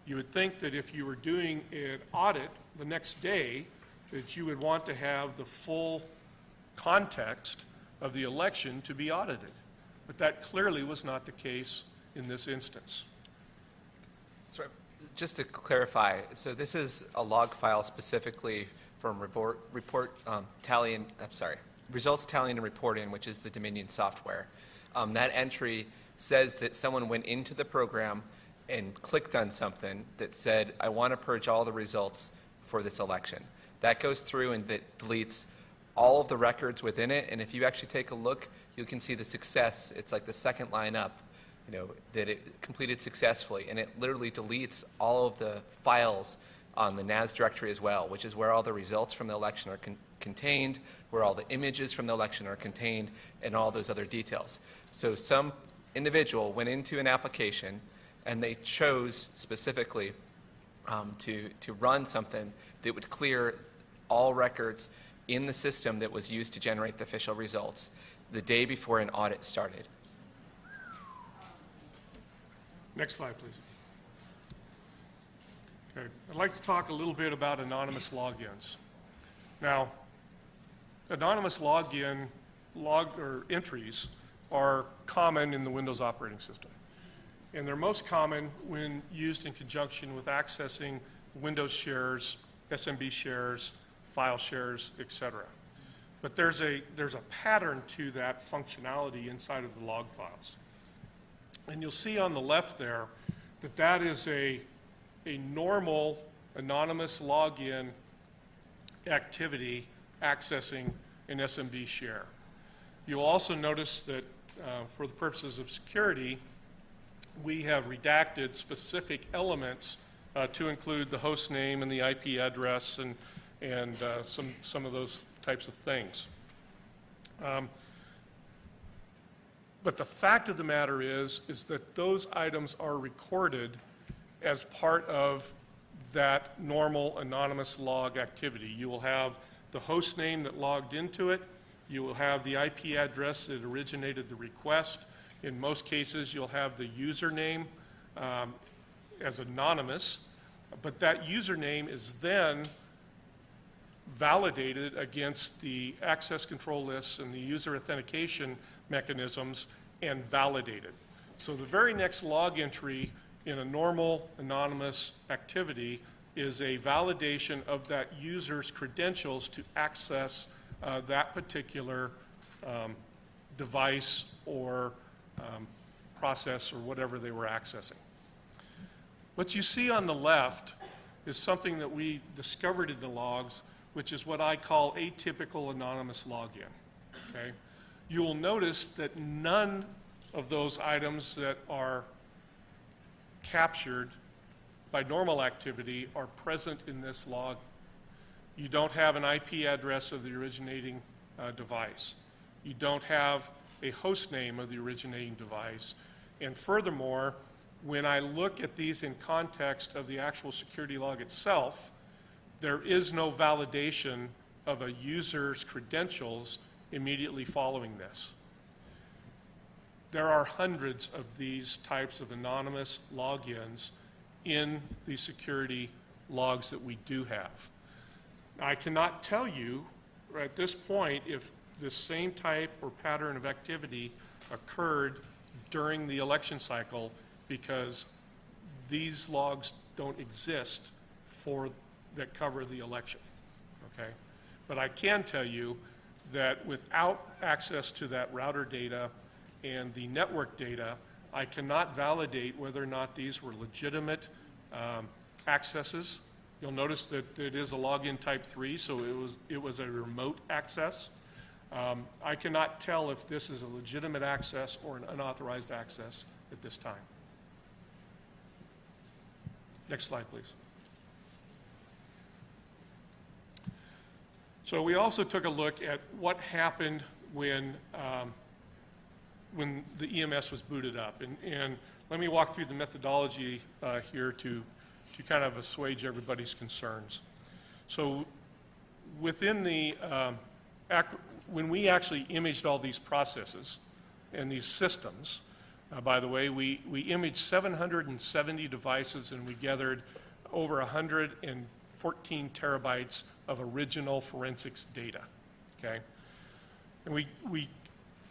You would think that if you were doing an audit the next day, that you would want to have the full context of the election to be audited. But that clearly was not the case in this instance. So just to clarify, so this is a log file specifically from results tallying and reporting, which is the Dominion software. That entry says that someone went into the program and clicked on something that said, I want to purge all the results for this election. That goes through and that deletes all of the records within it, and if you actually take a look, you can see the success. It's like the second line up, that it completed successfully, and it literally deletes all of the files on the NAS directory as well, which is where all the results from the election are contained, where all the images from the election are contained, and all those other details. So some individual went into an application, and they chose specifically to run something that would clear all records in the system that was used to generate the official results the day before an audit started. Next slide, please. Okay. I'd like to talk a little bit about anonymous logins. Now, anonymous login entries are common in the Windows operating system. And they're most common when used in conjunction with accessing Windows shares, SMB shares, file shares, etc. But there's a pattern to that functionality inside of the log files. And you'll see on the left there that is a normal anonymous login activity accessing an SMB share. You'll also notice that for the purposes of security, we have redacted specific elements to include the host name and the IP address and some of those types of things. But the fact of the matter is that those items are recorded as part of that normal anonymous log activity. You will have the host name that logged into it. You will have the IP address that originated the request. In most cases, you'll have the username as anonymous, but that username is then validated against the access control lists and the user authentication mechanisms and validated. So the very next log entry in a normal anonymous activity is a validation of that user's credentials to access that particular device or process or whatever they were accessing. What you see on the left is something that we discovered in the logs, which is what I call atypical anonymous login. Okay? You will notice that none of those items that are captured by normal activity are present in this log. You don't have an IP address of the originating device. You don't have a host name of the originating device. And furthermore, when I look at these in context of the actual security log itself, there is no validation of a user's credentials immediately following this. There are hundreds of these types of anonymous logins in the security logs that we do have. I cannot tell you at this point if this same type or pattern of activity occurred during the election cycle, because these logs don't exist that cover the election, okay? But I can tell you that without access to that router data and the network data, I cannot validate whether or not these were legitimate accesses. You'll notice that it is a login type 3, so it was a remote access. I cannot tell if this is a legitimate access or an unauthorized access at this time. Next slide, please. So we also took a look at what happened when the EMS was booted up. And let me walk through the methodology here to kind of assuage everybody's concerns. So within the, when we actually imaged all these processes and these systems, by the way, we imaged 770 devices and we gathered over 114 terabytes of original forensics data, okay? And we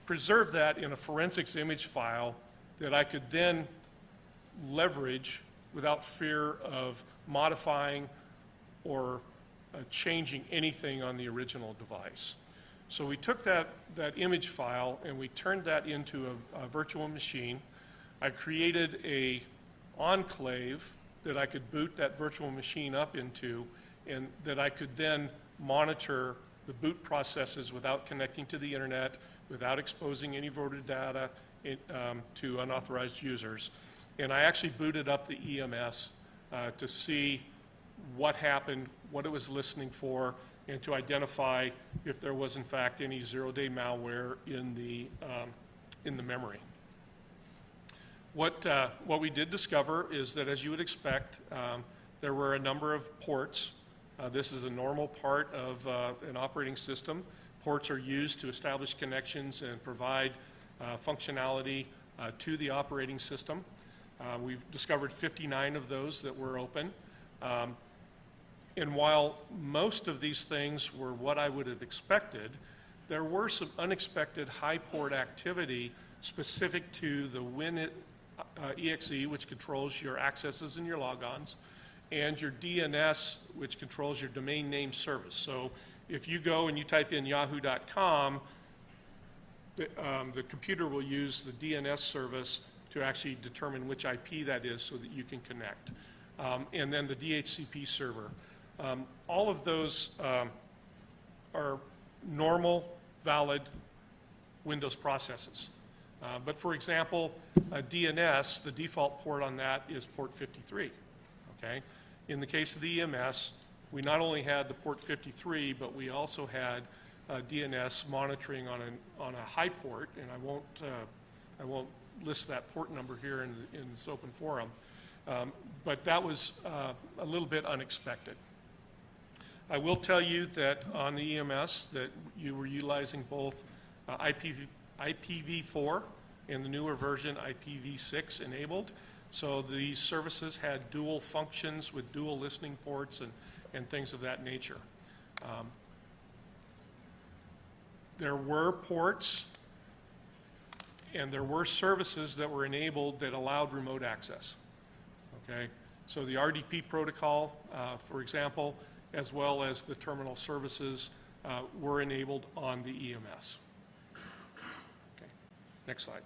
preserved that in a forensics image file that I could then leverage without fear of modifying or changing anything on the original device. So we took that image file and we turned that into a virtual machine. I created a enclave that I could boot that virtual machine up into, and that I could then monitor the boot processes without connecting to the internet, without exposing any voter data to unauthorized users. And I actually booted up the EMS to see what happened, what it was listening for, and to identify if there was in fact any zero-day malware in the memory. What we did discover is that, as you would expect, there were a number of ports. This is a normal part of an operating system. Ports are used to establish connections and provide functionality to the operating system. We've discovered 59 of those that were open. And while most of these things were what I would have expected, there were some unexpected high port activity specific to the WinExe, which controls your accesses and your logons, and your DNS, which controls your domain name service. So if you go and you type in yahoo.com, the computer will use the DNS service to actually determine which IP that is so that you can connect. And then the DHCP server. All of those are normal, valid Windows processes. But for example, DNS, the default port on that is port 53, okay? In the case of the EMS, we not only had the port 53, but we also had DNS monitoring on a high port, and I won't list that port number here in this open forum, but that was a little bit unexpected. I will tell you that on the EMS that you were utilizing both IPv4 and the newer version IPv6 enabled. So these services had dual functions with dual listening ports and things of that nature. There were ports and there were services that were enabled that allowed remote access. Okay? So the RDP protocol, for example, as well as the terminal services were enabled on the EMS. Okay. Next slide.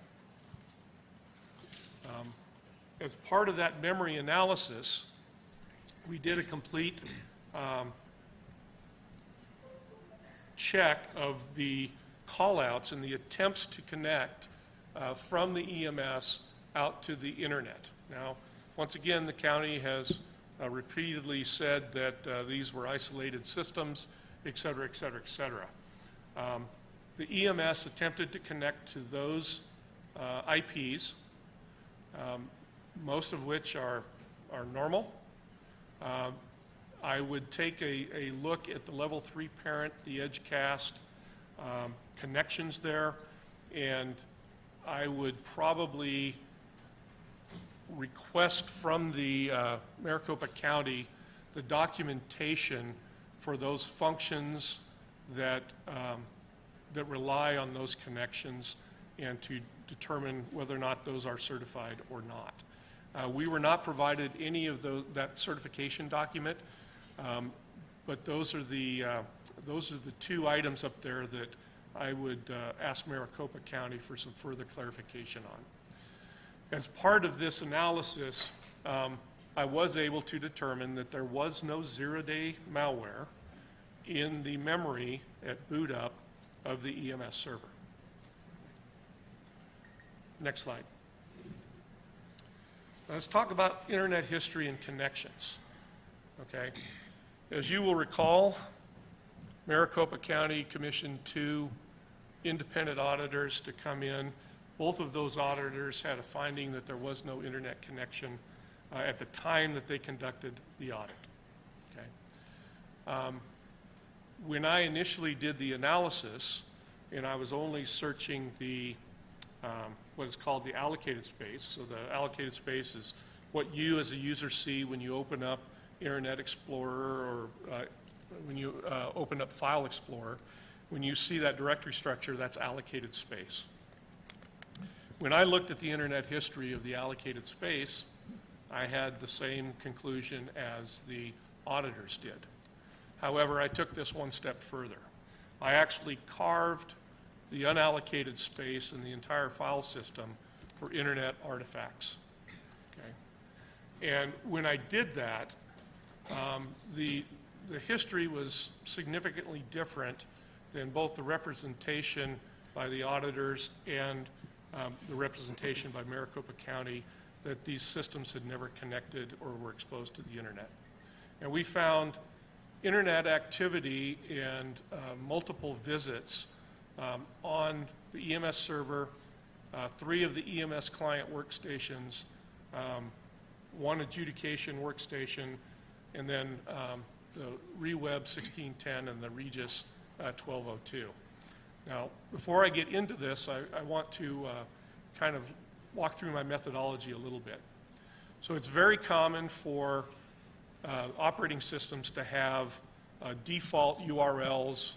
as part of that memory analysis, we did a complete check of the callouts and the attempts to connect from the EMS out to the internet. Now, once again, the county has repeatedly said that these were isolated systems, et cetera, et cetera, et cetera. The EMS attempted to connect to those IPs, most of which are normal. I would take a look at the level 3 parent, the EdgeCast connections there, and I would probably request from the Maricopa County the documentation for those functions that rely on those connections, and to determine whether or not those are certified or not. We were not provided any of that certification document, but those are the 2 items up there that I would ask Maricopa County for some further clarification on. As part of this analysis, I was able to determine that there was no zero-day malware in the memory at boot up of the EMS server. Next slide. Let's talk about internet history and connections. Okay. As you will recall, Maricopa County commissioned 2 independent auditors to come in. Both of those auditors had a finding that there was no internet connection at the time that they conducted the audit. Okay. When I initially did the analysis, and I was only searching the what is called the allocated space. So the allocated space is what you as a user see when you open up Internet Explorer or when you open up File Explorer. When you see that directory structure, that's allocated space. When I looked at the internet history of the allocated space, I had the same conclusion as the auditors did. However, I took this one step further. I actually carved the unallocated space in the entire file system for internet artifacts. Okay? And when I did that, the history was significantly different than both the representation by the auditors and the representation by Maricopa County that these systems had never connected or were exposed to the internet. And we found internet activity and multiple visits on the EMS server, 3 of the EMS client workstations, 1 adjudication workstation, and then the ReWeb 1610 and the Regis 1202. Now, before I get into this, I want to kind of walk through my methodology a little bit. So it's very common for operating systems to have default URLs,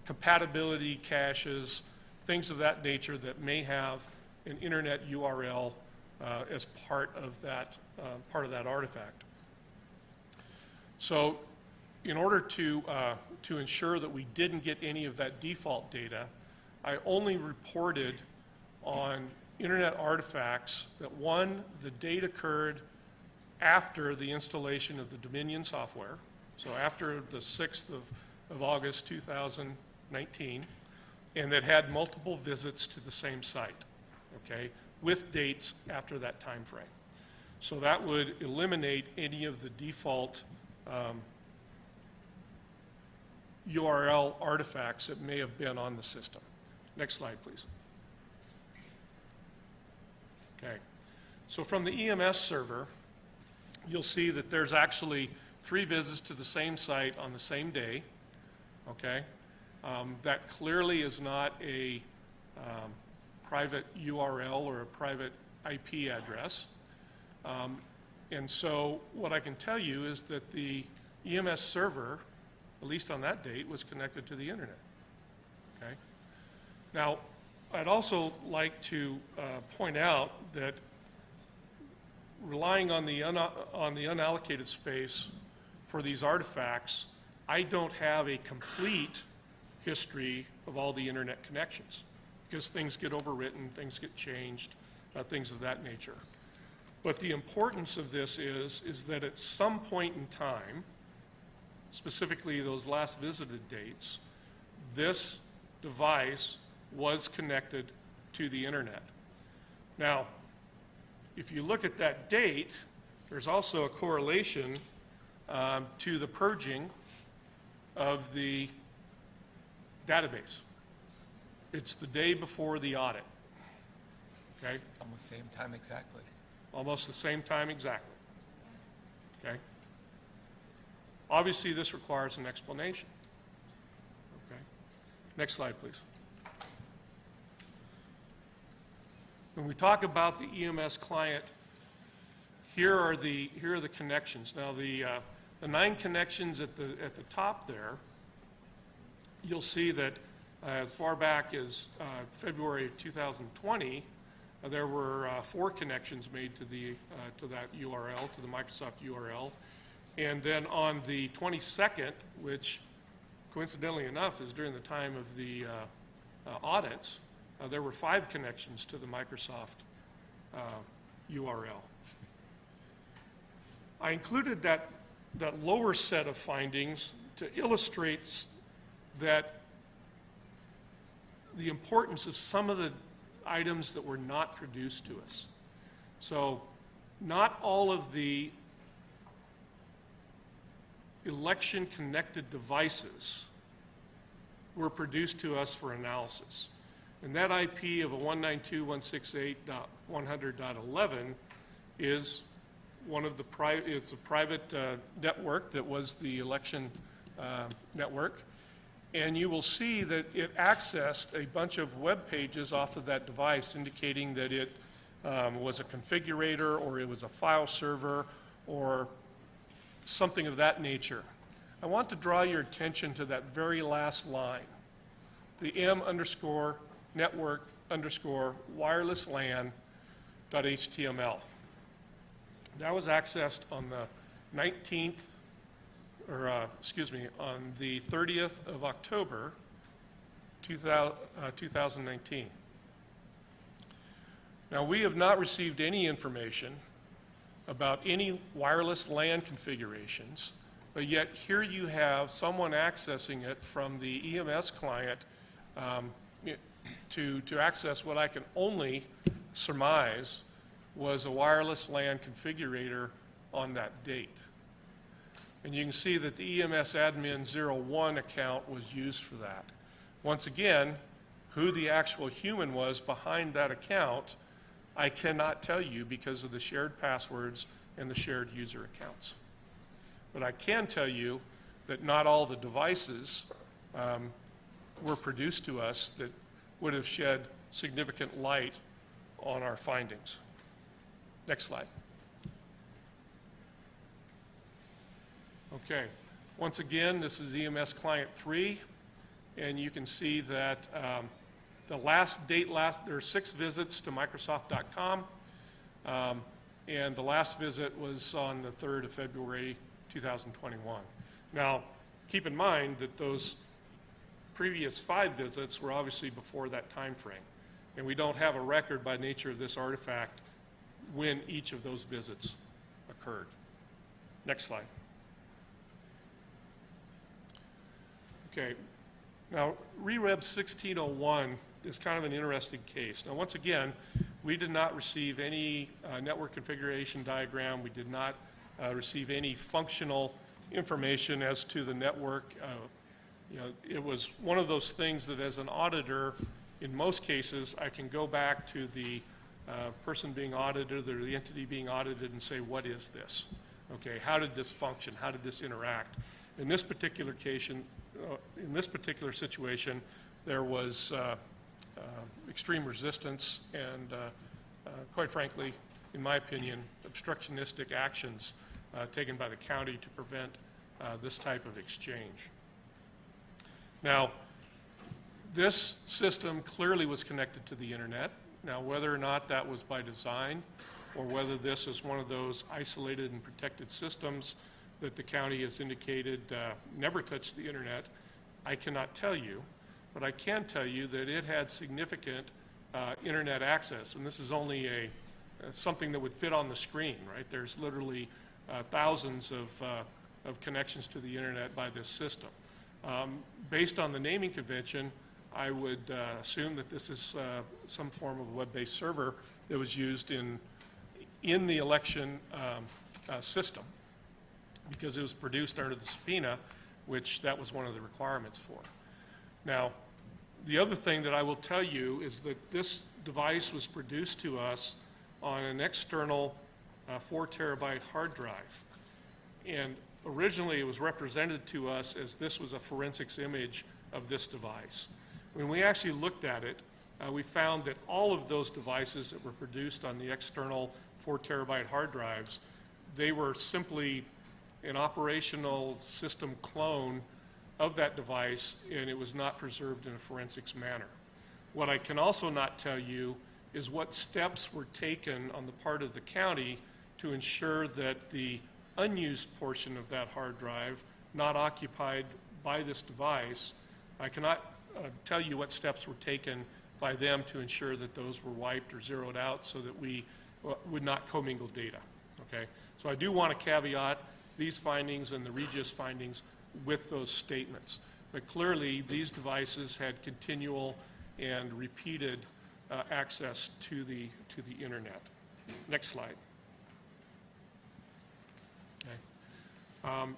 compatibility caches, things of that nature that may have an internet URL as part of that artifact. So in order to ensure that we didn't get any of that default data, I only reported on internet artifacts that, 1, the date occurred after the installation of the Dominion software, so after the 6th of August 2019, and that had multiple visits to the same site, okay, with dates after that time frame. So that would eliminate any of the default URL artifacts that may have been on the system. Next slide, please. Okay. So from the EMS server, you'll see that there's actually 3 visits to the same site on the same day. Okay. That clearly is not a private URL or a private IP address. And so what I can tell you is that the EMS server, at least on that date, was connected to the internet. Okay. Now, I'd also like to point out that relying on the unallocated space for these artifacts, I don't have a complete history of all the internet connections because things get overwritten, things get changed, things of that nature. But the importance of this is that at some point in time, specifically those last visited dates, this device was connected to the internet. Now, if you look at that date, there's also a correlation to the purging of the database. It's the day before the audit. Okay? Almost same time exactly. Almost the same time exactly. Okay? Obviously, this requires an explanation. Okay? Next slide, please. When we talk about the EMS client, here are the connections. Now, the 9 connections at the top there, you'll see that as far back as February of 2020, there were 4 connections made to that URL, to the Microsoft URL. And then on the 22nd, which coincidentally enough is during the time of the audits, there were 5 connections to the Microsoft URL. I included that lower set of findings to illustrate that the importance of some of the items that were not produced to us. So not all of the election-connected devices were produced to us for analysis. And that IP of a 192.168.100.11 is one of the it's a private network that was the election network. And you will see that it accessed a bunch of web pages off of that device indicating that it was a configurator or it was a file server or something of that nature. I want to draw your attention to that very last line, the m_network_wireless_LAN.html. That was accessed on the 19th, on the 30th of October, 2019. Now, we have not received any information about any wireless LAN configurations, but yet here you have someone accessing it from the EMS client to access what I can only surmise was a wireless LAN configurator on that date. And you can see that the EMS admin 01 account was used for that. Once again, who the actual human was behind that account, I cannot tell you because of the shared passwords and the shared user accounts. But I can tell you that not all the devices were produced to us that would have shed significant light on our findings. Next slide. Okay, once again, this is EMS Client 3, and you can see that the last date, there are 6 visits to Microsoft.com, and the last visit was on the 3rd of February 2021. Now, keep in mind that those previous 5 visits were obviously before that time frame, and we don't have a record by nature of this artifact when each of those visits occurred. Next slide. Okay, now REREB 1601 is kind of an interesting case. Now, once again, we did not receive any network configuration diagram. We did not receive any functional information as to the network. It was one of those things that as an auditor, in most cases, I can go back to the person being audited or the entity being audited and say, what is this? Okay, how did this function? How did this interact? In this particular case, in this particular situation, there was extreme resistance and, quite frankly, in my opinion, obstructionistic actions taken by the county to prevent this type of exchange. Now, this system clearly was connected to the internet. Now, whether or not that was by design or whether this is one of those isolated and protected systems that the county has indicated never touched the internet, I cannot tell you. But I can tell you that it had significant internet access, and this is only something that would fit on the screen, right? There's literally thousands of connections to the internet by this system. Based on the naming convention, I would assume that this is some form of a web-based server that was used in the election system, because it was produced under the subpoena, which that was one of the requirements for. Now, the other thing that I will tell you is that this device was produced to us on an external 4 terabyte hard drive. And originally it was represented to us as this was a forensics image of this device. When we actually looked at it, we found that all of those devices that were produced on the external 4 terabyte hard drives, they were simply an operational system clone of that device, and it was not preserved in a forensics manner. What I can also not tell you is what steps were taken on the part of the county to ensure that the unused portion of that hard drive, not occupied by this device, I cannot tell you what steps were taken by them to ensure that those were wiped or zeroed out so that we would not commingle data, okay? So I do want to caveat these findings and the Regis findings with those statements. But clearly, these devices had continual and repeated access to the internet. Next slide. Okay.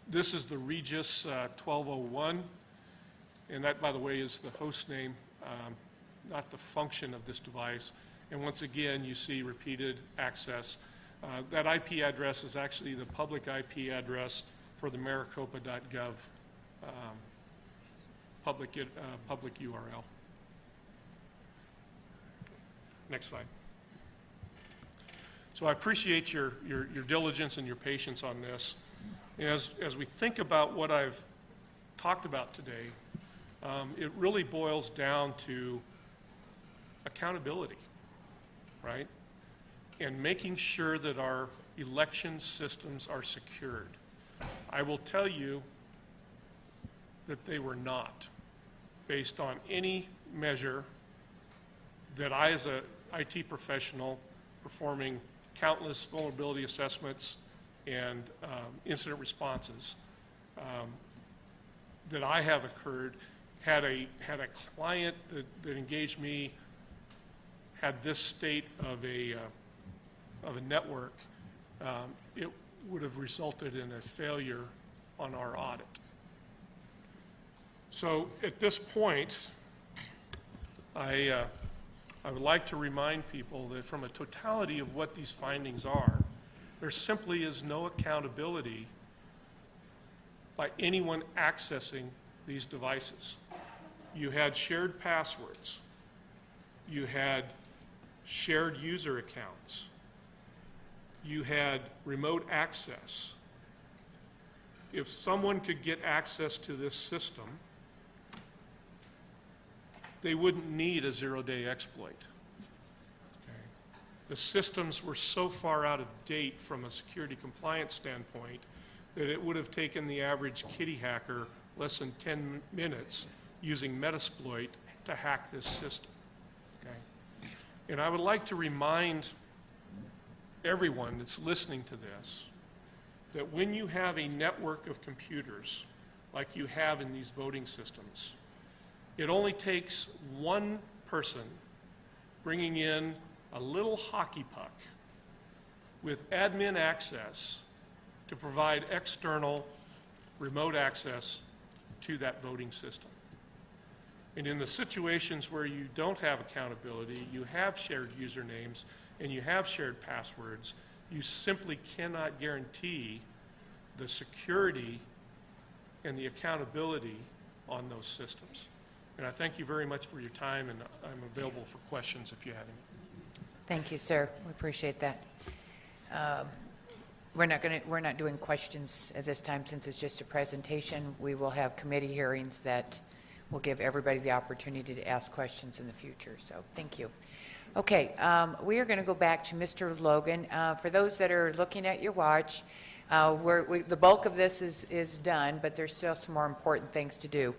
This is the Regis 1201, and that, by the way, is the host name, not the function of this device. And once again, you see repeated access. That IP address is actually the public IP address for the maricopa.gov public URL. Next slide. So I appreciate your diligence and your patience on this. And as we think about what I've talked about today, it really boils down to accountability, right? And making sure that our election systems are secured. I will tell you that they were not, based on any measure that I, as an IT professional, performing countless vulnerability assessments and incident responses, that I have occurred, had a client that engaged me, had this state of a network, it would have resulted in a failure on our audit. So at this point, I would like to remind people that from a totality of what these findings are, there simply is no accountability by anyone accessing these devices. You had shared passwords. You had shared user accounts. You had remote access. If someone could get access to this system, they wouldn't need a zero-day exploit. Okay. The systems were so far out of date from a security compliance standpoint that it would have taken the average kitty hacker less than 10 minutes using Metasploit to hack this system. Okay. And I would like to remind everyone that's listening to this that when you have a network of computers like you have in these voting systems, it only takes one person bringing in a little hockey puck with admin access to provide external remote access to that voting system. And in the situations where you don't have accountability, you have shared usernames, and you have shared passwords, you simply cannot guarantee the security and the accountability on those systems. And I thank you very much for your time, and I'm available for questions if you have any. Thank you, sir. We appreciate that. We're not doing questions at this time since it's just a presentation. We will have committee hearings that will give everybody the opportunity to ask questions in the future. So thank you. Okay, we are going to go back to Mr. Logan. For those that are looking at your watch, the bulk of this is done, but there's still some more important things to do.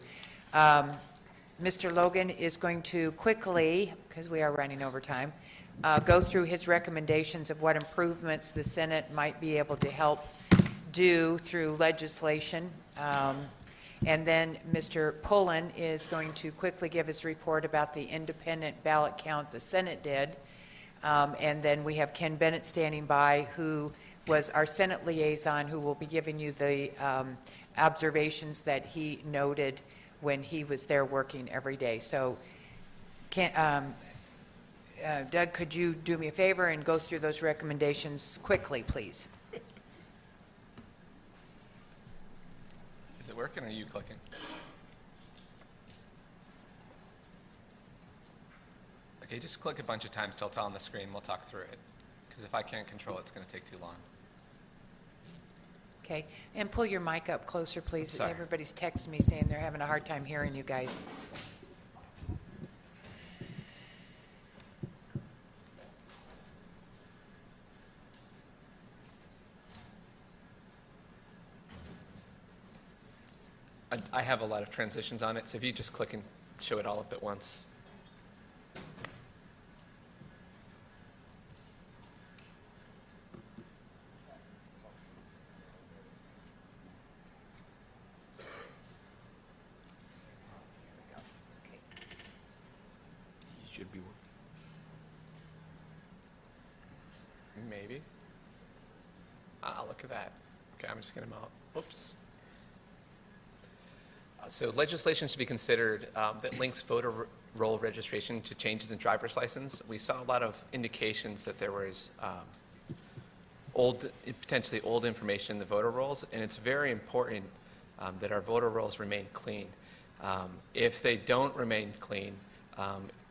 Mr. Logan is going to quickly, because we are running over time, go through his recommendations of what improvements the Senate might be able to help do through legislation. And then Mr. Pullen is going to quickly give his report about the independent ballot count the Senate did. And then we have Ken Bennett standing by, who was our Senate liaison, who will be giving you the observations that he noted when he was there working every day. So, Doug, could you do me a favor and go through those recommendations quickly, please? Is it working or are you clicking? Okay, just click a bunch of times till it's on the screen. We'll talk through it. Because if I can't control it, it's going to take too long. Okay, and pull your mic up closer, please. Sorry. Everybody's texting me saying they're having a hard time hearing you guys. I have a lot of transitions on it, so if you just click and show it all up at once. Should be working. Maybe. Ah, look at that. Okay, I'm just going to mount. Oops. So legislation should be considered that links voter roll registration to changes in driver's license. We saw a lot of indications that there was potentially old information in the voter rolls, and it's very important that our voter rolls remain clean. If they don't remain clean,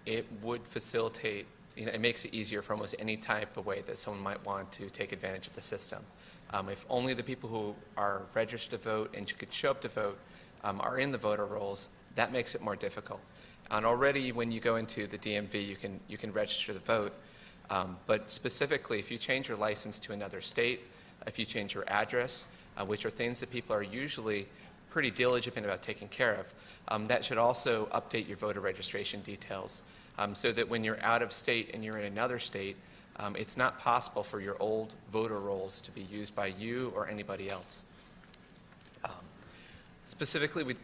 it would facilitate, it makes it easier for almost any type of way that someone might want to take advantage of the system. If only the people who are registered to vote and could show up to vote are in the voter rolls, that makes it more difficult. And already when you go into the DMV, you can register to vote. But specifically, if you change your license to another state, if you change your address, which are things that people are usually pretty diligent about taking care of, that should also update your voter registration details so that when you're out of state and you're in another state, it's not possible for your old voter rolls to be used by you or anybody else. Specifically, we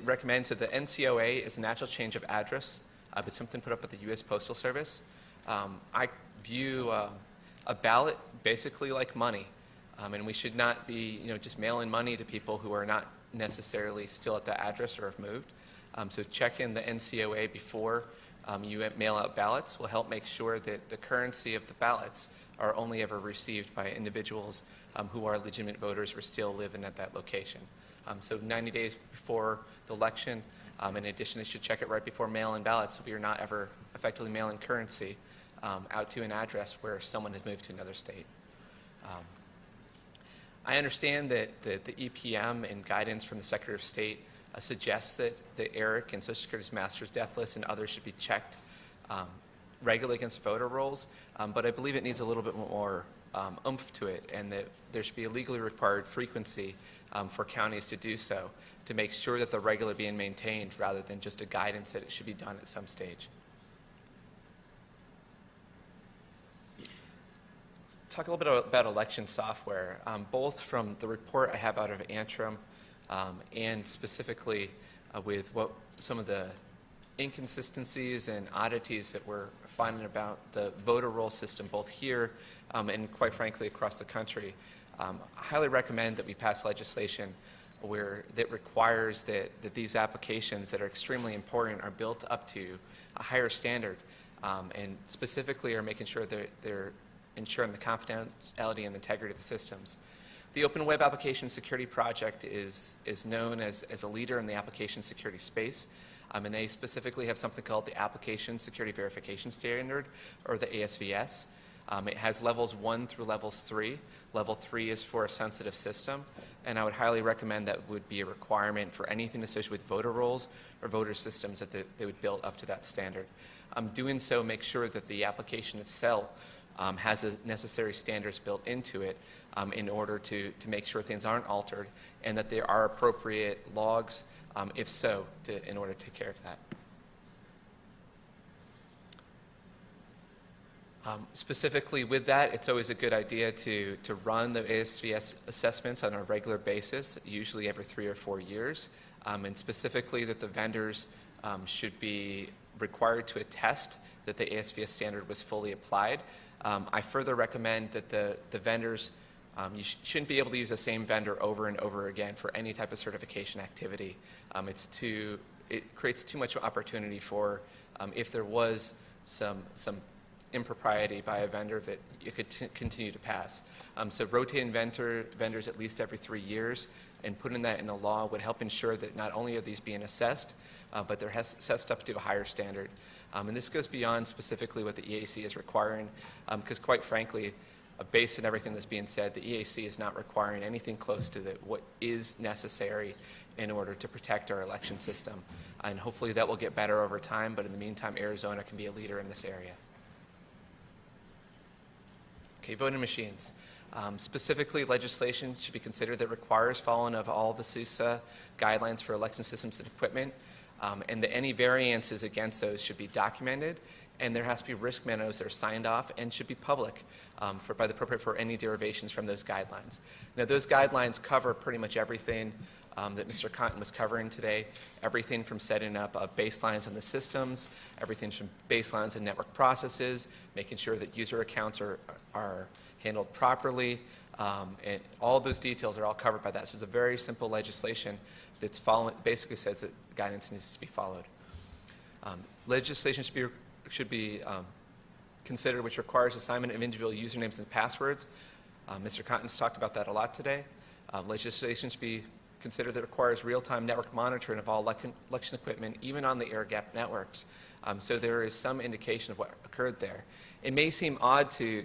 recommend, so the NCOA is a natural change of address. It's something put up with the U.S. Postal Service. I view a ballot basically like money, and we should not be just mailing money to people who are not necessarily still at the address or have moved. So check in the NCOA before you mail out ballots will help make sure that the currency of the ballots are only ever received by individuals who are legitimate voters or still living at that location. So 90 days before the election, in addition, they should check it right before mail-in ballots so we are not ever effectively mailing currency out to an address where someone has moved to another state. I understand that the EPM and guidance from the Secretary of State suggests that ERIC and Social Security's master's death list and others should be checked regularly against voter rolls, but I believe it needs a little bit more oomph to it, and that there should be a legally required frequency for counties to do so to make sure that they're regularly being maintained rather than just a guidance that it should be done at some stage. Let's talk a little bit about election software, both from the report I have out of Antrim and specifically with what some of the inconsistencies and oddities that we're finding about the voter roll system, both here and quite frankly across the country. I highly recommend that we pass legislation that requires that these applications that are extremely important are built up to a higher standard and specifically are making sure that they're ensuring the confidentiality and integrity of the systems. The Open Web Application Security Project is known as a leader in the application security space, and they specifically have something called the Application Security Verification Standard, or the ASVS. It has levels 1 through levels 3. Level 3 is for a sensitive system, and I would highly recommend that would be a requirement for anything associated with voter rolls or voter systems that they would build up to that standard. Doing so makes sure that the application itself has the necessary standards built into it in order to make sure things aren't altered and that there are appropriate logs, if so, in order to take care of that. Specifically with that, it's always a good idea to run the ASVS assessments on a regular basis, usually every 3 or 4 years, and specifically that the vendors should be required to attest that the ASVS standard was fully applied. I further recommend that the vendors, you shouldn't be able to use the same vendor over and over again for any type of certification activity. It creates too much opportunity for, if there was some impropriety by a vendor, that you could continue to pass. So rotating vendors at least every 3 years and putting that in the law would help ensure that not only are these being assessed, but they're assessed up to a higher standard. And this goes beyond specifically what the EAC is requiring, because quite frankly, based on everything that's being said, the EAC is not requiring anything close to what is necessary in order to protect our election system. And hopefully that will get better over time, but in the meantime, Arizona can be a leader in this area. Okay, voting machines. Specifically, legislation should be considered that requires following of all the CISA guidelines for election systems and equipment, and that any variances against those should be documented, and there has to be risk memos that are signed off and should be public by the appropriate for any derivations from those guidelines. Now, those guidelines cover pretty much everything that Mr. Cotton was covering today, everything from setting up baselines on the systems, everything from baselines and network processes, making sure that user accounts are handled properly, and all those details are all covered by that. So it's a very simple legislation that's basically says that guidance needs to be followed. Legislation should be considered which requires assignment of individual usernames and passwords. Mr. Cotton's talked about that a lot today. Legislation should be considered that requires real-time network monitoring of all election equipment, even on the air-gapped networks. So there is some indication of what occurred there. It may seem odd to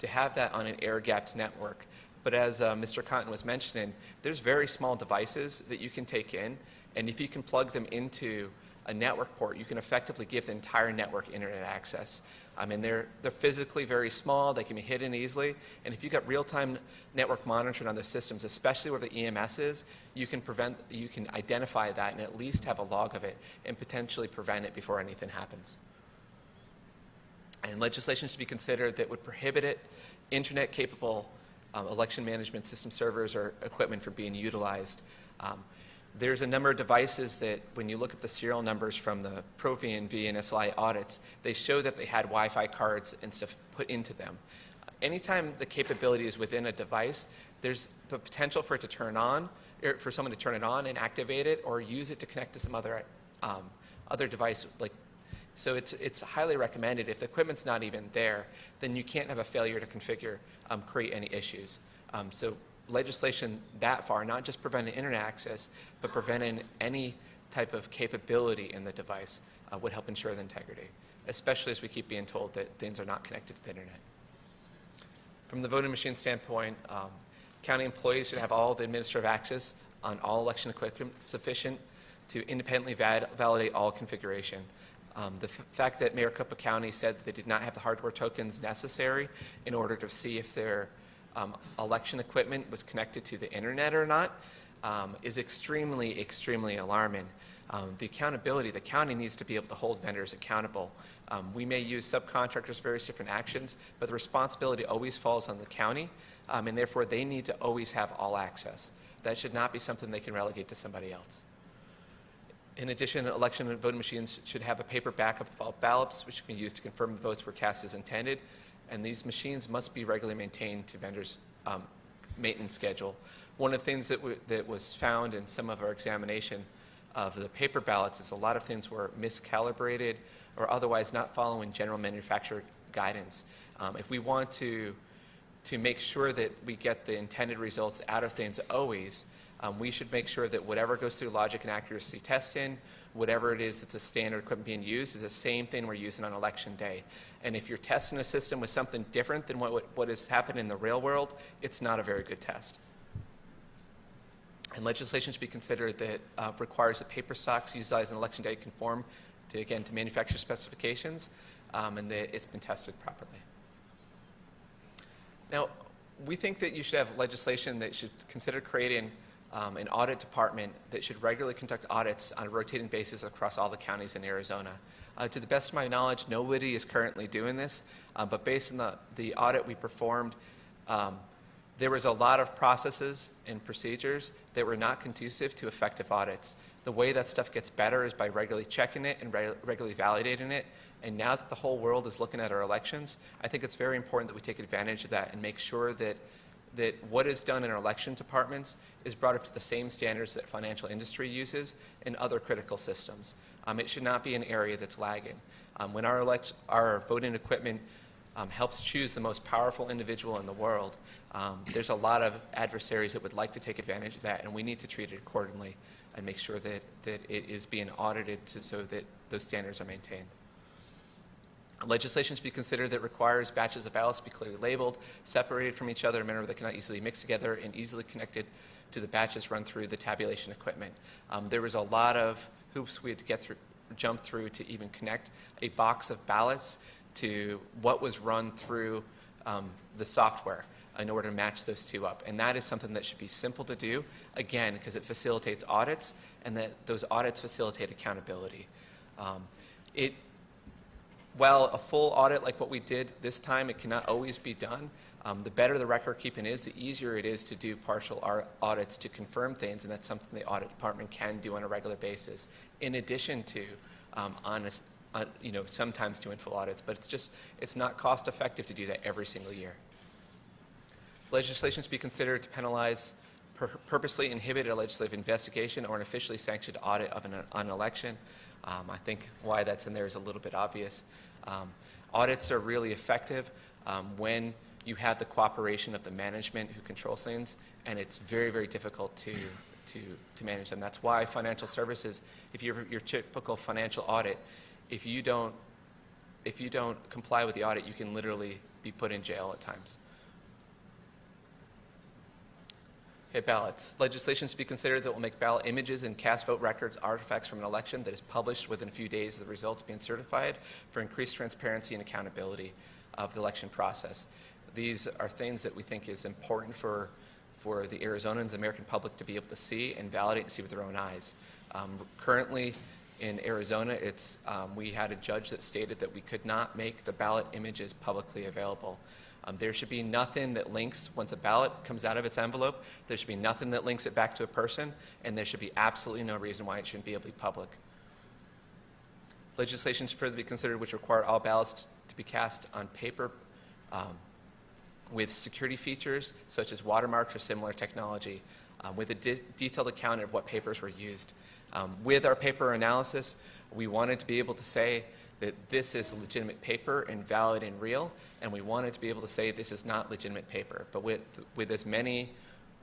have that on an air-gapped network, but as Mr. Cotton was mentioning, there's very small devices that you can take in, and if you can plug them into a network port, you can effectively give the entire network internet access. And they're physically very small, they can be hidden easily, and if you've got real-time network monitoring on the systems, especially where the EMS is, you can identify that and at least have a log of it and potentially prevent it before anything happens. And legislation should be considered that would prohibit internet-capable election management system servers or equipment from being utilized. There's a number of devices that, when you look at the serial numbers from the ProVNV and SLI audits, they show that they had Wi-Fi cards and stuff put into them. Anytime the capability is within a device, there's the potential for it to turn on, or for someone to turn it on and activate it, or use it to connect to some other device. So it's highly recommended. If the equipment's not even there, then you can't have a failure to configure create any issues. So legislation that far, not just preventing internet access, but preventing any type of capability in the device would help ensure the integrity, especially as we keep being told that things are not connected to the internet. From the voting machine standpoint, county employees should have all the administrative access on all election equipment sufficient to independently validate all configuration. The fact that Maricopa County said that they did not have the hardware tokens necessary in order to see if their election equipment was connected to the internet or not is extremely, extremely alarming. The accountability, the county needs to be able to hold vendors accountable. We may use subcontractors for various different actions, but the responsibility always falls on the county, and therefore they need to always have all access. That should not be something they can relegate to somebody else. In addition, election and voting machines should have a paper backup of all ballots, which can be used to confirm the votes were cast as intended. And these machines must be regularly maintained to vendors' maintenance schedule. One of the things that was found in some of our examination of the paper ballots is a lot of things were miscalibrated or otherwise not following general manufacturer guidance. If we want to make sure that we get the intended results out of things always, we should make sure that whatever goes through logic and accuracy testing, whatever it is that's a standard equipment being used, is the same thing we're using on election day. And if you're testing a system with something different than what has happened in the real world, it's not a very good test. And legislation should be considered that requires that paper stocks utilized on election day conform to manufacturer specifications, and that it's been tested properly. Now, we think that you should have legislation that should consider creating an audit department that should regularly conduct audits on a rotating basis across all the counties in Arizona. To the best of my knowledge, nobody is currently doing this, but based on the audit we performed, there was a lot of processes and procedures that were not conducive to effective audits. The way that stuff gets better is by regularly checking it and regularly validating it. And now that the whole world is looking at our elections, I think it's very important that we take advantage of that and make sure that what is done in our election departments is brought up to the same standards that financial industry uses and other critical systems. It should not be an area that's lagging. When our voting equipment helps choose the most powerful individual in the world, there's a lot of adversaries that would like to take advantage of that, and we need to treat it accordingly and make sure that it is being audited so that those standards are maintained. Legislation should be considered that requires batches of ballots to be clearly labeled, separated from each other in a manner that cannot easily mix together, and easily connected to the batches run through the tabulation equipment. There was a lot of hoops we had to jump through to even connect a box of ballots to what was run through the software in order to match those two up. And that is something that should be simple to do, again, because it facilitates audits, and that those audits facilitate accountability. While a full audit like what we did this time, it cannot always be done. The better the record keeping is, the easier it is to do partial audits to confirm things, and that's something the audit department can do on a regular basis, in addition to sometimes doing full audits. But it's not cost effective to do that every single year. Legislation should be considered to penalize purposely inhibit a legislative investigation or an officially sanctioned audit of an election. I think why that's in there is a little bit obvious. Audits are really effective when you have the cooperation of the management who controls things, and it's very, very difficult to manage them. That's why financial services, if you're your typical financial audit, if you don't comply with the audit, you can literally be put in jail at times. Okay, ballots. Legislation should be considered that will make ballot images and cast vote records artifacts from an election that is published within a few days of the results being certified for increased transparency and accountability of the election process. These are things that we think is important for the Arizonans, the American public, to be able to see and validate and see with their own eyes. Currently in Arizona, we had a judge that stated that we could not make the ballot images publicly available. There should be nothing that links, once a ballot comes out of its envelope, there should be nothing that links it back to a person, and there should be absolutely no reason why it shouldn't be able to be public. Legislation should further be considered which require all ballots to be cast on paper with security features such as watermarks or similar technology, with a detailed account of what papers were used. With our paper analysis, we wanted to be able to say that this is legitimate paper and valid and real, and we wanted to be able to say this is not legitimate paper. But with as many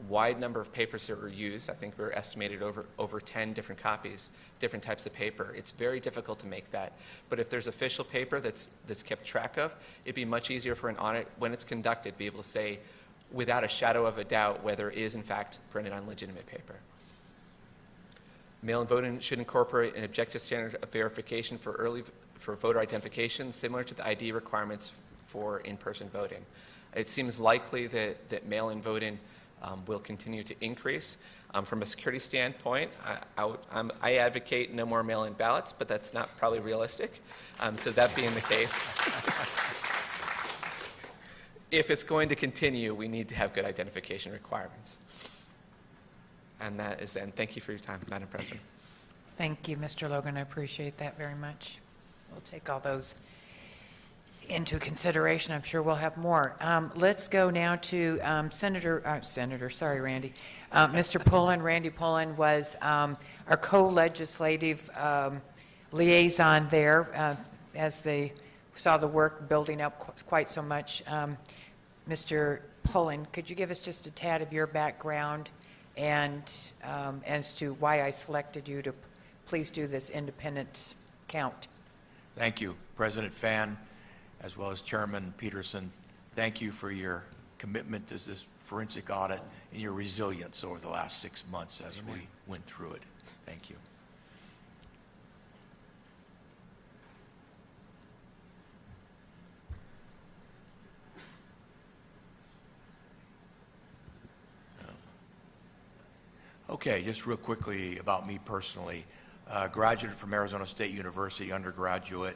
wide number of papers that were used, I think we're estimated over 10 different copies, different types of paper, it's very difficult to make that. But if there's official paper that's kept track of, it'd be much easier for an audit, when it's conducted, be able to say without a shadow of a doubt whether it is in fact printed on legitimate paper. Mail-in voting should incorporate an objective standard of verification for voter identification, similar to the ID requirements for in-person voting. It seems likely that mail-in voting will continue to increase. From a security standpoint, I advocate no more mail-in ballots, but that's not probably realistic. So that being the case, if it's going to continue, we need to have good identification requirements. And that is the end. Thank you for your time, Madam President. Thank you, Mr. Logan. I appreciate that very much. We'll take all those into consideration. I'm sure we'll have more. Let's go now to Mr. Pullen. Randy Pullen was our co-legislative liaison there as they saw the work building up quite so much. Mr. Pullen, could you give us just a tad of your background and as to why I selected you to please do this independent count? Thank you, President Fan, as well as Chairman Peterson. Thank you for your commitment to this forensic audit and your resilience over the last 6 months as we went through it. Thank you. Okay, just real quickly about me personally. Graduated from Arizona State University, undergraduate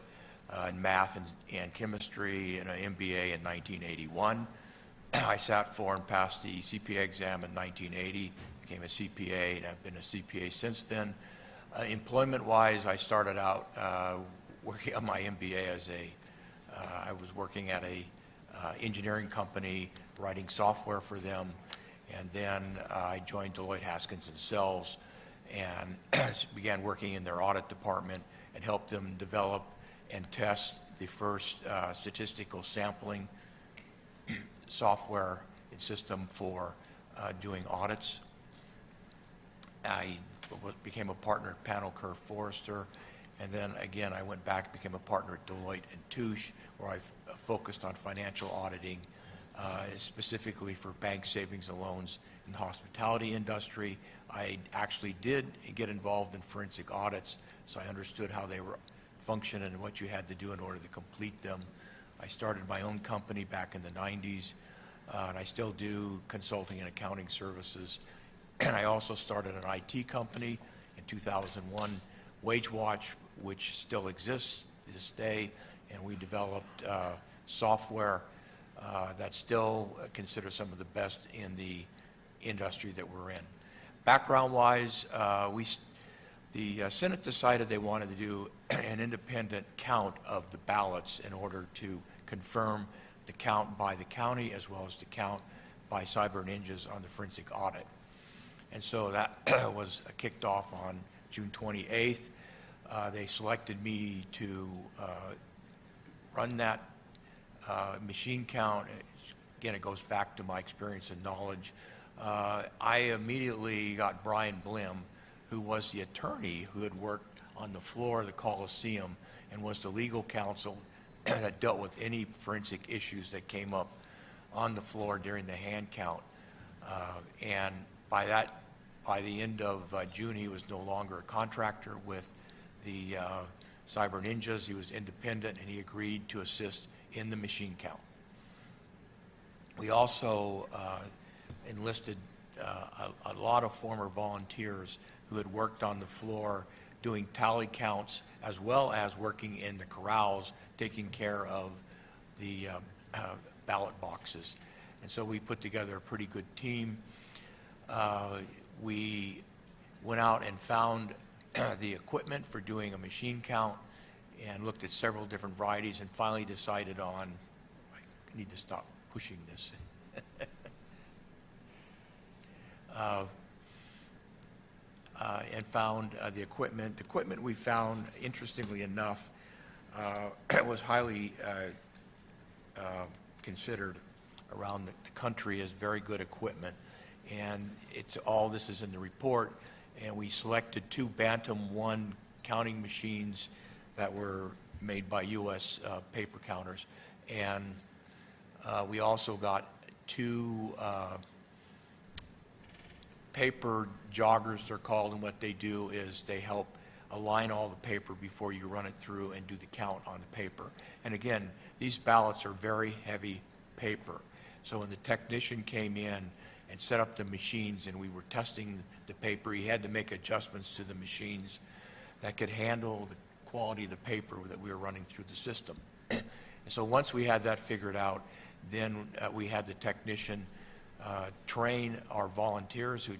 in math and chemistry, and an MBA in 1981. I sat for and passed the CPA exam in 1980, became a CPA, and I've been a CPA since then. Employment-wise, I started out working on my MBA as I was working at a engineering company, writing software for them, and then I joined Deloitte Haskins and Sells and began working in their audit department and helped them develop and test the first statistical sampling software and system for doing audits. I became a partner at Panel Kerr Forrester, and then again I went back and became a partner at Deloitte and Touche, where I focused on financial auditing, specifically for bank savings and loans in the hospitality industry. I actually did get involved in forensic audits, so I understood how they were functioning and what you had to do in order to complete them. I started my own company back in the 90s, and I still do consulting and accounting services. And I also started an IT company in 2001, WageWatch, which still exists to this day, and we developed software that's still considered some of the best in the industry that we're in. Background-wise, the Senate decided they wanted to do an independent count of the ballots in order to confirm the count by the county as well as the count by Cyber Ninjas on the forensic audit. And so that was kicked off on June 28th. They selected me to run that machine count. Again, it goes back to my experience and knowledge. I immediately got Brian Blim, who was the attorney who had worked on the floor of the Coliseum and was the legal counsel that dealt with any forensic issues that came up on the floor during the hand count. And by the end of June, he was no longer a contractor with the Cyber Ninjas. He was independent, and he agreed to assist in the machine count. We also enlisted a lot of former volunteers who had worked on the floor doing tally counts as well as working in the corrals, taking care of the ballot boxes. And so we put together a pretty good team. We went out and found the equipment for doing a machine count and looked at several different varieties and finally decided on, I need to stop pushing this. And found the equipment. The equipment we found, interestingly enough, was highly considered around the country as very good equipment. And this is in the report, and we selected 2 Bantam 1 counting machines that were made by U.S. paper counters. And we also got 2 paper joggers, they're called, and what they do is they help align all the paper before you run it through and do the count on the paper. And again, these ballots are very heavy paper. So when the technician came in and set up the machines and we were testing the paper, he had to make adjustments to the machines that could handle the quality of the paper that we were running through the system. And so once we had that figured out, then we had the technician train our volunteers who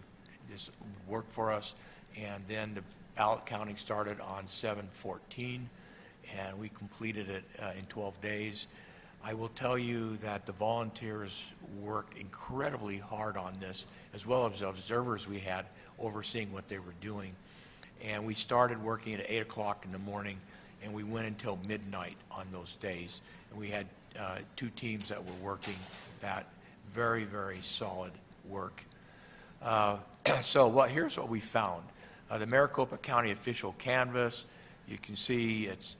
just worked for us, and then the ballot counting started on 7/14, and we completed it in 12 days. I will tell you that the volunteers worked incredibly hard on this, as well as the observers we had overseeing what they were doing. And we started working at 8 o'clock in the morning, and we went until midnight on those days. And we had 2 teams that were working that very, very solid work. So here's what we found. The Maricopa County official canvas, you can see it's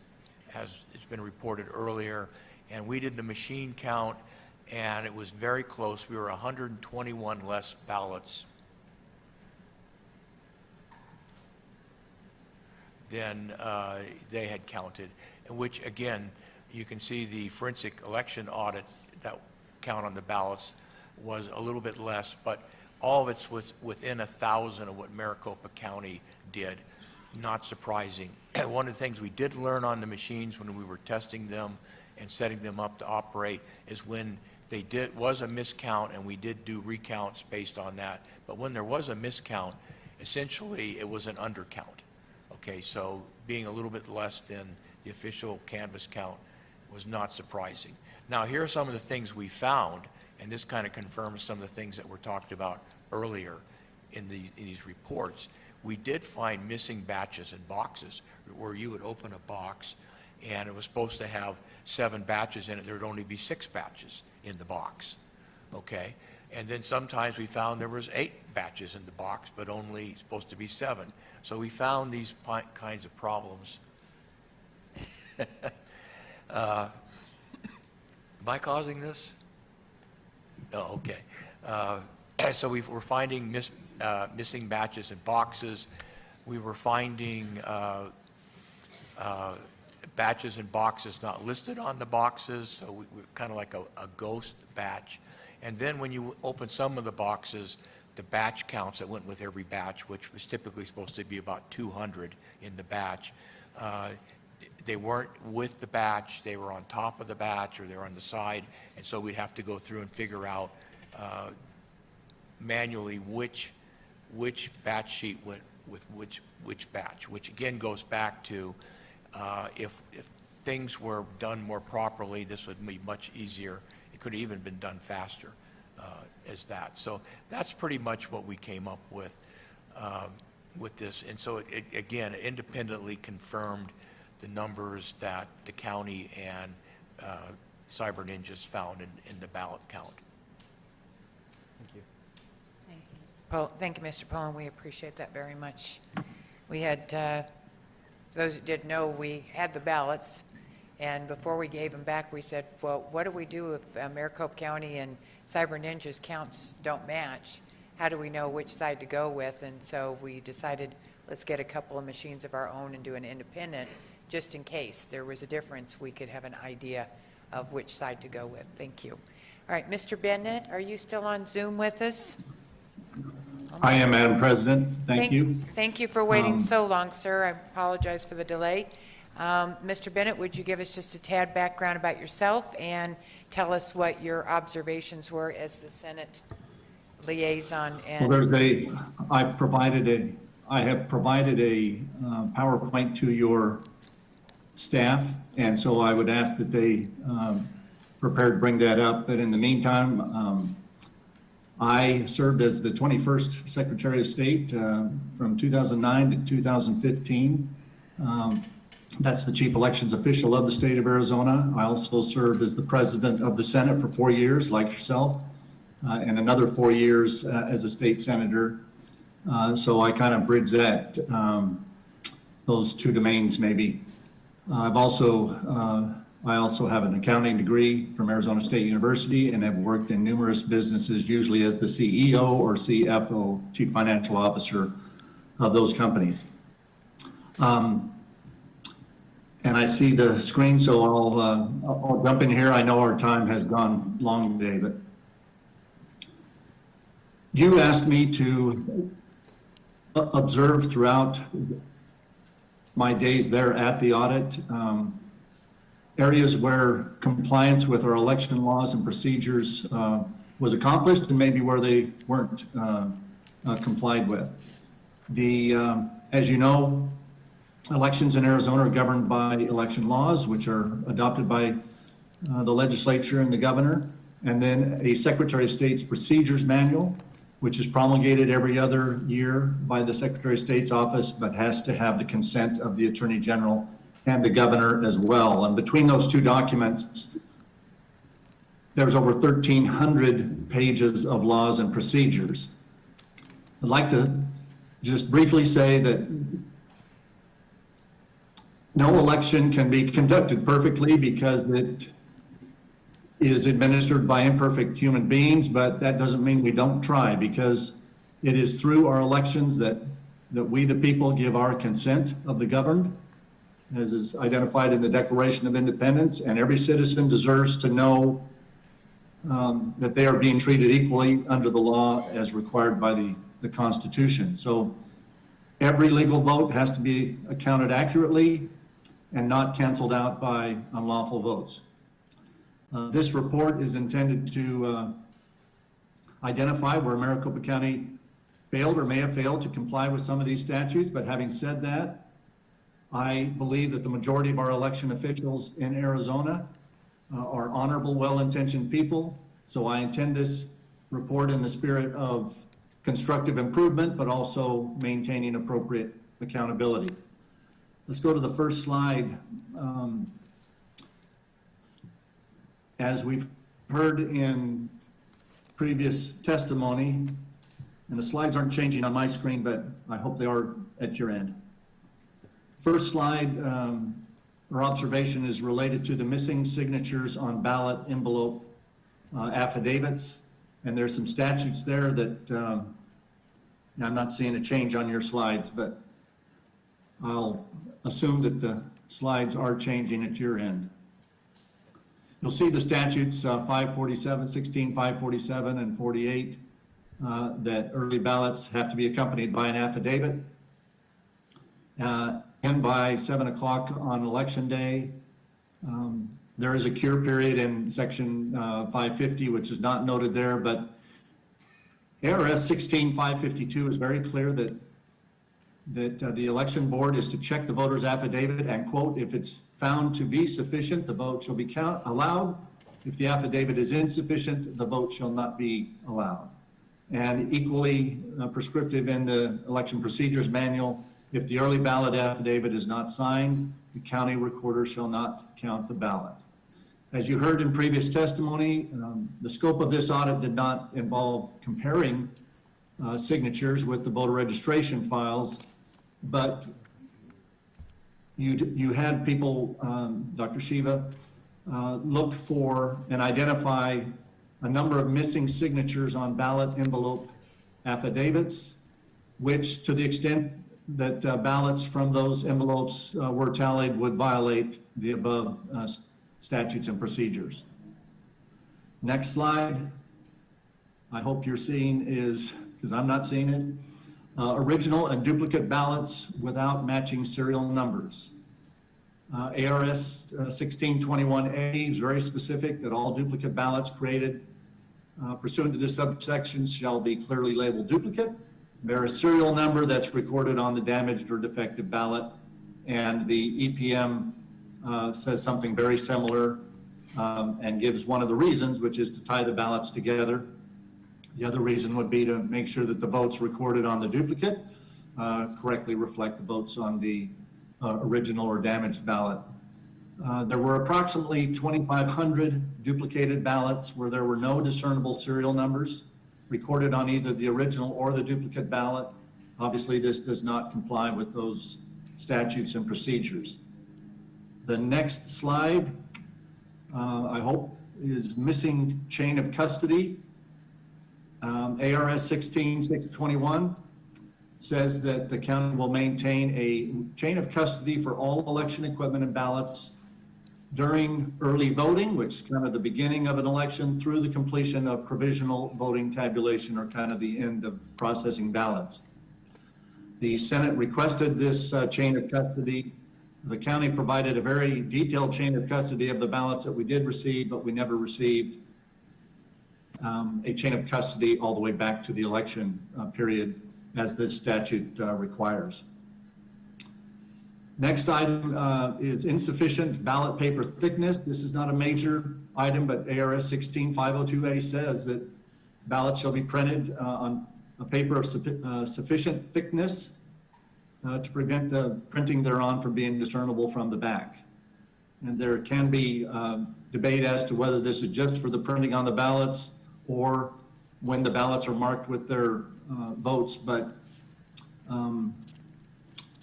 been reported earlier, and we did the machine count, and it was very close. We were 121 less ballots than they had counted, in which, again, you can see the forensic election audit, that count on the ballots was a little bit less, but All of it's within 1,000 of what Maricopa County did. Not surprising. One of the things we did learn on the machines when we were testing them and setting them up to operate is when was a miscount, and we did do recounts based on that. But when there was a miscount, essentially it was an undercount. Okay, so being a little bit less than the official canvas count was not surprising. Now, here are some of the things we found, and this kind of confirms some of the things that were talked about earlier in these reports. We did find missing batches and boxes where you would open a box and it was supposed to have 7 batches in it. There would only be 6 batches in the box, okay? And then sometimes we found there was 8 batches in the box, but only supposed to be 7. So we found these kinds of problems. Am I causing this? Oh, okay. So we were finding missing batches in boxes. We were finding batches and boxes not listed on the boxes, so we kind of like a ghost batch. And then when you open some of the boxes, the batch counts that went with every batch, which was typically supposed to be about 200 in the batch, they weren't with the batch, they were on top of the batch, or they were on the side, and so we'd have to go through and figure out manually which batch sheet went with which batch, which again goes back to if things were done more properly, this would be much easier. It could have even been done faster as that. So that's pretty much what we came up with this. And so it again, independently confirmed the numbers that the county and Cyber Ninjas found in the ballot count. Thank you. Thank you, Mr. Pullen. We appreciate that very much. We had, those who didn't know, we had the ballots, and before we gave them back, we said, well, what do we do if Maricopa County and Cyber Ninjas counts don't match? How do we know which side to go with? And so we decided, let's get a couple of machines of our own and do an independent, just in case there was a difference, we could have an idea of which side to go with. Thank you. All right, Mr. Bennett, are you still on Zoom with us? I am, Madam President. Thank you. Thank you for waiting so long, sir. I apologize for the delay. Mr. Bennett, would you give us just a tad background about yourself and tell us what your observations were as the Senate liaison? And Well, I have provided a PowerPoint to your staff, and so I would ask that they prepare to bring that up. But in the meantime, I served as the 21st Secretary of State from 2009 to 2015. That's the chief elections official of the state of Arizona. I also served as the president of the Senate for 4 years, like yourself, and another 4 years as a state senator. So I kind of bridge that, those two domains maybe. I also have an accounting degree from Arizona State University and have worked in numerous businesses, usually as the CEO or CFO, Chief Financial Officer of those companies. And I see the screen, so I'll jump in here. I know our time has gone long today, but you asked me to observe throughout my days there at the audit areas where compliance with our election laws and procedures was accomplished, and maybe where they weren't complied with. As you know, elections in Arizona are governed by election laws, which are adopted by the legislature and the governor, and then a Secretary of State's procedures manual, which is promulgated every other year by the Secretary of State's office, but has to have the consent of the Attorney General and the governor as well. And between those two documents, there's over 1,300 pages of laws and procedures. I'd like to just briefly say that no election can be conducted perfectly because it is administered by imperfect human beings, but that doesn't mean we don't try, because it is through our elections that we, the people, give our consent of the governed, as is identified in the Declaration of Independence, and every citizen deserves to know that they are being treated equally under the law as required by the Constitution. So every legal vote has to be accounted accurately and not canceled out by unlawful votes. This report is intended to identify where Maricopa County failed or may have failed to comply with some of these statutes, but having said that, I believe that the majority of our election officials in Arizona are honorable, well-intentioned people, so I intend this report in the spirit of constructive improvement, but also maintaining appropriate accountability. Let's go to the first slide. As we've heard in previous testimony, and the slides aren't changing on my screen, but I hope they are at your end. First slide, or observation, is related to the missing signatures on ballot envelope affidavits, and there's some statutes there that I'm not seeing a change on your slides, but I'll assume that the slides are changing at your end. You'll see the statutes 547, 16, 547, and 48 that early ballots have to be accompanied by an affidavit. And by 7 o'clock on election day, there is a cure period in section 550, which is not noted there, but ARS 16552 is very clear that the election board is to check the voter's affidavit and, quote, if it's found to be sufficient, the vote shall be allowed. If the affidavit is insufficient, the vote shall not be allowed. And equally prescriptive in the election procedures manual, if the early ballot affidavit is not signed, the county recorder shall not count the ballot. As you heard in previous testimony, the scope of this audit did not involve comparing signatures with the voter registration files, but you had people, Dr. Shiva, look for and identify a number of missing signatures on ballot envelope affidavits, which, to the extent that ballots from those envelopes were tallied, would violate the above statutes and procedures. Next slide. I hope you're seeing is, because I'm not seeing it, original and duplicate ballots without matching serial numbers. ARS 1621A is very specific that all duplicate ballots created pursuant to this subsection shall be clearly labeled duplicate. Bear a serial number that's recorded on the damaged or defective ballot, and the EPM says something very similar and gives one of the reasons, which is to tie the ballots together. The other reason would be to make sure that the votes recorded on the duplicate correctly reflect the votes on the original or damaged ballot. There were approximately 2,500 duplicated ballots where there were no discernible serial numbers recorded on either the original or the duplicate ballot. Obviously, this does not comply with those statutes and procedures. The next slide, I hope, is missing chain of custody. ARS 16621 says that the county will maintain a chain of custody for all election equipment and ballots during early voting, which is kind of the beginning of an election, through the completion of provisional voting tabulation, or kind of the end of processing ballots. The Senate requested this chain of custody. The county provided a very detailed chain of custody of the ballots that we did receive, but we never received a chain of custody all the way back to the election period, as this statute requires. Next item is insufficient ballot paper thickness. This is not a major item, but ARS 16502A says that ballots shall be printed on a paper of sufficient thickness to prevent the printing thereon from being discernible from the back. And there can be debate as to whether this is just for the printing on the ballots or when the ballots are marked with their votes, but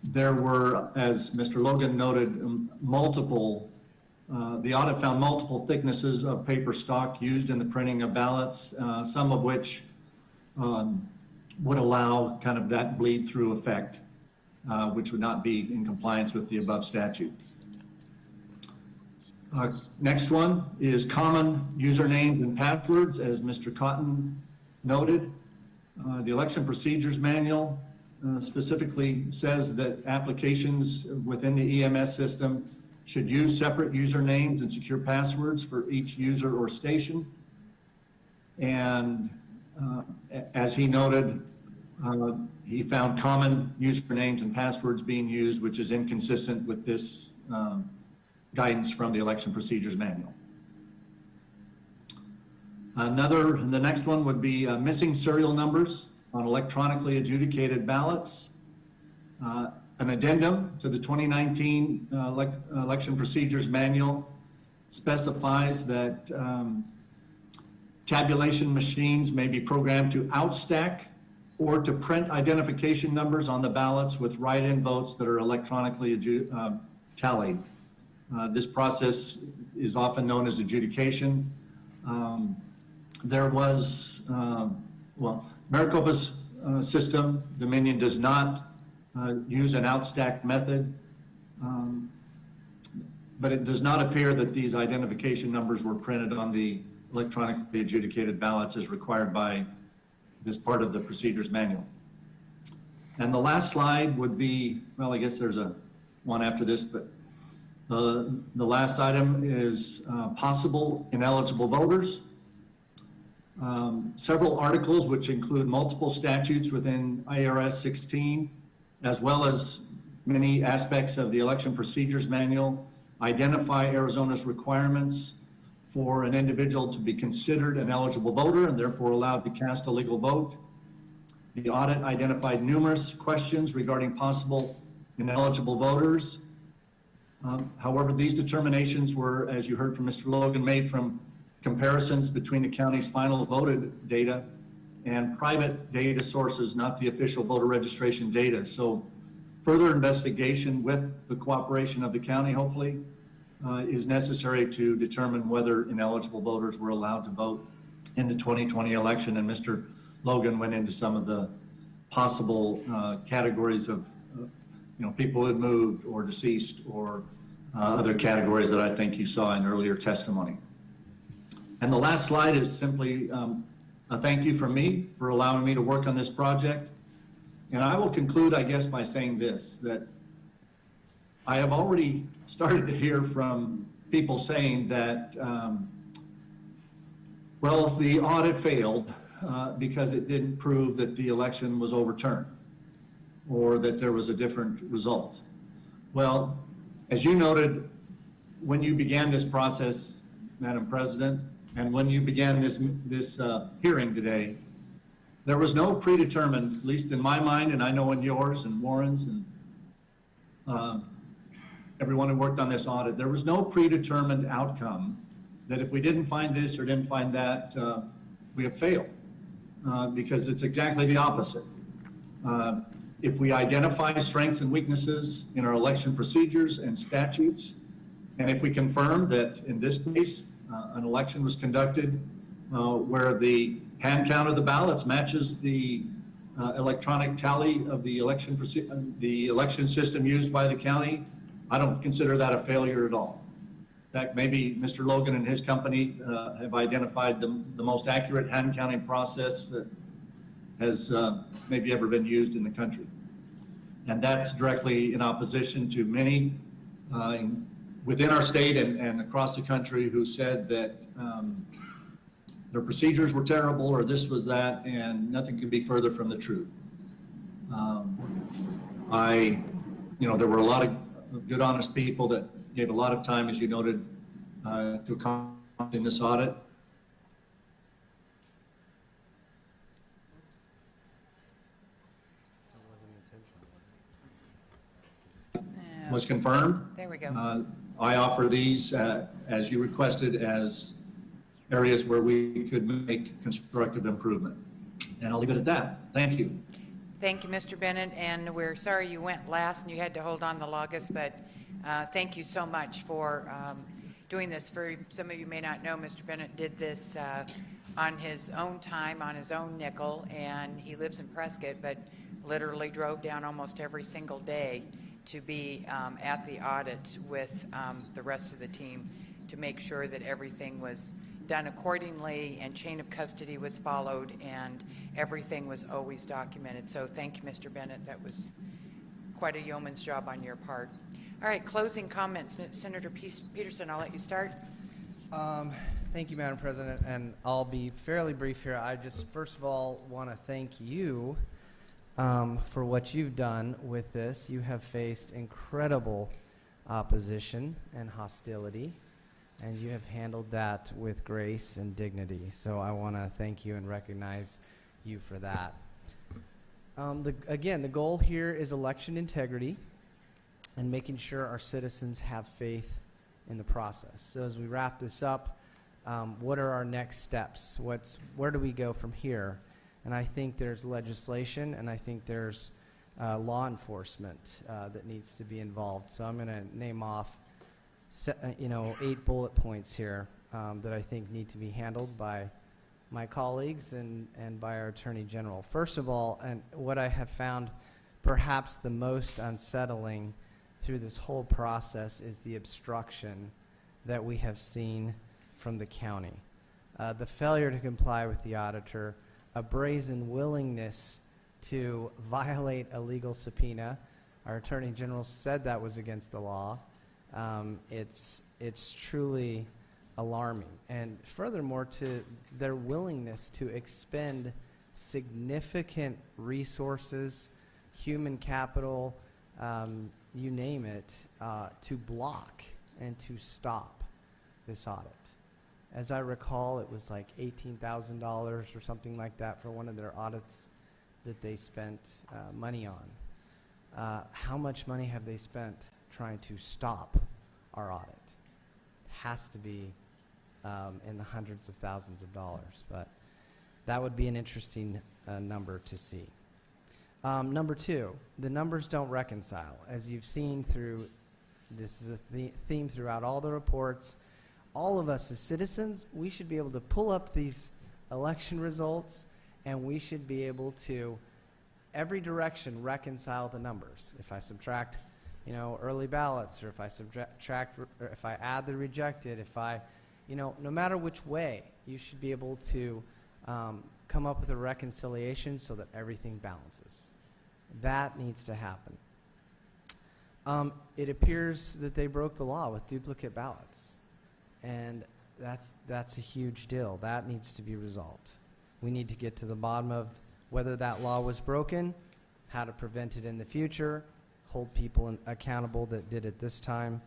there were, as Mr. Logan noted, the audit found multiple thicknesses of paper stock used in the printing of ballots, some of which would allow kind of that bleed through effect, which would not be in compliance with the above statute. Next one is common usernames and passwords, as Mr. Cotton noted. The election procedures manual specifically says that applications within the EMS system should use separate usernames and secure passwords for each user or station. And as he noted, he found common usernames and passwords being used, which is inconsistent with this guidance from the election procedures manual. The next one would be missing serial numbers on electronically adjudicated ballots. An addendum to the 2019 election procedures manual specifies that tabulation machines may be programmed to outstack or to print identification numbers on the ballots with write-in votes that are electronically tallied. This process is often known as adjudication. There was, Maricopa's system, Dominion, does not use an outstack method, but it does not appear that these identification numbers were printed on the electronically adjudicated ballots as required by this part of the procedures manual. And the last slide would be, well, I guess there's one after this, but the last item is possible ineligible voters. Several articles, which include multiple statutes within IRS 16, as well as many aspects of the election procedures manual, identify Arizona's requirements for an individual to be considered an eligible voter and therefore allowed to cast a legal vote. The audit identified numerous questions regarding possible ineligible voters. However, these determinations were, as you heard from Mr. Logan, made from comparisons between the county's final voted data and private data sources, not the official voter registration data. So further investigation with the cooperation of the county, hopefully, is necessary to determine whether ineligible voters were allowed to vote in the 2020 election. And Mr. Logan went into some of the possible categories of people who had moved or deceased or other categories that I think you saw in earlier testimony. And the last slide is simply a thank you from me for allowing me to work on this project. And I will conclude, I guess, by saying this, that I have already started to hear from people saying that, well, the audit failed because it didn't prove that the election was overturned or that there was a different result. Well, as you noted, when you began this process, Madam President, and when you began this hearing today, there was no predetermined, at least in my mind, and I know in yours and Warren's and everyone who worked on this audit, there was no predetermined outcome that if we didn't find this or didn't find that, we have failed, because it's exactly the opposite. If we identify strengths and weaknesses in our election procedures and statutes, and if we confirm that in this case, an election was conducted where the hand count of the ballots matches the electronic tally of the election system used by the county, I don't consider that a failure at all. In fact, maybe Mr. Logan and his company have identified the most accurate hand counting process that has maybe ever been used in the country. And that's directly in opposition to many within our state and across the country who said that their procedures were terrible or this was that, and nothing could be further from the truth. There were a lot of good, honest people that gave a lot of time, as you noted, to accomplishing this audit. Was confirmed. There we go. I offer these, as you requested, as areas where we could make constructive improvement. And I'll leave it at that. Thank you. Thank you, Mr. Bennett, and we're sorry you went last and you had to hold on the longest, but thank you so much for doing this. For some of you may not know, Mr. Bennett did this on his own time, on his own nickel, and he lives in Prescott, but literally drove down almost every single day to be at the audit with the rest of the team to make sure that everything was done accordingly and chain of custody was followed and everything was always documented. So thank you, Mr. Bennett. That was quite a yeoman's job on your part. All right, closing comments. Senator Peterson, I'll let you start. Thank you, Madam President, and I'll be fairly brief here. I just, first of all, want to thank you for what you've done with this. You have faced incredible opposition and hostility, and you have handled that with grace and dignity. So I want to thank you and recognize you for that. Again, the goal here is election integrity and making sure our citizens have faith in the process. So as we wrap this up, what are our next steps? Where do we go from here? And I think there's legislation, and I think there's law enforcement that needs to be involved. So I'm going to name off 8 bullet points here that I think need to be handled by my colleagues and by our Attorney General. First of all, and what I have found perhaps the most unsettling through this whole process is the obstruction that we have seen from the county. The failure to comply with the auditor, a brazen willingness to violate a legal subpoena. Our Attorney General said that was against the law. It's truly alarming. And furthermore, to their willingness to expend significant resources, human capital, you name it, to block and to stop this audit. As I recall, it was like $18,000 or something like that for one of their audits that they spent money on. How much money have they spent trying to stop our audit? It has to be in the hundreds of thousands of dollars, but that would be an interesting number to see. Number 2, the numbers don't reconcile. As you've seen through, this is a theme throughout all the reports, all of us as citizens, we should be able to pull up these election results, and we should be able to, every direction, reconcile the numbers. If I subtract, early ballots, or if I subtract, or if I add the rejected, if I, no matter which way, you should be able to come up with a reconciliation so that everything balances. That needs to happen. It appears that they broke the law with duplicate ballots. And that's a huge deal. That needs to be resolved. We need to get to the bottom of whether that law was broken, how to prevent it in the future, hold people accountable that did it this time.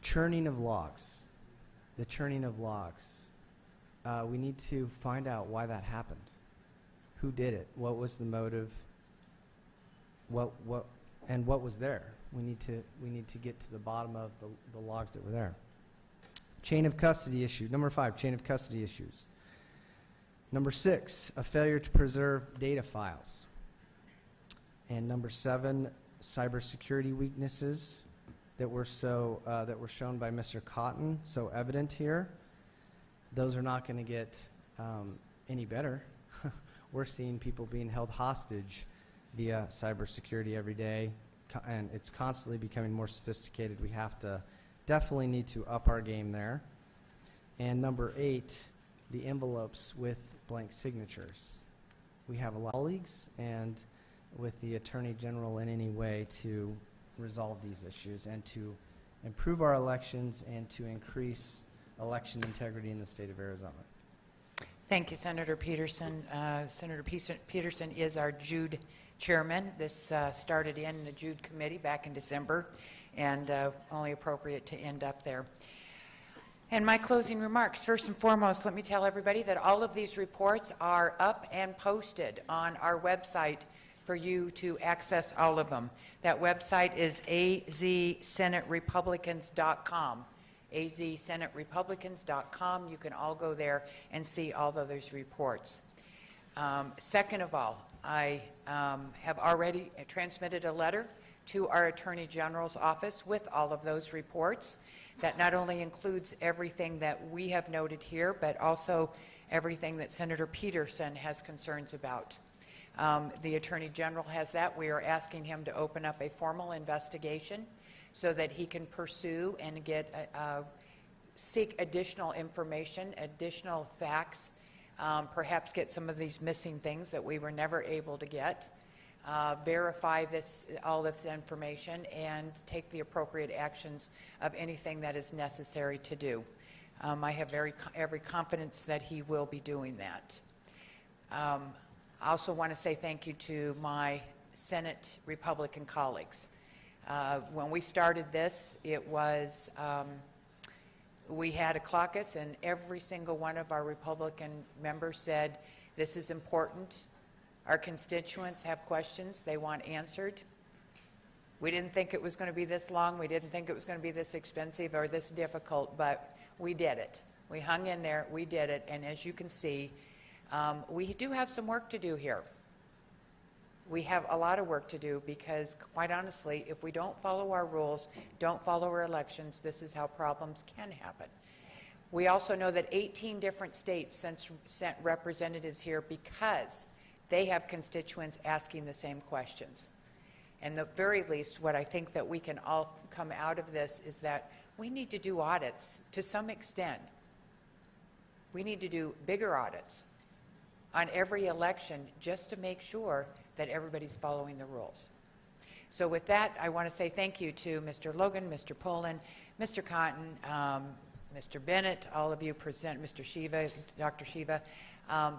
Churning of logs. The churning of logs. We need to find out why that happened. Who did it? What was the motive? What was there? We need to get to the bottom of the logs that were there. Chain of custody issue. Number 5, chain of custody issues. Number 6, a failure to preserve data files. And number 7, cybersecurity weaknesses that were shown by Mr. Cotton, so evident here. Those are not going to get any better. We're seeing people being held hostage via cybersecurity every day, and it's constantly becoming more sophisticated. We definitely need to up our game there. And number 8, the envelopes with blank signatures. We have a lot of colleagues and with the Attorney General in any way to resolve these issues and to improve our elections and to increase election integrity in the state of Arizona. Thank you, Senator Peterson. Senator Peterson is our Jude chairman. This started in the Jude committee back in December, and only appropriate to end up there. And my closing remarks, first and foremost, let me tell everybody that all of these reports are up and posted on our website for you to access all of them. That website is azsenaterepublicans.com. azsenaterepublicans.com. You can all go there and see all of those reports. Second of all, I have already transmitted a letter to our Attorney General's office with all of those reports. That not only includes everything that we have noted here, but also everything that Senator Peterson has concerns about. The Attorney General has that. We are asking him to open up a formal investigation so that he can pursue and seek additional information, additional facts, perhaps get some of these missing things that we were never able to get, verify all this information, and take the appropriate actions of anything that is necessary to do. I have every confidence that he will be doing that. I also want to say thank you to my Senate Republican colleagues. When we started this, we had a caucus, and every single one of our Republican members said, this is important. Our constituents have questions they want answered. We didn't think it was going to be this long. We didn't think it was going to be this expensive or this difficult, but we did it. We hung in there. We did it. And as you can see, we do have some work to do here. We have a lot of work to do because, quite honestly, if we don't follow our rules, don't follow our elections, this is how problems can happen. We also know that 18 different states sent representatives here because they have constituents asking the same questions. And the very least, what I think that we can all come out of this is that we need to do audits to some extent. We need to do bigger audits on every election just to make sure that everybody's following the rules. So with that, I want to say thank you to Mr. Logan, Mr. Poland, Mr. Cotton, Mr. Bennett, all of you present, Mr. Shiva, Dr. Shiva.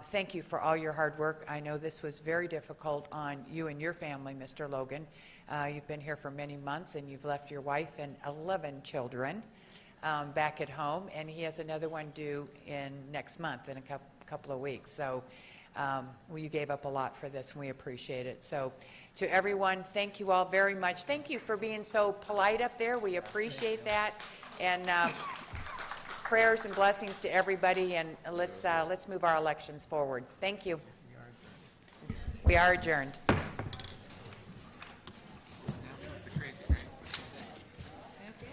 Thank you for all your hard work. I know this was very difficult on you and your family, Mr. Logan. You've been here for many months, and you've left your wife and 11 children back at home, and he has another one due next month in a couple of weeks. So you gave up a lot for this, and we appreciate it. So to everyone, thank you all very much. Thank you for being so polite up there. We appreciate that. And prayers and blessings to everybody, and let's move our elections forward. Thank you. We are adjourned. Now comes the crazy, right? Okay.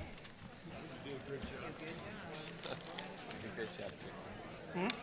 You did a great job. Good job. You did a great job, too.